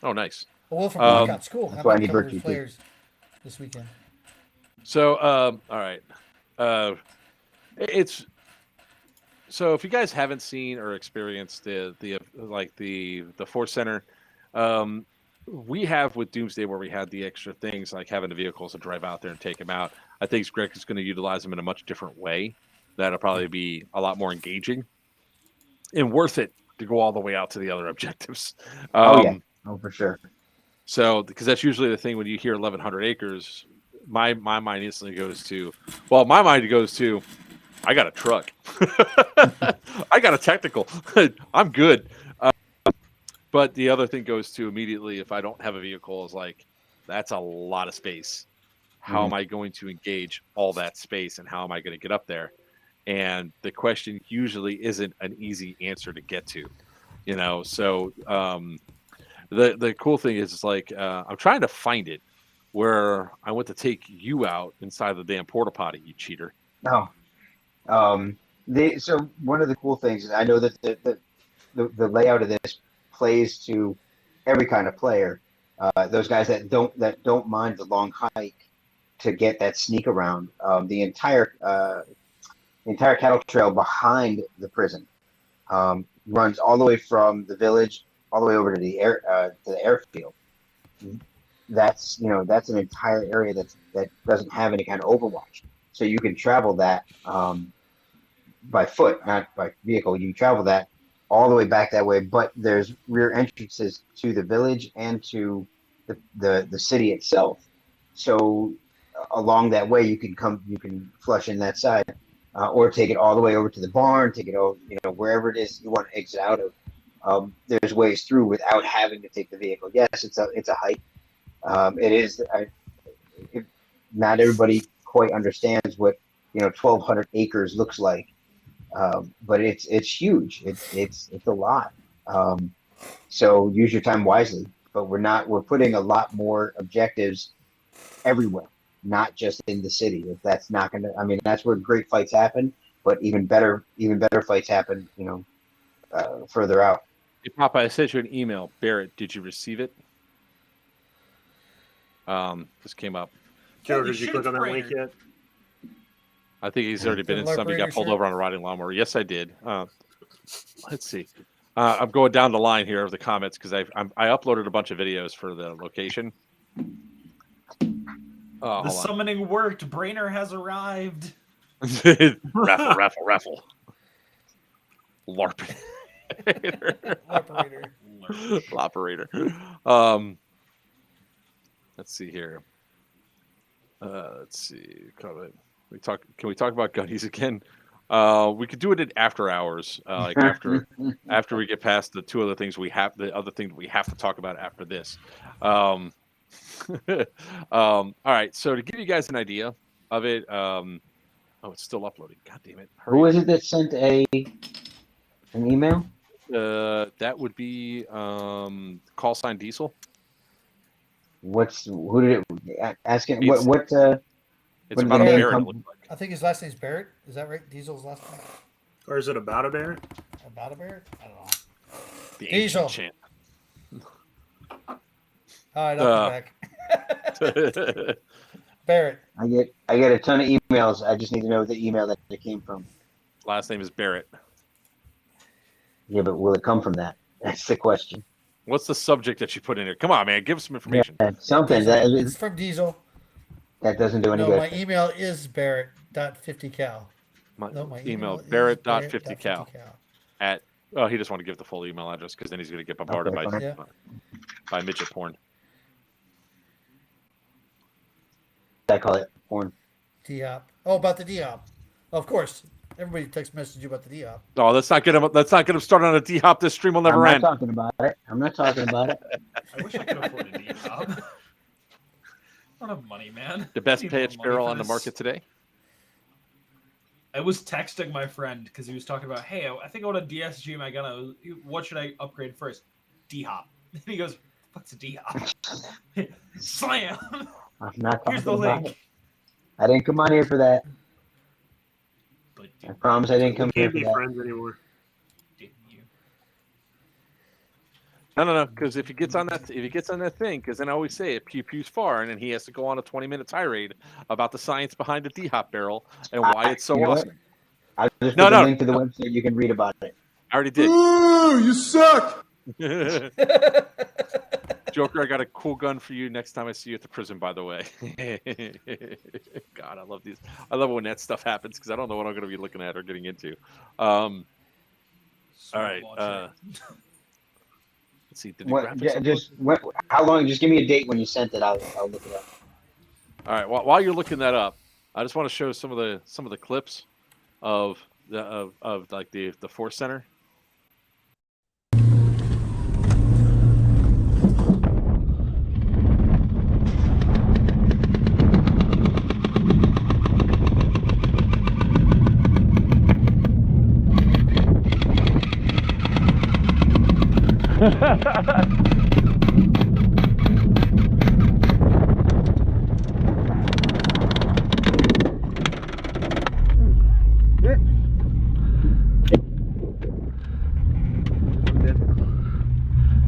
Oh, nice. Well, Will from Black Ops, cool. That's I why I might need cover Virchew, his too. players this weekend. So, all right. It's so if you guys haven't seen or experienced the Force Center, we have with Doomsday where we had the extra things like having the vehicles to drive out there and take them out. I think Greg is going to utilize them in a much different way. That'll probably be a lot more engaging and worth it to go all the way out to the other objectives. Oh for sure. So, because that's usually the thing when you hear 1,100 acres, my mind instantly goes to, my mind goes to, I got a truck, I got a technical, I'm good. But the other thing goes to immediately, if I don't have a vehicle, is like, that's a lot of space. How am I going to engage all that space, and how am I going to get up there? And the question usually isn't an easy answer to get to, So the cool thing is like I'm trying to find it where I went to take you out inside the damn porta potty, you cheater. No. So one of the cool things is I know that the layout of this plays to every kind of player. Those guys that don't mind the long hike to get that sneak around. The entire cattle trail behind the prison runs all the way from the village all the way over to the airfield. That's an entire area that doesn't have any kind of overwatch. So you can travel that by foot, not by vehicle. You travel that all the way back that way, but there's rear entrances to the village and to the city itself. So along that way, you can flush in that side, or take it all the way over to the barn, take it over, wherever it is you want to exit out of. There's ways through without having to take the vehicle. Yes, it's a hike. It is. Not everybody quite understands what 1,200 acres looks like, but it's huge. It's a lot. So use your time wisely. But we're putting a lot more objectives everywhere, not just in the city. If that's not gonna, that's where great fights happen. But even better fights happen, further out. Hey, Papa, I sent you an email. Barrett, did you receive it? This came up. Joe, Holy did you shit, click on that Brainer. link yet? I think he's already been in some. He got pulled over on a riding lawnmower. Yes, I did. Let's see. I'm going down the line here of the comments because I uploaded a bunch of videos for the location. The summoning worked. Brainer has arrived. Raffle. LARP. Operator. Let's see here. Let's see. Can we talk about Gunnies again? We could do it in after hours, like after we get past the two other things the other thing we have to talk about after this. All right. So to give you guys an idea of it, it's still uploading. God damn it! Hurry. Who is it that sent an email? That would be call sign Diesel. Who did it ask him? It's What It's about a name Baron. come- It looked like. I think his last name's Barrett. Is that right? Diesel's last name? Or is it about a bear? About a Barrett? I don't know. The Diesel. ancient All right, I'll come back. Barrett. I get a ton of emails. I just need to know the email that it came from. Last name is Barrett. Yeah, but will it come from that? That's the question. What's the subject that you put in here? Come on, man. Give us some information. Yeah, something It's from Diesel. that doesn't do any No, good. my email is Barrett.50cal. My No, my email is Barrett.50cal at Oh, he just want to give the full email address because then he's going to get bombarded Okay, Yeah. by midget porn. I call it porn. D-Hop. Oh, about the D-Hop. Of course. Everybody text message you about the D-Hop. Oh, let's not get him. Let's not get him started on a D-hop. This stream will never I'm end. not talking about it. I'm not talking about it. I wish I could afford a D-Hop. I don't have money, man. The best I need more pitch money barrel for on the this. market today. I was texting my friend because he was talking about, hey, I think I want a DSG my gun. What should I upgrade first? D-Hop. And he goes, what's a D-Hop? Slam! I'm not talking Here's the about link. it. I didn't come on here for that. But I promise I didn't We come here can't for be that. friends anymore. didn't you? No. Because if he gets on that thing, because then I always say it pews far, and then he has to go on a 20-minute tirade about the science behind the D-Hop barrel and why it's so You know what? awesome. I'll just No, put the no. link to the website. You can read about it. I already did. Ooh, you suck. Joker, I got a cool gun for you next time I see you at the prison, by the way. God, I love these. I love when that stuff happens because I don't know what I'm going to be looking at or getting into. All right. Let's see. Did the graphics upload? How long? Just give me a date when you sent it. I'll look it up. All right. While you're looking that up, I just want to show some of the clips of like the Force Center.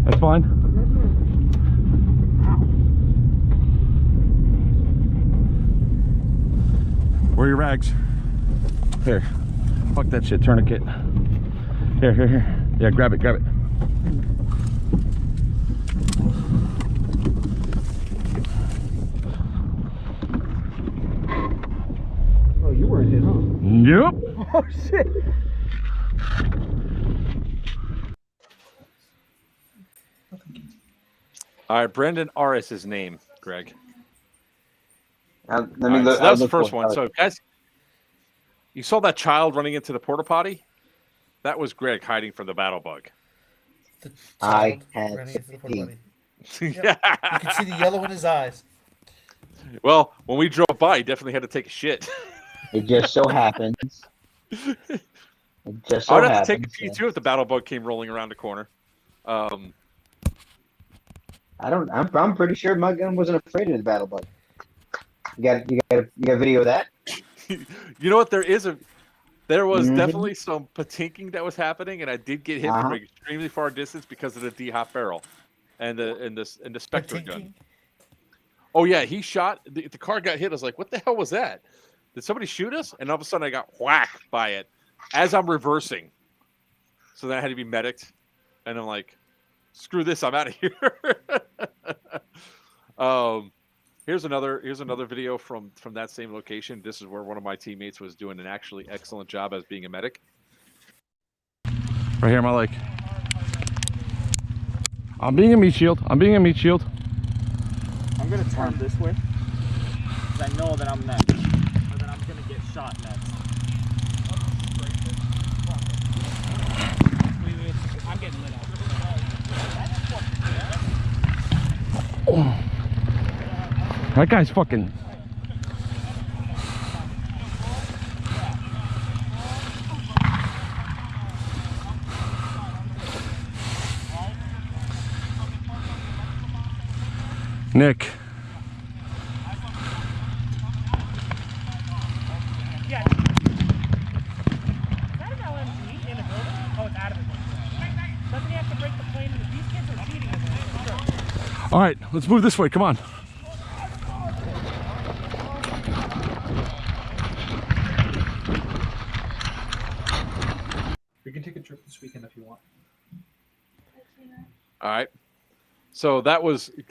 That's fine. Where are your rags? Here. Fuck that shit. Tourniquet. Here. Yeah, grab it. Oh, you weren't hit, huh? Yep. Oh shit! All right, Brendan R is his name, Greg. Let All me right, look. so that was the first one. So, guys, you saw that child running into the porta potty? That was Greg hiding from the battle bug. The I child had running into the porta 15. potty. You can see the yellow in his eyes. Well, when we drove by, he definitely had to take a shit. It just so happens. It just so I would have happens. to take a pee too if the battle bug came rolling around the corner. I'm pretty sure my gun wasn't afraid of the battle bug. You got a video of that? You know what? There was Mhm. definitely some patinking that was happening, and I did get hit from Uh-huh. an extremely far distance because of the D-Hop barrel and the Spectre gun. Thinking. Oh yeah, he shot. The car got hit. I was like, "What the hell was that? Did somebody shoot us?" And all of a sudden, I got whacked by it as I'm reversing. So then I had to be medicked, and I'm like, "Screw this! I'm out of here." Here's another video from that same location. This is where one of my teammates was doing an actually excellent job as being a medic. Right here, my leg. I'm being a meat shield. I'm gonna turn this way because I know that I'm next, or that I'm gonna get shot next. I'm getting lit up. That guy's fucking. Nick. Yeah. Is that an LMG in a building? Oh, it's out of it. Doesn't he have to break the plane into these kids are cheating in there? Sure. All right, let's move this way. Come on. We can take a trip this weekend if you want. All right. So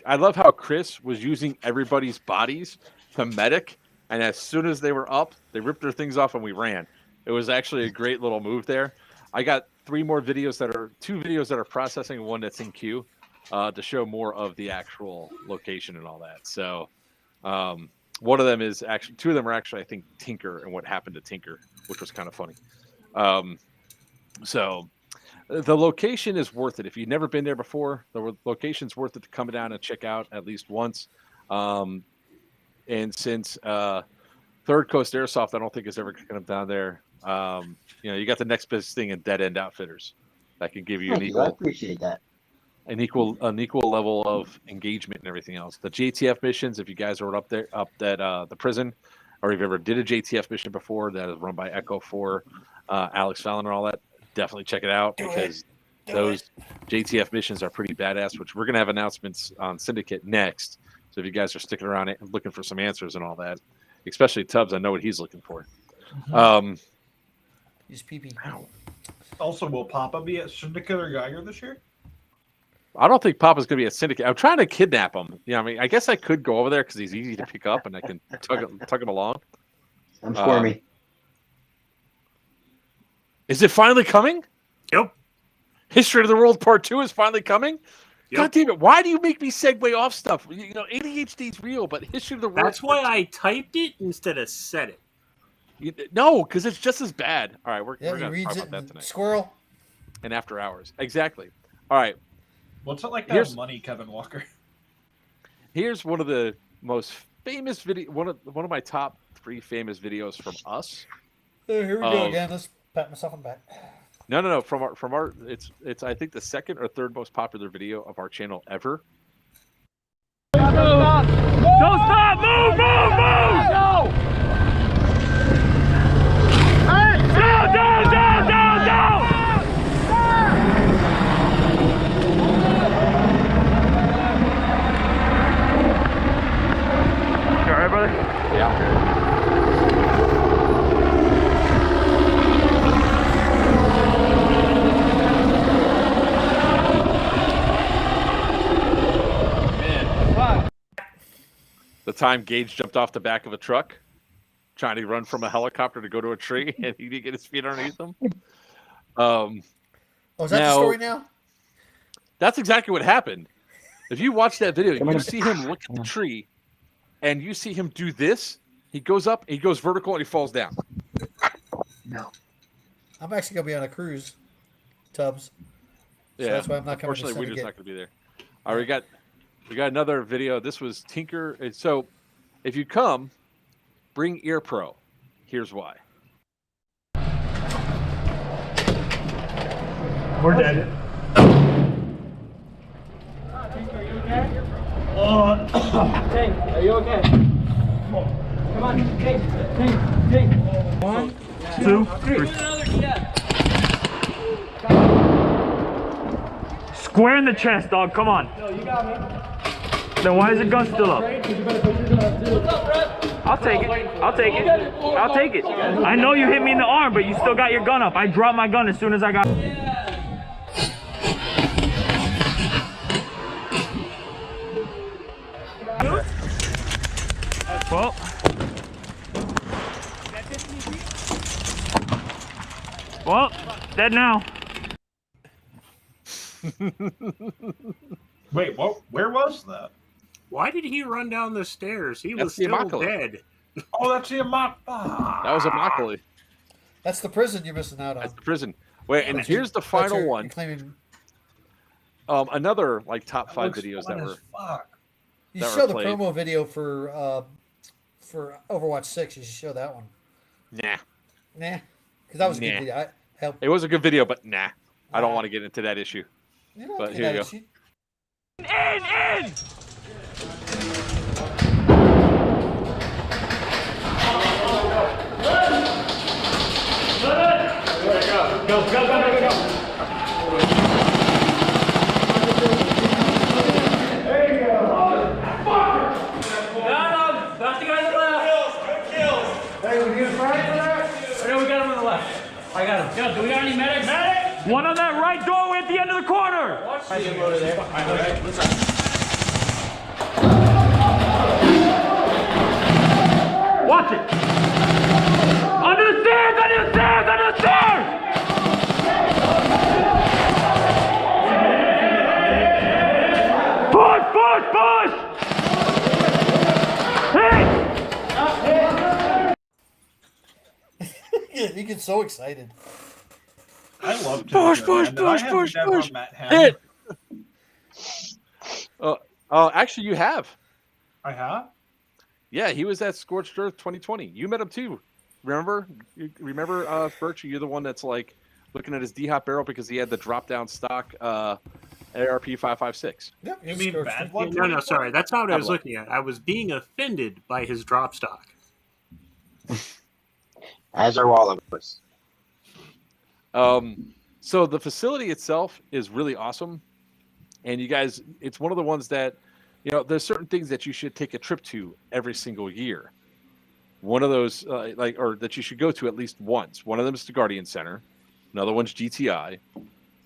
I love how Chris was using everybody's bodies to medic, and as soon as they were up, they ripped their things off and we ran. It was actually a great little move there. I got two videos that are processing, and one that's in queue to show more of the actual location and all that. So one of them is actually, two of them are actually, I think, Tinker and what happened to Tinker, which was kind of funny. So the location is worth it. If you've never been there before, the location's worth it to come down and check out at least once. And since Third Coast Airsoft, I don't think is ever going to come down there. You got the next best thing in Dead End Outfitters that can give you I appreciate that. an equal level of engagement and everything else. The JTF missions, if you guys are up at the prison, or if you ever did a JTF mission before that is run by Echo 4, Alex Fallon and all that, definitely check it out because those JTF missions are pretty badass, which we're going to have announcements on Syndicate next. So if you guys are sticking around and looking for some answers and all that, especially Tubbs, I know what he's looking for. He's pee-pee. Also, will Papa be at Syndicate or Geiger this year? I don't think Papa's going to be a Syndicate. I'm trying to kidnap him. I mean, I guess I could go over there because he's easy to pick up and I can tug him along. I'm squirmy. Is it finally coming? Yep. History of the World Part 2 is finally coming? Yep. God damn it. Why do you make me segue off stuff? ADHD is real, but History of the World That's why I typed it instead of said it. No, because it's just as bad. All right, we're Yeah, he going to reads talk it. about that tonight. Squirrel. And after hours. Exactly. All right. What's it like to have money, Kevin Walker? Here's one of the most famous one of my top 3 famous videos from us. Here we go again. Let's pat myself on the back. No. From our it's I think the second or third most popular video of our channel ever. Don't stop! Move! Go! Down! You all right, brother? Yeah, I'm good. The time Gage jumped off the back of a truck, trying to run from a helicopter to go to a tree, and he didn't get his feet underneath him. Is that the story now? That's exactly what happened. If you watch that video, you see him look at the tree, and you see him do this. He goes up, he goes vertical, and he falls down. No. I'm actually going to be on a cruise, Tubbs. So Yeah, that's why I'm not coming to unfortunately, Wiener's Syndicate. not going to be there. All right, we got another video. This was Tinker. So, if you come, bring Ear Pro. Here's why. We're dead. Hey, are you okay? Come on, take. 1, 2, 3. Square in the chest, dog. Come on. No, you got me. Then why is the gun still up? I'll take it. I know you hit me in the arm, but you still got your gun up. I dropped my gun as soon as I got. Well, dead now. Wait, what? Where was that? Why did he run down the stairs? He was That's the still Immaculate. dead. Oh, that's the Immaculate. That was a Immaculate. That's the prison you're missing out on. That's the prison. Wait, and here's the That's final your- one. you're claiming- Another like top 5 Looks videos fun that as were. fuck. You that should show were the played. promo video for Overwatch 6. You should show that one. Nah, Nah, because that was a good Nah. video. it was a good video, but nah, I don't want to get into that issue. But here you go. In! Go. That's the guy on the left. Good kills. Hey, we get a flag for that? No, we got him on the left. I got him. Yo, do we got any medics? One on that right doorway at the end of the corner. Watch it. Under the stairs! He gets so excited. I love Push, Jojo, push, and push, I have push, never push. met him. Hit. Actually, you have. I have. Yeah, he was at Scorched Earth 2020. You met him too. Remember? Remember, Virchew? You're the one that's like looking at his D-Hop barrel because he had the drop-down stock ARP 556. Yep, You mean bad blood? No, sorry. That's not what I was Pablo. looking at. I was being offended by his drop stock. As are all of us. So the facility itself is really awesome, and you guys, it's one of the ones that, there's certain things that you should take a trip to every single year. One of those, or that you should go to at least once. One of them is the Guardian Center. Another one's GTI,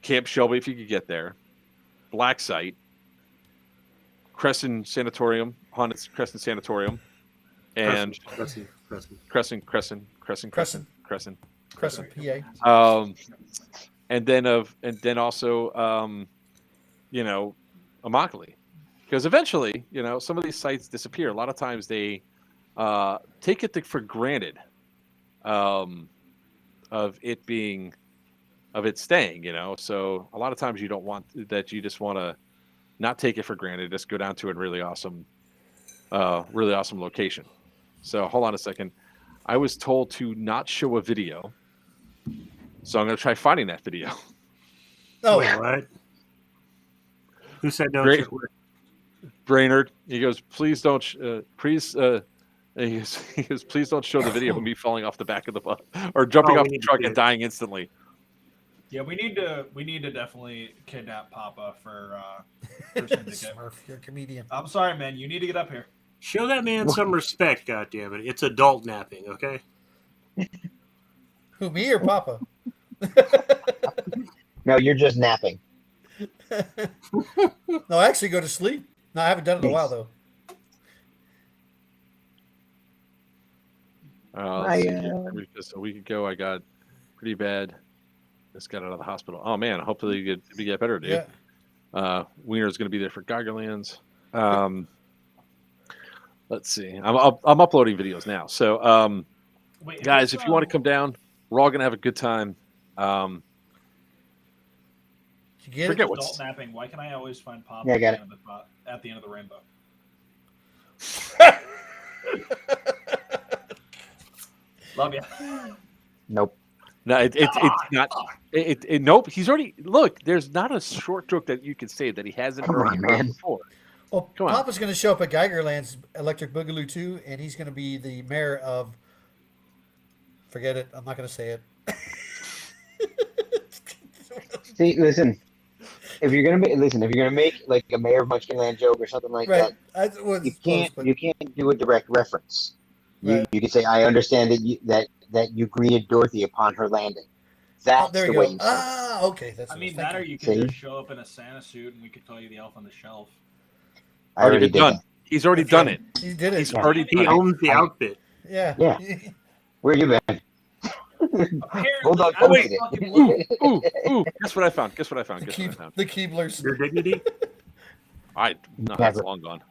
Camp Shelby if you could get there, Black Site, Crescent Sanatorium, Haunted Crescent Sanatorium, and Crescent, PA. and then also Immokalee, because eventually some of these sites disappear. A lot of times they take it for granted of it staying, so a lot of times you don't want that. You just want to not take it for granted, just go down to a really awesome location. So hold on a second. I was told to not show a video, so I'm going to try finding that video. Oh, Wait, what? Who said no? Great. Brainerd, he goes, please don't, please don't show the video of me falling off the back of the bus or jumping off the truck and dying instantly. Yeah, we need to definitely kidnap Papa for syndicate. Smurf, you're a comedian. I'm sorry, man. You need to get up here. Show that man some respect, goddammit. It's adult napping, okay? Who, me or Papa? No, you're just napping. No, I actually go to sleep. No, I haven't done it in a while though. Just a week ago, I got pretty bad. Just got out of the hospital. Oh man, hopefully you get better, dude. Yeah. Weiner's going to be there for Geigerlands. Let's see. I'm uploading videos now. So, Wait, guys, if you want to come down, we're all going to have a good time. Did you get Forget it? what's Adult napping. Why can I always find Papa Yeah, I got at the end of the rainbow? Love you. Nope. No, it's not. Nope. He's already look. There's not a short joke that you can say that he hasn't Come already on, heard man. before. Well, Come on. Papa's going to show up at Geigerland's Electric Boogaloo 2, and he's going to be the mayor of. Forget it. I'm not going to say it. See, listen. If you're gonna make like a Mayor of Munchkinland joke or something like Right. that, you Close, can't do a direct reference. Right. You can say, "I understand that you greeted Dorothy upon her landing." That's there the you way go. you say it. Okay. That's I what mean, thank that or you. you can See? just show up in a Santa suit and we could tell you the elf on the shelf. I already been did done. that. He's already That's done right. it. He did it. He's already He done it. owns the outfit. Yeah. Yeah. Where you been? Bulldog I was posted it. fucking Ooh! Guess what I found? The Keeblers. Your dignity? No, that's Never. long gone.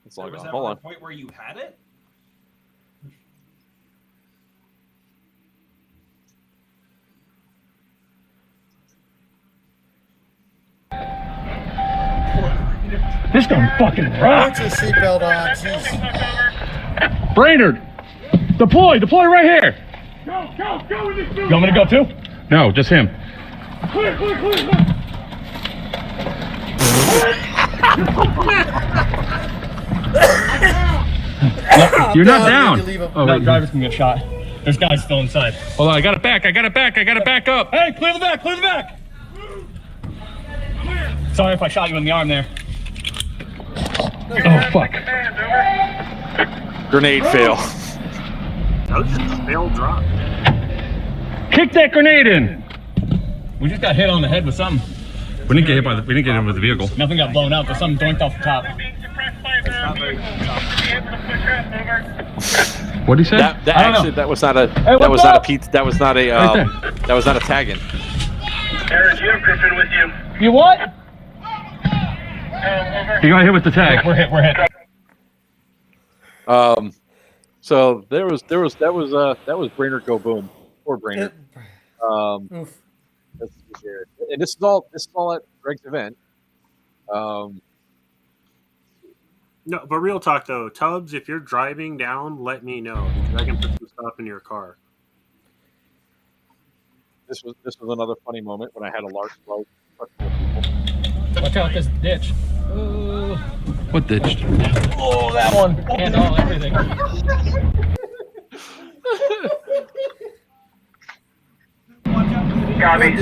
It's long Was gone. that Hold the on. point where you had it? This gun fucking Put rocks. your seatbelt on. Jeez. Brainerd, deploy right here. Go in this building. You want me to go too? No, just him. Clear. You're not down. You leave him. Oh, no, drivers can get shot. There's guys still inside. Hold on, I got it back up. Hey, clear the back. Sorry if I shot you in the arm there. Oh, fuck. Grenade fail. That was just a failed drop. Kick that grenade in. We just got hit on the head with something. We didn't get hit with the vehicle. Nothing got blown out. There's something doinked off the top. What did he say? That was not a tag in. Aaron, you have Griffin with you. You what? He got hit with the tag. We're hit. So that was Brainerd go boom. Poor Brainerd. Oof. Let's see here. And this is all at Greg's event. No, but real talk though, Tubbs, if you're driving down, let me know because I can put some stuff in your car. This was another funny moment when I had a large float. Truck full of people. Watch out this ditch. What ditch? Oh, that one. And everything. Copy.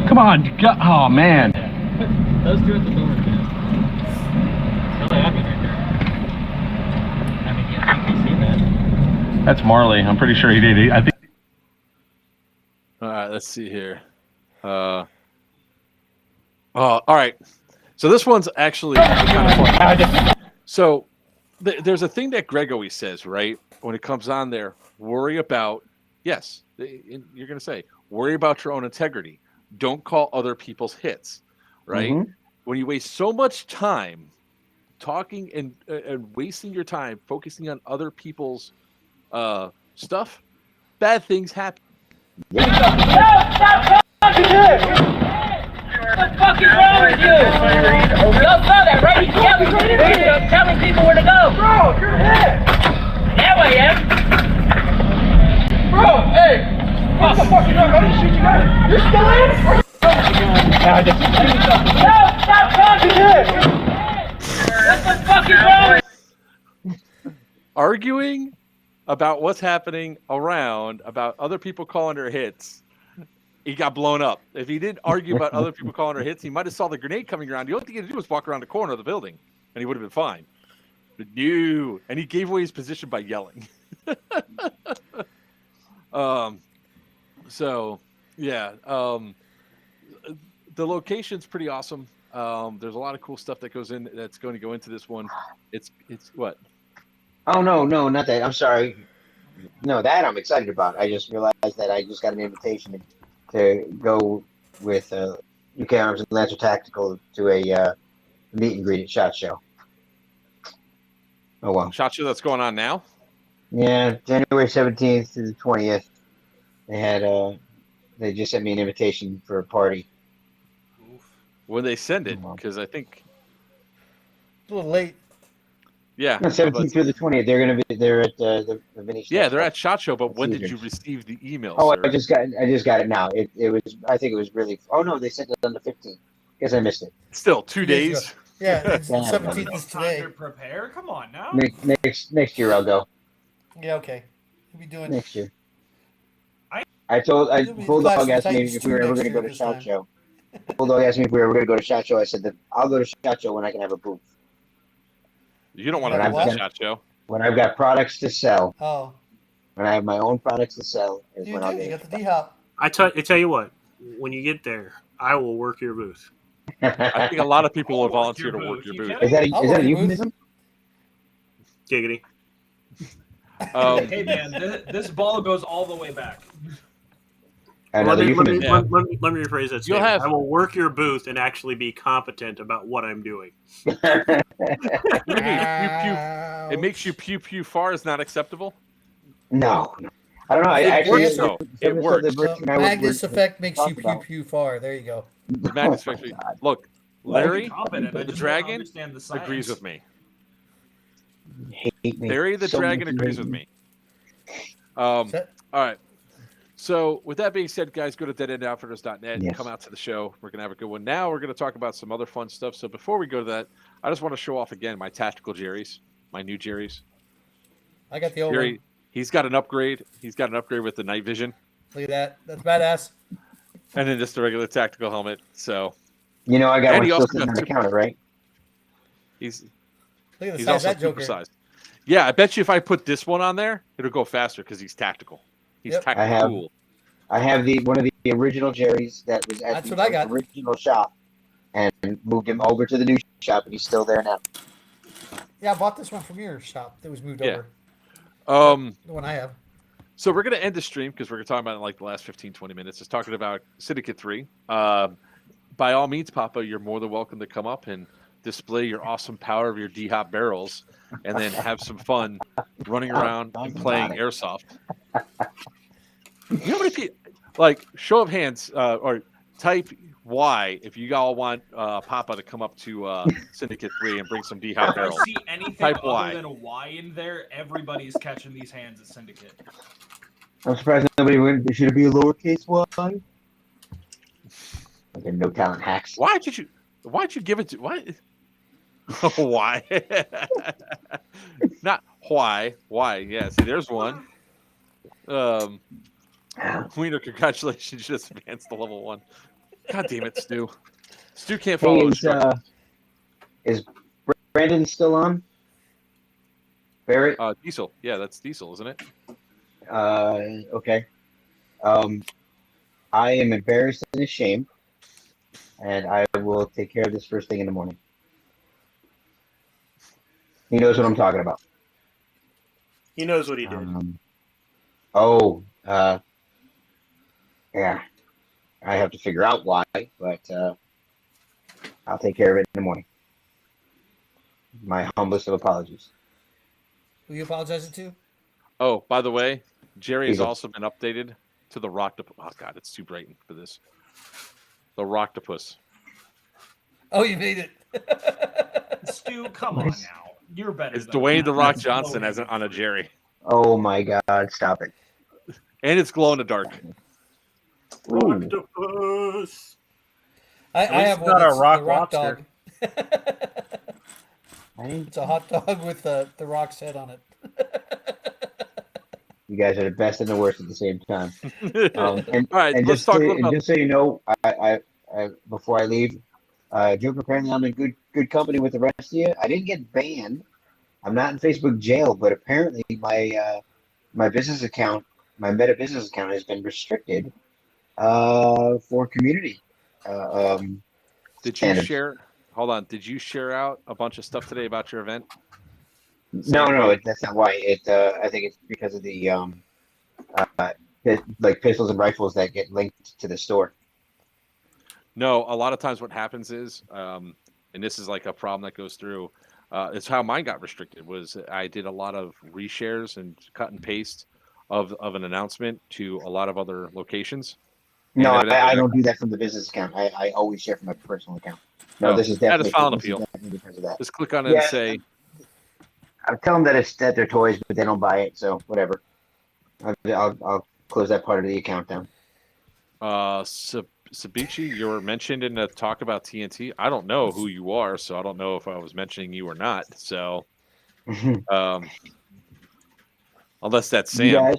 Come on. Oh, man. Those two at the door. Really happy right there. I mean, yeah, I can see that. That's Marley. I'm pretty sure he did. I think. All right, let's see here. All right. So this one's actually kind of fun. So there's a thing that Greg always says, right? When it comes on there, worry about, yes, you're going to say, worry about your own integrity. Don't call other people's hits, right? Mhm. When you waste so much time talking and wasting your time focusing on other people's stuff, bad things happen. What's fucking wrong with you? Don't know that, right? You're telling people where to go. Bro, you're hit. Yeah, I am. Bro, hey. What the fuck? I didn't shoot you guys. You're still in? No, stop talking to him. What the fuck is wrong? Arguing about what's happening around, about other people calling their hits, he got blown up. If he didn't argue about other people calling their hits, he might have saw the grenade coming around. The only thing he had to do was walk around the corner of the building, and he would have been fine. But no, and he gave away his position by yelling. So, yeah, the location's pretty awesome. There's a lot of cool stuff that goes in that's going to go into this one. It's what? Oh no, not that. I'm sorry. No, that I'm excited about. I just realized that I just got an invitation to go with UK Arms and Lancer Tactical to a meet and greet at SHOT Show. Oh well. SHOT Show that's going on now? Yeah, January 17th to the 20th. They had they just sent me an invitation for a party. When they send it, Oh, wow. because I think, It's a little late. yeah, No, 17th through the 20th. They're at the Vinny. yeah, they're at SHOT Show. But Let's when see did here. you receive the email? Oh, sir? I just got it now. It was, I think it was really. Oh no, they sent it on the 15th. Guess I missed it. Still 2 days days. Yeah, it's Yeah. 17th is today. Time to prepare. Come on now. Next year I'll go. Yeah, okay. We'll be doing. Next year. I- Bulldog Classic asked me Titans if we were ever next going to go year to this SHOT time. Show. Bulldog asked me if we were ever going to go to SHOT Show. I said that I'll go to SHOT Show when I can have a booth. You don't want But to I've go to got- that SHOT Show. When I've got products to sell, Oh, when I have my own products to sell, is you when do. I'll You get got the D hop. I tell you what, when you get there, I will work your booth. I think a lot of people will I'll work volunteer to your work booth. your You booth. kidding? Is that I'll a work your euphemism? Giggity. Hey man, this ball goes all the way back. Another let euphemism. Yeah. me rephrase that You'll statement. have- I will work your booth and actually be competent about what I'm doing. What do you mean? It makes you pew pew far is not acceptable. No, I don't know. I It actually, works, though. It someone said works. that Virchew and I were- Magnus were effect makes you talking pew about- pew far. There you go. The Magnus Oh, Factory. God. Look, Larry Competent. I the just don't Dragon understand the science. agrees with me. Hate me. Larry the So Dragon much agrees hate with me. me. Is that- All right. So with that being said, guys, go to deadendoutfitters.net. Yes. Come out to the show. We're going to have a good one. Now we're going to talk about some other fun stuff. So before we go to that, I just want to show off again my tactical Jerry's, my new Jerry's. I got the old Jerry, one. he's got an upgrade. He's got an upgrade with the night vision Look at that. That's badass. and then just a regular tactical helmet. So You know, I got And one he still also sitting got on the super- counter, right? he's Look at the he's size of also that Joker. supersized. Yeah, I bet you if I put this one on there, it'll go faster because he's tactical. He's Yep. tactical. I have- Cool. I have one of the original Jerry's that was at That's the what I got. original shop, and moved him over to the new shop, and he's still there now. Yeah, I bought this one from your shop that was moved Yeah. over. The one I have. So we're going to end the stream because we're going to talk about it in like the last 15, 20 minutes. Just talking about Syndicate 3. By all means, Papa, you're more than welcome to come up and display your awesome power of your D-Hop barrels, and then have some fun running around and playing airsoft. You know how many people, like, show of hands, or type Y if you all want Papa to come up to Syndicate 3 and bring some D-Hop If I barrels. see anything Type other Y. than a Y in there, everybody's catching these hands at Syndicate. I'm surprised nobody went. Should it be a lowercase y? Okay, no talent hacks. Why'd you give it to why? Why? Not why. Why? Yeah. See, there's one. Weiner, congratulations, you just advanced to level 1. God damn it, Stu. Stu can't follow instructions. Is Brandon still on? Barrett? Diesel. Yeah, that's Diesel, isn't it? Okay. I am embarrassed and ashamed, and I will take care of this first thing in the morning. He knows what I'm talking about. He knows what he did. Yeah. I have to figure out why, but I'll take care of it in the morning. My humblest of apologies. Who are you apologizing to? Oh, by the way, Jerry has Diesel. also been updated to the Rocktopus. Oh, God, it's too bright for this. The Rocktopus. Oh, you made it. Stu, come on now. You're better. It's than Dwayne that. the Rock That's Johnson low as on a Jerry. Oh my God! Stop it. And it's glow in the dark. Octopus. I least have it's one. not a It's rock the rock lobster. dog. It's a hot dog with the rock's head on it. You guys are the best and the worst at the same time. All right, let's talk about. Just so you know, I before I leave, Joker, apparently I'm in good company with the rest of you. I didn't get banned. I'm not in Facebook jail, but apparently my business account, my Meta business account, has been restricted for community. Did you standards. share? Hold on. Did you share out a bunch of stuff today about your event? No, that's not why. I think it's because of the like pistols and rifles that get linked to the store. No, a lot of times what happens is, and this is like a problem that goes through. It's how mine got restricted. Was I did a lot of reshares and cut and paste of an announcement to a lot of other locations. No, And I don't do that from the business account. I always share from my personal account. No, Oh, this is yeah, definitely, just file an this is appeal. definitely because of that. Just click on it Yeah. and say, I tell them that they're toys, but they don't buy it, so whatever. I'll close that part of the account down. Sabichi, you were mentioned in a talk about TNT. I don't know who you are, so I don't know if I was mentioning you or not. So, unless that's Sam. You guys,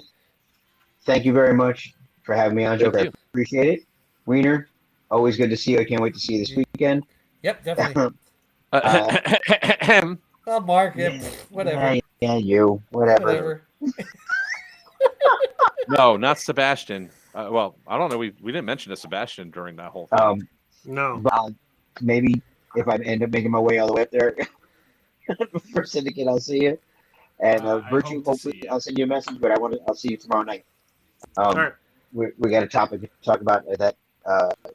thank you very much for having me on, Thank Joker. I you. appreciate it. Weiner, always good to see you. I can't wait to see you this weekend. Yep, definitely. Oh, Mark, whatever. Yeah, you. Whatever. No, not Sebastian. Well, I don't know. We didn't mention a Sebastian during that whole thing. No. But maybe if I end up making my way all the way up there for Syndicate, I'll see you. And Virchew, hope to see hopefully, you. I'll send you a message. But I'll see you tomorrow night. All right. We got a topic to talk about that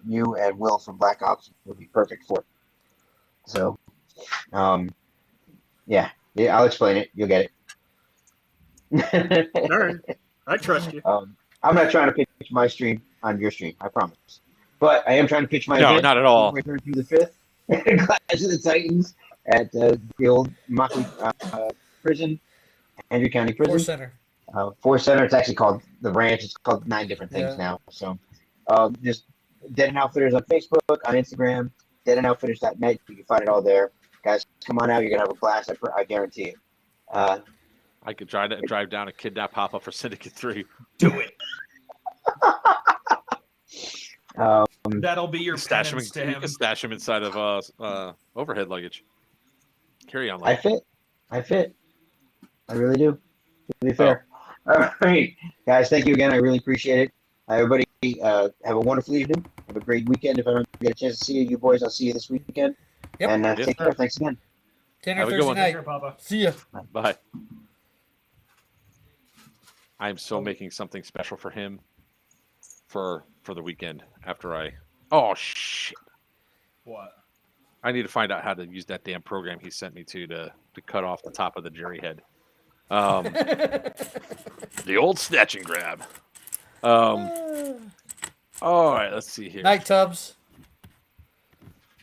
you and Will from Black Ops would be perfect for. So, yeah, I'll explain it. You'll get it. All right. I trust you. I'm not trying to pitch my stream on your stream, I promise. But I am trying to pitch my No, event. not at all. Return through the 5th, Clash of the Titans at the old Mockley prison, Andrew County Prison. Force Center. It's actually called the Ranch. It's called 9 different things now. So just Dead and Outfitters on Facebook, on Instagram, deadandOutfitters.net. You can find it all there. Guys, come on out. You're going to have a blast. I guarantee it. I could drive down and kidnap Papa for Syndicate 3. Do it. Um, That'll be your Stash him, penance to you him. can stash him inside of overhead luggage. Carry on I luggage. fit. I really do. To be fair. All right, guys. Thank you again. I really appreciate it. Everybody, have a wonderful evening. Have a great weekend. If I don't get a chance to see you boys, I'll see you this weekend. Yep. And Yes, take sir. care. Thanks again. Dinner Have a good Thursday one. night. Take care, Papa. See ya. Bye. I am so making something special for him for the weekend after I. Oh shit! What? I need to find out how to use that damn program he sent me to cut off the top of the jerry head. The old snatch and grab. All right, let's see here. Night Tubbs.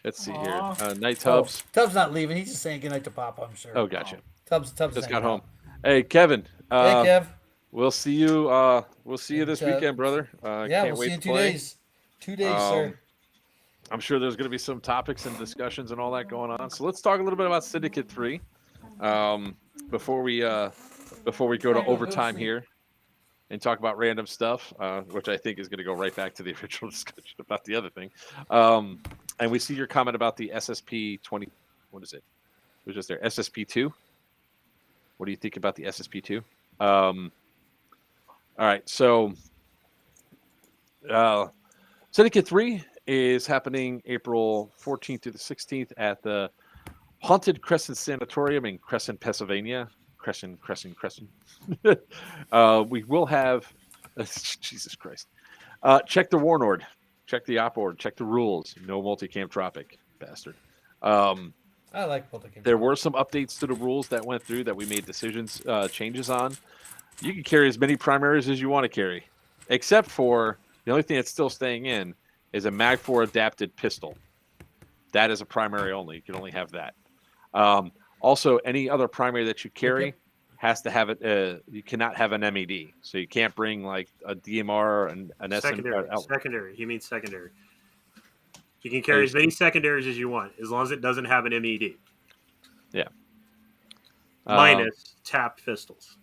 Let's see Aw. here. Night Tubbs. Oh, Tubbs not leaving. He's just saying goodnight to Papa, I'm sure. Oh, gotcha. Tubbs Just hanging got home. out. Hey, Kevin. Hey, Kev. We'll see you. We'll see you this weekend, brother. Yeah, can't we'll wait see you in to 2 play. days. 2 days, sir. I'm sure there's going to be some topics and discussions and all that going on. So let's talk a little bit about Syndicate 3 before we go to overtime here and talk about random stuff, which I think is going to go right back to the original discussion about the other thing. And we see your comment about the SSP 20. What is it? It was just there. SSP 2. What do you think about the SSP 2? All right. So Syndicate 3 is happening April 14th through the 16th at the Haunted Crescent Sanatorium in Crescent, Pennsylvania. Crescent. We will have, Jesus Christ. Check the Warlord, check the Op Board, check the rules. No multicam tropic, bastard. I like multicam. There were some updates to the rules that went through that we made changes on. You can carry as many primaries as you want to carry, except for the only thing that's still staying in is a Mag 4 adapted pistol. That is a primary only. You can only have that. Also, any other primary that you carry has to have it. You cannot have an MED, so you can't bring like a DMR and an Secondary. SM. Secondary. He means secondary. You can carry as many secondaries as you want, as long as it doesn't have an MED. Yeah. Minus tapped pistols.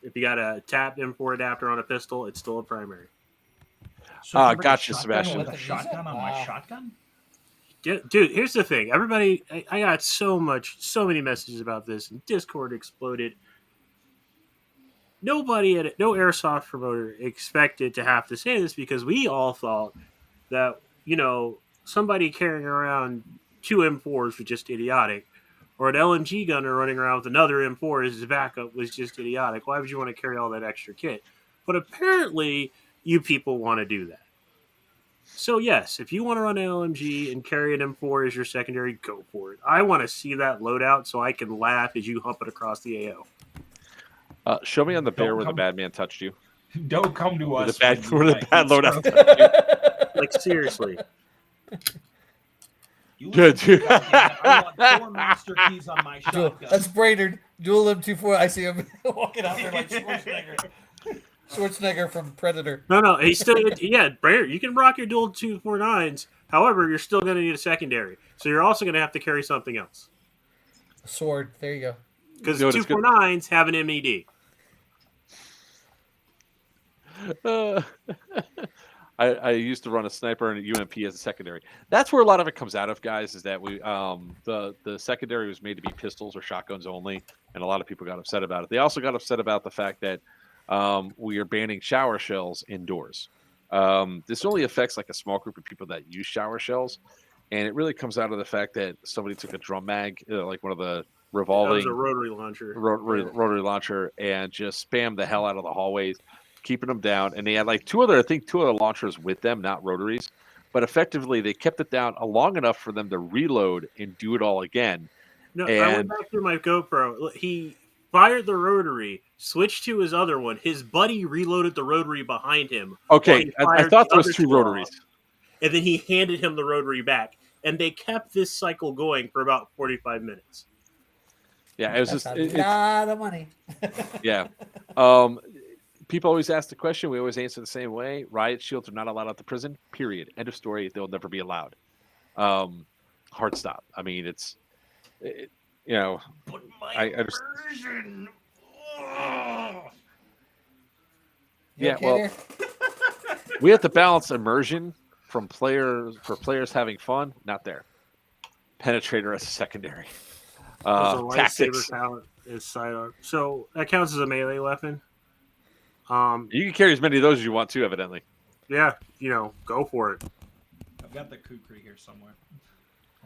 If you got a tapped M4 adapter on a pistol, it's still a primary. So I can bring a Gotcha, shotgun Sebastian. With a shotgun on my shotgun? Dude, here's the thing. Everybody, I got so many messages about this, and Discord exploded. No airsoft promoter expected to have to say this because we all thought that, somebody carrying around 2 M4s was just idiotic, or an LMG gunner running around with another M4 as his backup was just idiotic. Why would you want to carry all that extra kit? But apparently, you people want to do that. So yes, if you want to run an LMG and carry an M4 as your secondary, go for it. I want to see that loadout so I can laugh as you hump it across the AO. Show me on the bear where the bad man touched you. Don't come to us. Where the bad loadout touched you. Like, seriously. Good, dude. I want 4 master keys on my shotgun. That's Brainerd. Dual M24. I see him walking out there like Schwarzenegger from Predator. No, he's still, Brainerd, you can rock your dual 249s. However, you're still going to need a secondary. So you're also going to have to carry something else. A sword. There you go. Because 249s have an MED. I used to run a sniper and a UMP as a secondary. That's where a lot of it comes out of, guys, is that we the secondary was made to be pistols or shotguns only, and a lot of people got upset about it. They also got upset about the fact that we are banning shower shells indoors. This only affects like a small group of people that use shower shells, and it really comes out of the fact that somebody took a drum mag, like one of the revolving. That was a rotary launcher. Rotary launcher, and just spammed the hell out of the hallways, keeping them down. And they had like two other launchers with them, not rotaries, but effectively they kept it down long enough for them to reload and do it all again. No, I went back through my GoPro. He fired the rotary, switched to his other one. His buddy reloaded the rotary behind him. Okay, I thought there was 2 rotaries. And then he handed him the rotary back. And they kept this cycle going for about 45 minutes. Yeah, it was That's just a lot of money. Yeah. People always ask the question. We always answer the same way. Riot shields are not allowed at the prison, period. End of story. They'll never be allowed. Hard stop. I mean, But my version. Yeah, well, we have to balance immersion for players having fun. Not there. Penetrator as a secondary. Tactics. Talent is sidearm. So that counts as a melee weapon. You can carry as many of those as you want to, evidently. Yeah, go for it. I've got the kukri here somewhere.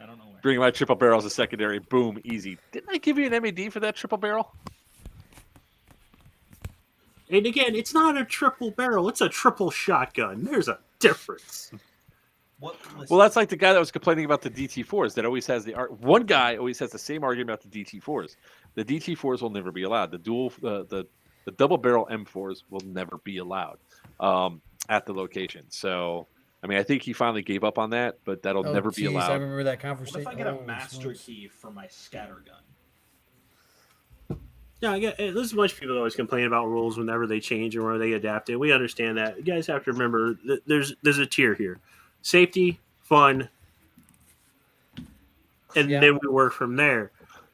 I don't know where. Bring my triple barrel as a secondary. Boom, easy. Didn't I give you an MED for that triple barrel? And again, it's not a triple barrel. It's a triple shotgun. There's a difference. What? Well, that's like the guy that was complaining about the DT4s. That always has one guy always has the same argument about the DT4s. The DT4s will never be allowed. The double barrel M4s will never be allowed at the location. So, I mean, I think he finally gave up on that, but that'll Oh, never be jeez, I allowed. remember that What conversation. if I get a Oh, master smokes. key for my scatter gun? Yeah, there's a bunch of people that always complain about rules whenever they change or whenever they adapt it. We understand that. You guys have to remember that there's a tier here: safety, fun, and Yeah. then we work from there.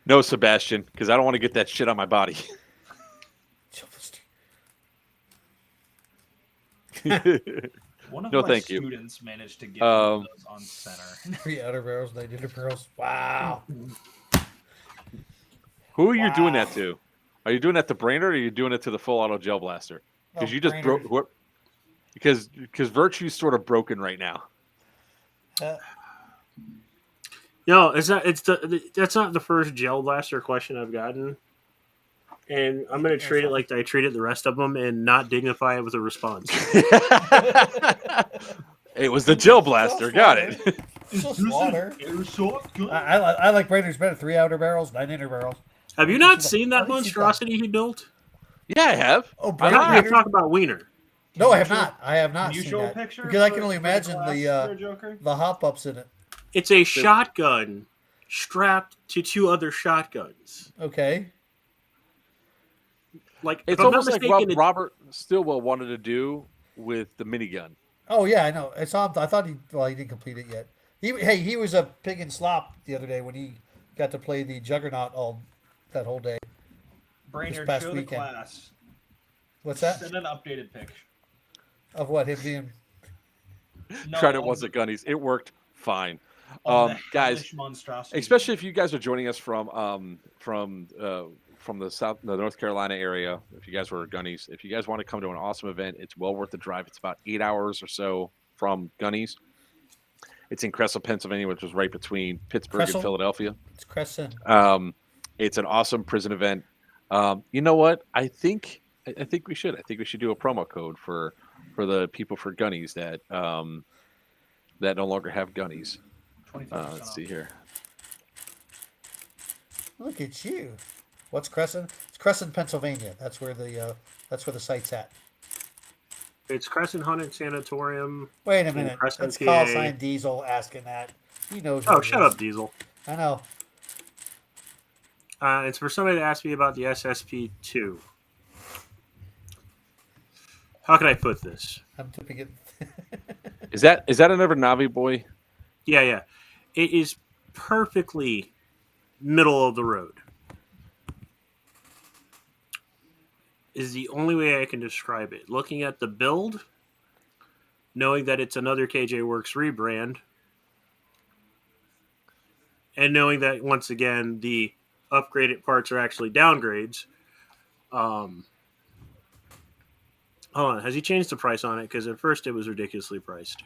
No, Sebastian, because I don't want to get that shit on my body. One of No, my thank you. students managed to get one of those on center. 3 outer barrels, 9 inner barrels. Wow. Who are you doing that to? Are you doing that to Brainerd, or are you doing it to the full auto gel blaster? Because you just broke. What? Because Virchew's sort of broken right now. No, it's not. That's not the first gel blaster question I've gotten, and I'm going to treat it like I treated the rest of them and not dignify it with a response. It was the gel blaster. Got it. It's just water. Airsoft gun? I like Brainerd's better. 3 outer barrels, 9 inner barrels. Have you not seen I that didn't see monstrosity he built? Yeah, I have. Oh, I thought we were Brainerd. talking about Weiner. No, I have not. I have not Can you seen show a that. picture? Because I for- can only for the imagine class there, Joker? the hop ups in it. It's a shotgun strapped to 2 other shotguns. Okay. Like It's if I'm not almost like mistaken, what Robert Stillwell wanted to do with the minigun. Oh yeah, I know. I thought he didn't complete it yet. He was a pig in slop the other day when he got to play the Juggernaut that whole day. Brainerd, past show weekend. the class. What's that? Send an updated picture. Of what him being? No, Tried it of once at Gunny's. It worked fine. of the Guys, hellish monstrosity. especially if you guys are joining us from the North Carolina area. If you guys were at Gunny's, if you guys want to come to an awesome event, it's well worth the drive. It's about 8 hours or so from Gunny's. It's in Cressel, Pennsylvania, which is right between Pittsburgh Cressel? and Philadelphia. It's Crescent. It's an awesome prison event. You know what? I think we should. I think we should do a promo code for the people for Gunnies that no longer have Gunnies. 25% Let's off. see here. Look at you. What's Crescent? It's Crescent, Pennsylvania. That's where the site's at. it's Crescent Hunting Sanatorium. Wait a minute. Crescent, It's call PA. sign Diesel asking that. He knows. Oh, what it shut is. up, Diesel. I know. It's for somebody to ask me about the SSP2. How can I put this? I'm tipping it. Is that another Navi boy? Yeah. It is perfectly middle of the road. Is the only way I can describe it. Looking at the build, knowing that it's another KJ Works rebrand, and knowing that once again the upgraded parts are actually downgrades. Hold on, has he changed the price on it? Because at first it was ridiculously priced.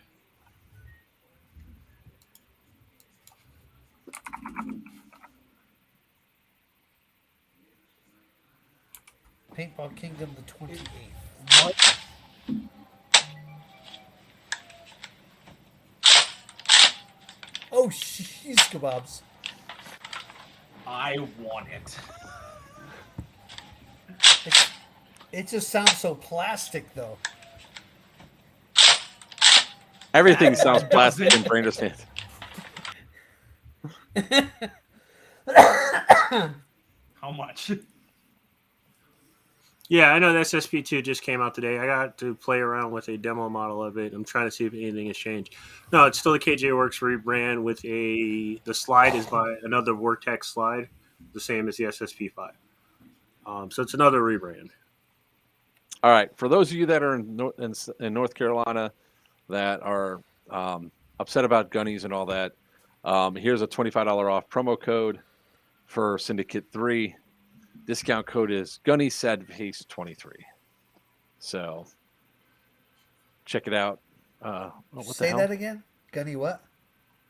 Paintball Kingdom the 28th. Oh, jeez, kebabs. I want it. It just sounds so plastic, though. Everything sounds plastic in Brander's hand. How much? Yeah, I know the SSP2 just came out today. I got to play around with a demo model of it. I'm trying to see if anything has changed. No, it's still the KJ Works rebrand with the slide is by another Vortex slide, the same as the SSP5. So it's another rebrand. All right, for those of you that are in North Carolina that are upset about Gunnies and all that, here's a $25 off promo code for Syndicate 3. Discount code is Gunny Sadface 23. So check it out. What the Say hell? that again? Gunny what?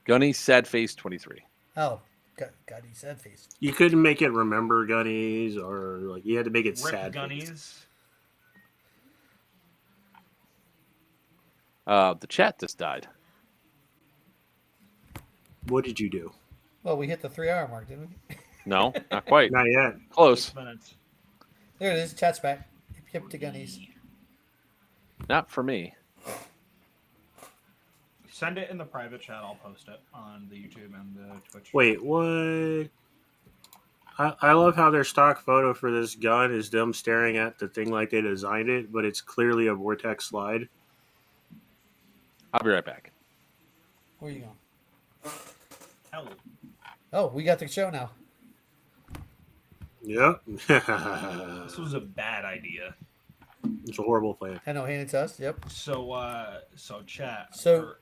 Gunny Sadface 23. Oh, Gunny sad face. You couldn't make it remember Gunnies, or like you had to make it Rip sad. Gunnies. The chat just died. What did you do? Well, we hit the 3-hour mark, didn't we? No, not quite. Not yet. Close. 6 minutes. There it is. Chat's back. Hip to Gunnies. Not for me. Send it in the private chat. I'll post it on the YouTube and the Twitch. Wait, what? I love how their stock photo for this gun is them staring at the thing like they designed it, but it's clearly a Vortex slide. I'll be right back. Where are you going? Hell, Oh, we got the show now. Yep. this was a bad idea. It's a horrible plan. I know, hand it to us. Yep. So chat. So-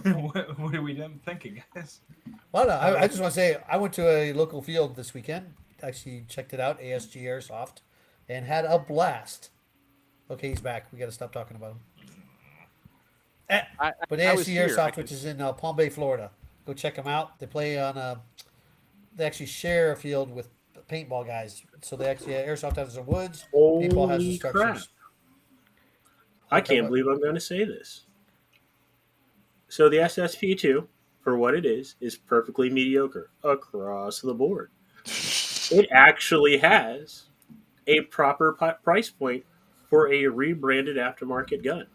what are we thinking, guys? Well, no, I just want to say I went to a local field this weekend. Actually, checked it out, ASG Airsoft, and had a blast. Okay, he's back. We got to stop talking about him. But I was ASG here. Airsoft, which is in Palm Bay, Florida, go check them out. They play on. They actually share a field with paintball guys. So they actually Airsoft has the woods. Paintball has the Holy structures. crap. I can't believe I'm going to say this. So the SSP2, for what it is perfectly mediocre across the board. It actually has a proper price point for a rebranded aftermarket gun.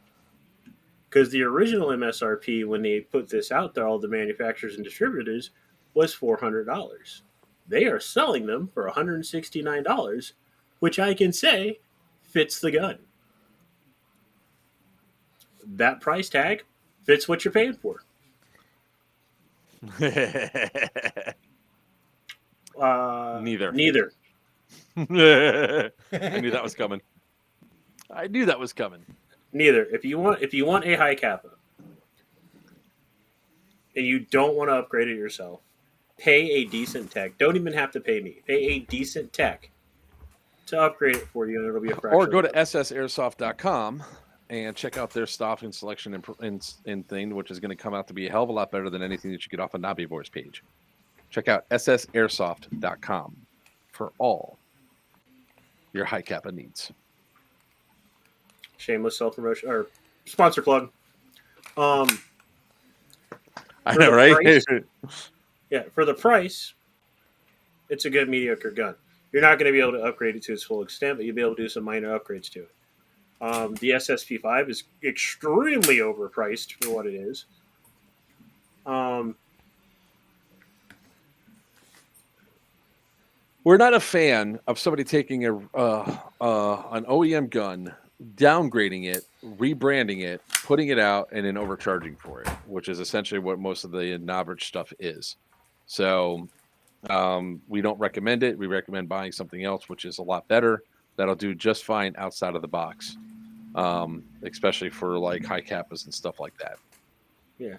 Because the original MSRP, when they put this out there, all the manufacturers and distributors, was $400. They are selling them for $169, which I can say fits the gun. That price tag fits what you're paying for. Neither. I knew that was coming. Neither. If you want a high kappa and you don't want to upgrade it yourself, pay a decent tech. Don't even have to pay me. Pay a decent tech to upgrade it for you, and it'll be a fraction. Or go to ssairsoft.com and check out their staffing selection and thing, which is going to come out to be a hell of a lot better than anything that you get off a Nabi Boys page. Check out ssairsoft.com for all your high kappa needs. Shameless self-promotion or sponsor plug. I know, right? Price, yeah, for the price, it's a good mediocre gun. You're not going to be able to upgrade it to its full extent, but you'll be able to do some minor upgrades to it. The SSP5 is extremely overpriced for what it is. We're not a fan of somebody taking an OEM gun, downgrading it, rebranding it, putting it out, and then overcharging for it, which is essentially what most of the Knobridge stuff is. So we don't recommend it. We recommend buying something else, which is a lot better. That'll do just fine outside of the box, especially for like high kappas and stuff like that. Yeah,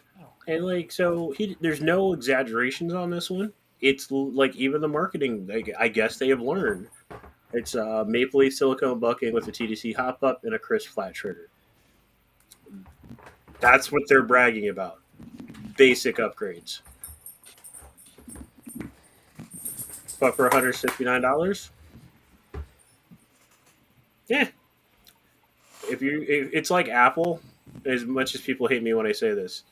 and like so, there's no exaggerations on this one. It's like even the marketing, I guess they have learned. It's maple leaf silicone bucking with a TDC hop up and a crisp flat trigger. That's what they're bragging about. Basic upgrades. But for $169, yeah. It's like Apple, as much as people hate me when I say this,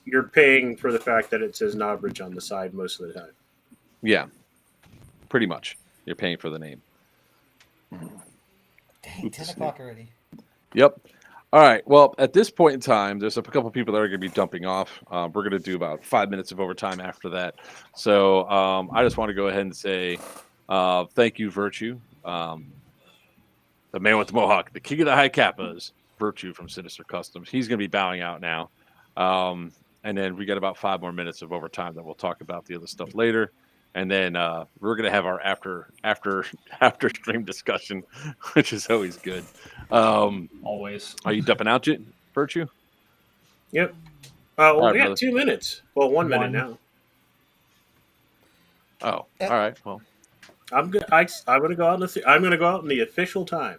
you're paying for the fact that it says Knobridge on the side most of the time. Yeah, pretty much. You're paying for the name. Dang, 10 o'clock already. Yep. All right. Well, at this point in time, there's a couple people that are going to be dumping off. We're going to do about 5 minutes of overtime after that. So I just want to go ahead and say thank you, Virchew. The man with the mohawk, the king of the high kappas, Virchew from Sinister Customs. He's going to be bowing out now. And then we got about 5 more minutes of overtime that we'll talk about the other stuff later. And then we're going to have our after stream discussion, which is always good. Always. Are you dumping out, Virchew? Yep. Well, right, we got brother. 2 minutes. Well, 1 minute now. Oh, all right. Well, I'm going to go out. I'm going to go out in the official time.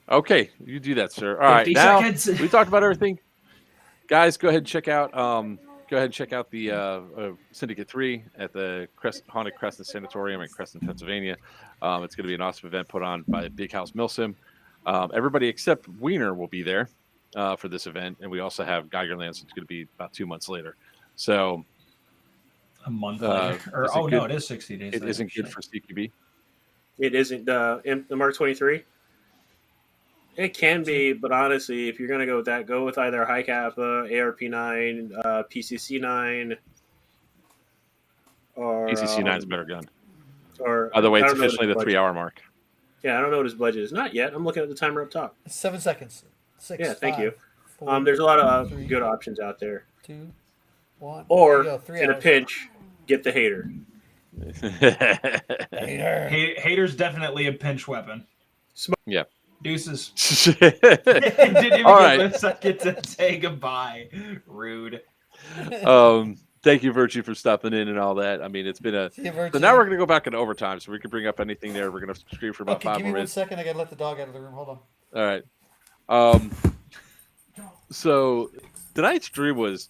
okay, you do that, sir. All right. 50 Now seconds. we talked about everything. Guys, go ahead and check out. The Syndicate 3 at the Haunted Crescent Sanatorium in Crescent, Pennsylvania. It's going to be an awesome event put on by Big House Milsim. Everybody except Weiner will be there for this event, and we also have Geigerland, so it's going to be about 2 months later. So A month later, or is it no, good? it is 60 days. It later. isn't good Shit. for CQB. It isn't the Mark 23. It can be, but honestly, if you're gonna go with that, go with either High Kappa, ARP9, PCC9, or PCC 9 is a better gun. or By the way, I it's don't know what officially his the budget- 3-hour mark. Yeah, I don't know what his budget is. Not yet. I'm looking at the timer up top. 7 seconds. 6. Yeah, thank 5, you. 4, There's a lot of 3, good options out there. 2, 1. Or there you go, 3 in a hours. pinch, get the hater. Hater. Hater's definitely a pinch weapon. Yeah. Deuces. All Didn't even right. give a second to say goodbye. Rude. Thank you, Virchew, for stopping in and all that. I mean, it's been a. See you, So Virchew. now we're gonna go back into overtime, so we can bring up anything there. We're gonna scream for about Okay, 5 give me more 1 minutes. second. I gotta let the dog out of the room. Hold on. All right. So tonight's stream was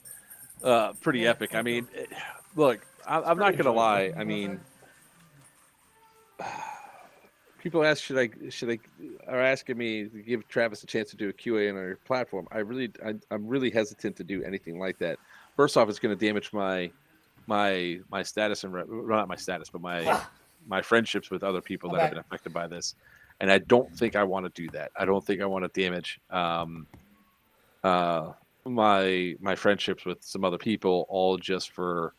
pretty epic. I mean, look, I'm not gonna lie. I mean, people ask, are asking me to give Travis a chance to do a QA on our platform. I'm really hesitant to do anything like that. First off, it's going to damage my status and well, not my status, but my friendships with other people that have been affected by this. And I don't think I want to do that. I don't think I want to damage my friendships with some other people, all just for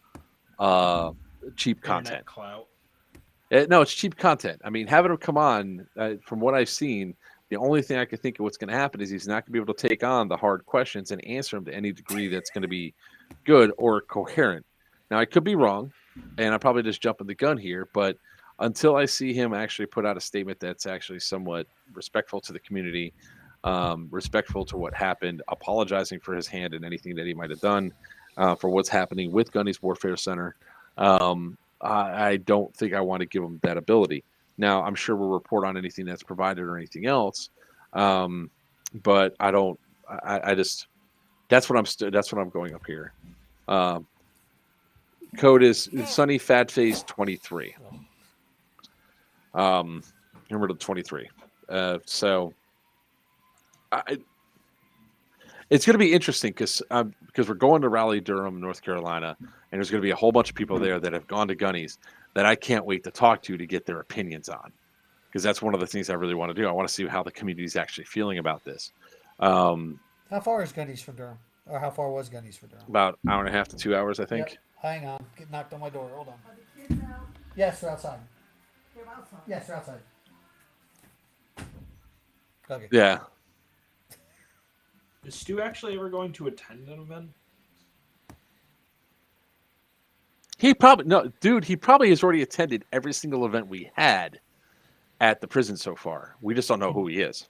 cheap content. Internet clout. No, it's cheap content. I mean, having him come on, from what I've seen, the only thing I could think of what's going to happen is he's not going to be able to take on the hard questions and answer them to any degree that's going to be good or coherent. Now, I could be wrong, and I'm probably just jumping the gun here, but until I see him actually put out a statement that's actually somewhat respectful to the community, respectful to what happened, apologizing for his hand and anything that he might have done, for what's happening with Gunny's Warfare Center, I don't think I want to give him that ability. Now, I'm sure we'll report on anything that's provided or anything else, but I don't. I just that's what I'm going up here. Code is Sunny Fat Face 23. Number 23. So it's going to be interesting because we're going to Raleigh, Durham, North Carolina, and there's going to be a whole bunch of people there that have gone to Gunny's that I can't wait to talk to get their opinions on, because that's one of the things I really want to do. I want to see how the community is actually feeling about this. How far is Gunny's from Durham? Or how far was Gunny's from Durham? About an hour and a half to 2 hours, I think. Yep. Hang on. Get knocked on my door. Hold on. Are the kids out? Yes, they're outside. They're outside? Yes, they're outside. Okay. Yeah. Is Stu actually ever going to attend an event? He probably has already attended every single event we had at the prison so far. We just don't know who he is.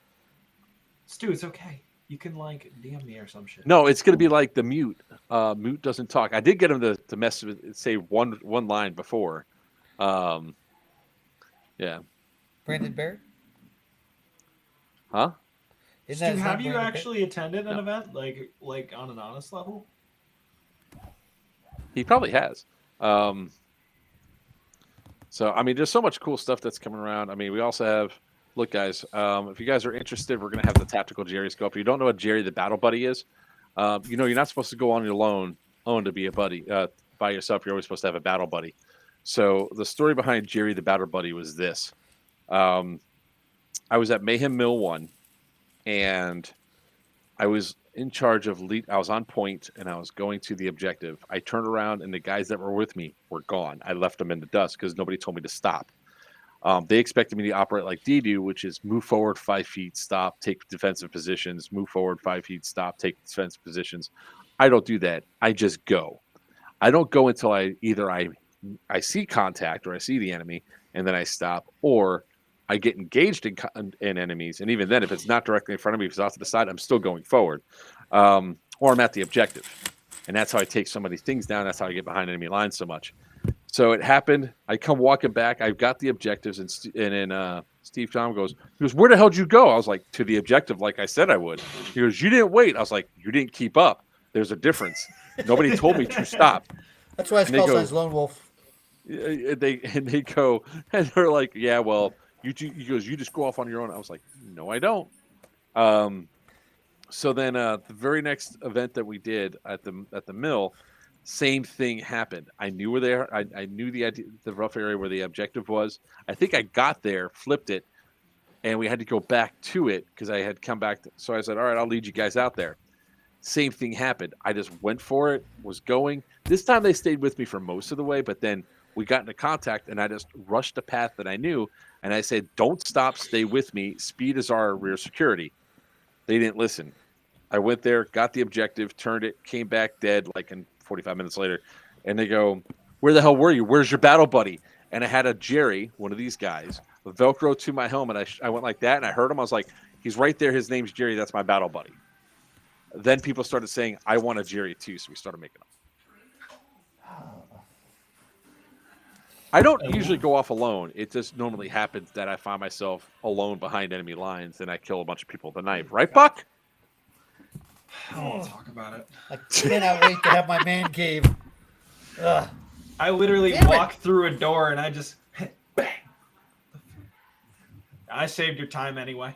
Stu, it's okay. You can DM me or some shit. No, it's gonna be like the mute. Mute doesn't talk. I did get him to say one line before. Yeah. Brandon Barrett? Huh? Stu, have you actually attended an event like on an honest level? He probably has. So I mean, there's so much cool stuff that's coming around. I mean, we also have. Look, guys, if you guys are interested, we're going to have the Tactical Jerry scope. If you don't know what Jerry the Battle Buddy is, you're not supposed to go on your own to be a buddy by yourself. You're always supposed to have a battle buddy. So the story behind Jerry the Battle Buddy was this. I was at Mayhem Mill 1, and I was in charge of lead. I was on point, and I was going to the objective. I turned around, and the guys that were with me were gone. I left them in the dust because nobody told me to stop. They expected me to operate like D do, which is move forward 5 feet, stop, take defensive positions, move forward 5 feet, stop, take defensive positions. I don't do that. I just go. I don't go until I see contact or I see the enemy, and then I stop, or I get engaged in enemies. And even then, if it's not directly in front of me, if it's off to the side, I'm still going forward. Or I'm at the objective. And that's how I take so many things down. That's how I get behind enemy lines so much. So it happened. I come walking back. I've got the objectives, and then Steve Tom goes, where the hell did you go? I was like, to the objective, like I said I would. He goes, you didn't wait. I was like, you didn't keep up. There's a difference. Nobody told me to stop. That's why it's called signs Lone Wolf. They go, and they're like, yeah, well, he goes, you just go off on your own. I was like, no, I don't. So then the very next event that we did at the mill, Same thing happened. I knew where they are. I knew the rough area where the objective was. I think I got there, flipped it, and we had to go back to it because I had come back. So I said, all right, I'll lead you guys out there. Same thing happened. I just went for it, was going. This time they stayed with me for most of the way, but then we got into contact, and I just rushed the path that I knew, and I said, don't stop, stay with me. Speed is our rear security. They didn't listen. I went there, got the objective, turned it, came back dead like in 45 minutes later, and they go, where the hell were you? Where's your battle buddy? And I had a Jerry, one of these guys, Velcro to my helmet. I went like that, and I heard him. I was like, he's right there. His name's Jerry. That's my battle buddy. Then people started saying, I want a Jerry too, so we started making them. I don't usually go off alone. It just normally happens that I find myself alone behind enemy lines, and I kill a bunch of people with a knife. Right, Buck? I don't want to talk about it. I cannot wait to have my man cave. Ugh. I literally walked through a door and I just bang. I saved your time anyway.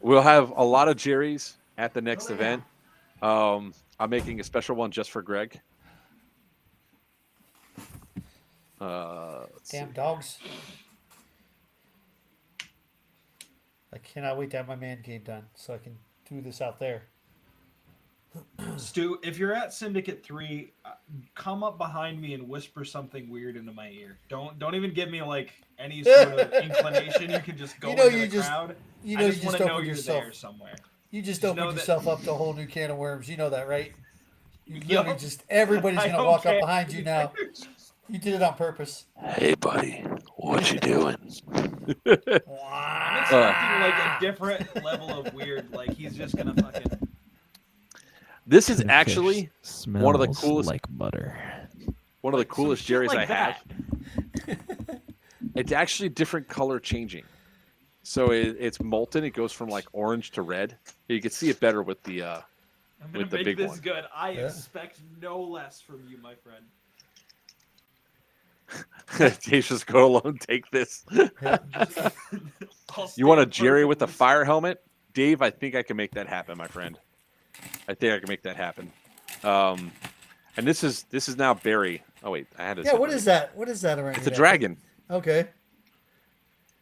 We'll have a lot of Jerrys at the next event. I'm making a special one just for Greg. Damn dogs. I cannot wait to have my man cave done so I can do this out there. Stu, if you're at Syndicate 3, come up behind me and whisper something weird into my ear. Don't even give me like any sort of inclination. You can just go into the crowd. You know, I you just just want to know opened you're yourself. there somewhere. You just Just opened know that- yourself up to a whole new can of worms. You know that, right? You Yup. literally just everybody's I gonna don't walk care. up behind you now. You did it on purpose. Hey, buddy, what you doing? I'm expecting like a different level of weird. Like he's just gonna fucking. This is actually one of the coolest, like butter. one of the coolest Jerrys like I have. It's actually different color changing. So it's molten. It goes from like orange to red. You can see it better with the I'm gonna with the make big this one. good. I expect no less from you, my friend. Dave, just go alone. Take this. I'll You want a stand Jerry with a perfectly fire helmet, Dave? I think I can make that happen, my friend. I think I can make that happen. And this is now Barry. Oh wait, I had to. Yeah, what is that? What is that around? It's a your neck? dragon. Okay.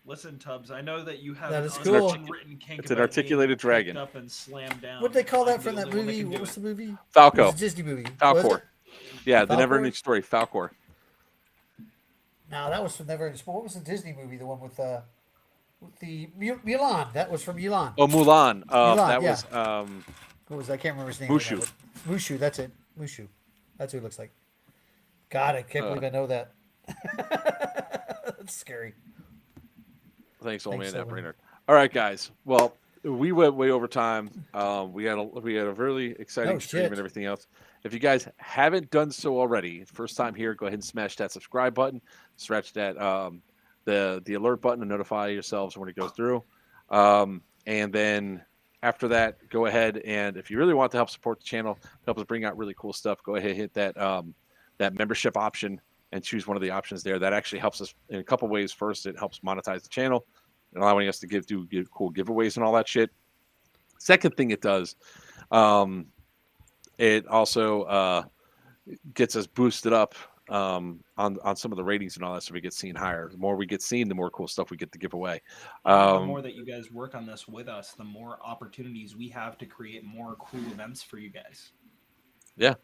Listen, Tubbs, I know that you have That an is cool. unwritten kink It's an about being articulated picked dragon. Up and slammed down. What did they call I'm that the from that only one movie? can What do was it. the movie? It Falco. was a Disney movie. Was Falcor. it? Yeah, the never Falcor? ending story. Falcor. No, that was from Never Ending Story. What was the Disney movie? The one with the Mulan. That was from Mulan. Oh, Mulan. Mulan, That yeah. was What was that? I can't remember his name. Mushu. Right now, but Mushu. That's it. Mushu. That's who it looks like. God, I can't believe I know that. That's scary. Thanks, old man. Thanks, That old man. brainer. All right, guys. Well, we went way over time. We had a really exciting Oh, stream shit. and everything else. If you guys haven't done so already, first time here, go ahead and smash that subscribe button, scratch that the alert button to notify yourselves when it goes through. And then after that, go ahead and if you really want to help support the channel, help us bring out really cool stuff, go ahead and hit that that membership option and choose one of the options there. That actually helps us in a couple ways. First, it helps monetize the channel and allowing us to give cool giveaways and all that shit. Second thing it does, it also gets us boosted up on some of the ratings and all that, so we get seen higher. The more we get seen, the more cool stuff we get to give away. The more that you guys work on this with us, the more opportunities we have to create more cool events for you guys. Yeah.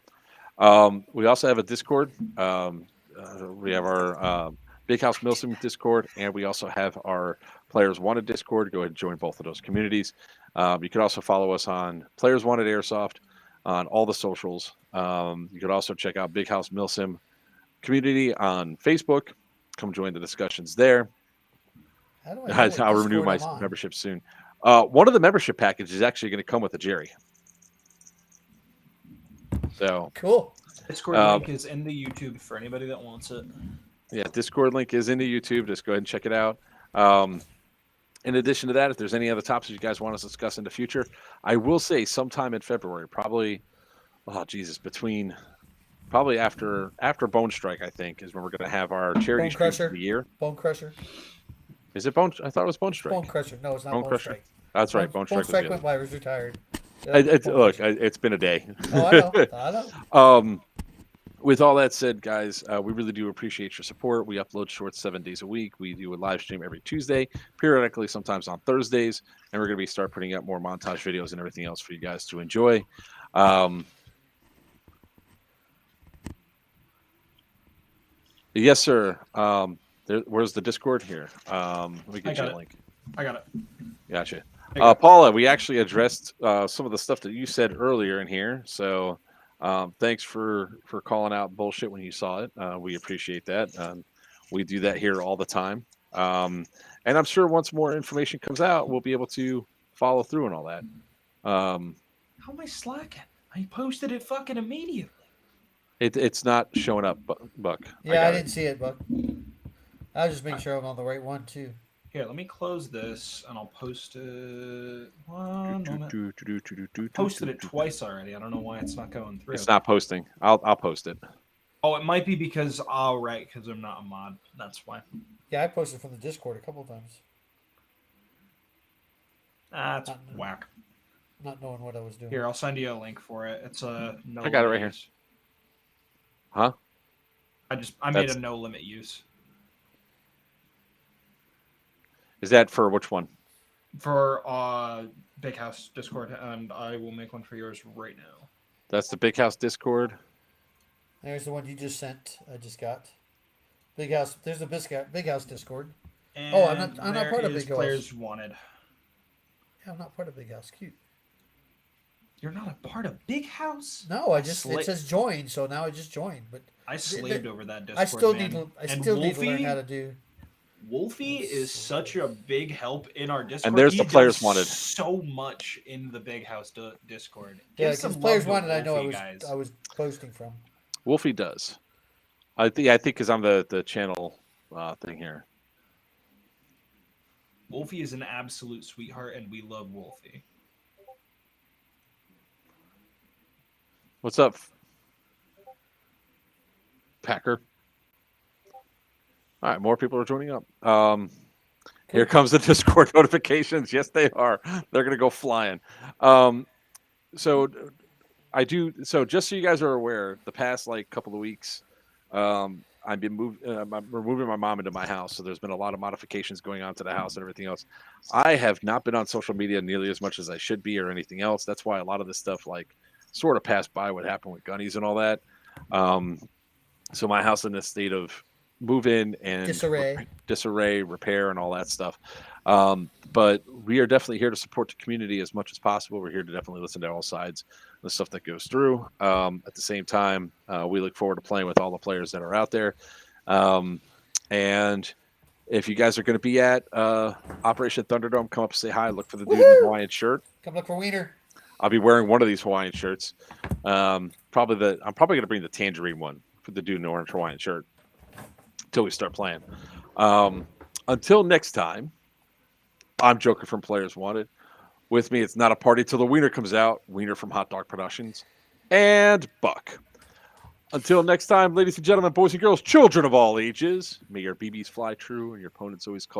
We also have a Discord. We have our Big House Milsim Discord, and we also have our Players Wanted Discord. Go ahead and join both of those communities. You can also follow us on Players Wanted Airsoft on all the socials. You could also check out Big House Milsim community on Facebook. Come join the discussions there. How do I know what I'll renew Discord my I'm on? membership soon. One of the membership packages is actually going to come with a Jerry. So Cool. Discord link is in the YouTube for anybody that wants it. yeah, Discord link is in the YouTube. Just go ahead and check it out. In addition to that, if there's any other topics you guys want us to discuss in the future, I will say sometime in February, probably, probably after Bone Strike, I think, is when we're going to have our charity Bone stream Crusher? for the year. Bone Crusher. Is it Bone? I thought it was Bone Strike. Bone Crusher. No, it's not Bone Bone Crusher. Strike. That's right. Bone Strike. Bone Strike was went by. He was retired. It's been a day. Oh, I know. I know. With all that said, guys, we really do appreciate your support. We upload shorts 7 days a week. We do a live stream every Tuesday, periodically, sometimes on Thursdays, and we're going to start putting out more montage videos and everything else for you guys to enjoy. Yes, sir. Where's the Discord here? Let me get you a link. I got it. Gotcha. Paula, we actually addressed some of the stuff that you said earlier in here, so. Thanks for calling out bullshit when you saw it. We appreciate that. We do that here all the time. And I'm sure once more information comes out, we'll be able to follow through and all that. How am I slacking? I posted it fucking immediately. It's not showing up, Buck. Yeah, I didn't see it, Buck. I was just making sure I'm on the right one, too. Here, let me close this, and I'll post it. One moment. Posted it twice already. I don't know why it's not going through. It's not posting. I'll post it. Oh, it might be because because I'm not a mod. That's why. Yeah, I posted from the Discord a couple times. That's whack. Not knowing what I was doing. Here, I'll send you a link for it. It's a no. I got it right here. Huh? I made a no limit use. Is that for which one? For Big House Discord, and I will make one for yours right now. That's the Big House Discord. There's the one you just sent. I just got. Big House. There's the Big House Discord. And I'm not part of Big House. Players wanted. Yeah, I'm not part of Big House. Cute. You're not a part of Big House? No, it says join, so now I just joined. But I slaved over that Discord. I still need to learn how to do. Wolfie is such a big help in our Discord. And there's the players wanted. So much in the Big House Discord. Yeah, because players wanted. I know I was posting from. Wolfie does. I think because I'm the channel thing here. Wolfie is an absolute sweetheart, and we love Wolfie. What's up, Packer? All right, more people are joining up. Here comes the Discord notifications. Yes, they are. They're going to go flying. So just so you guys are aware, the past couple of weeks, I've been we're moving my mom into my house, so there's been a lot of modifications going on to the house and everything else. I have not been on social media nearly as much as I should be or anything else. That's why a lot of this stuff sort of passed by what happened with Gunny's and all that. So my house in a state of move in and disarray, repair, and all that stuff. But we are definitely here to support the community as much as possible. We're here to definitely listen to all sides of the stuff that goes through. At the same time, we look forward to playing with all the players that are out there. And if you guys are going to be at Operation Thunderdome, come up and say hi. Look for the dude in the Hawaiian shirt. Come look for Weiner. I'll be wearing one of these Hawaiian shirts. I'm probably going to bring the tangerine one for the dude in the orange Hawaiian shirt until we start playing. Until next time, I'm Joker from Players Wanted. With me, it's not a party till the Weiner comes out. Weiner from Hot Dog Productions. And Buck. Until next time, ladies and gentlemen, boys and girls, children of all ages, may your BBs fly true and your opponents always call you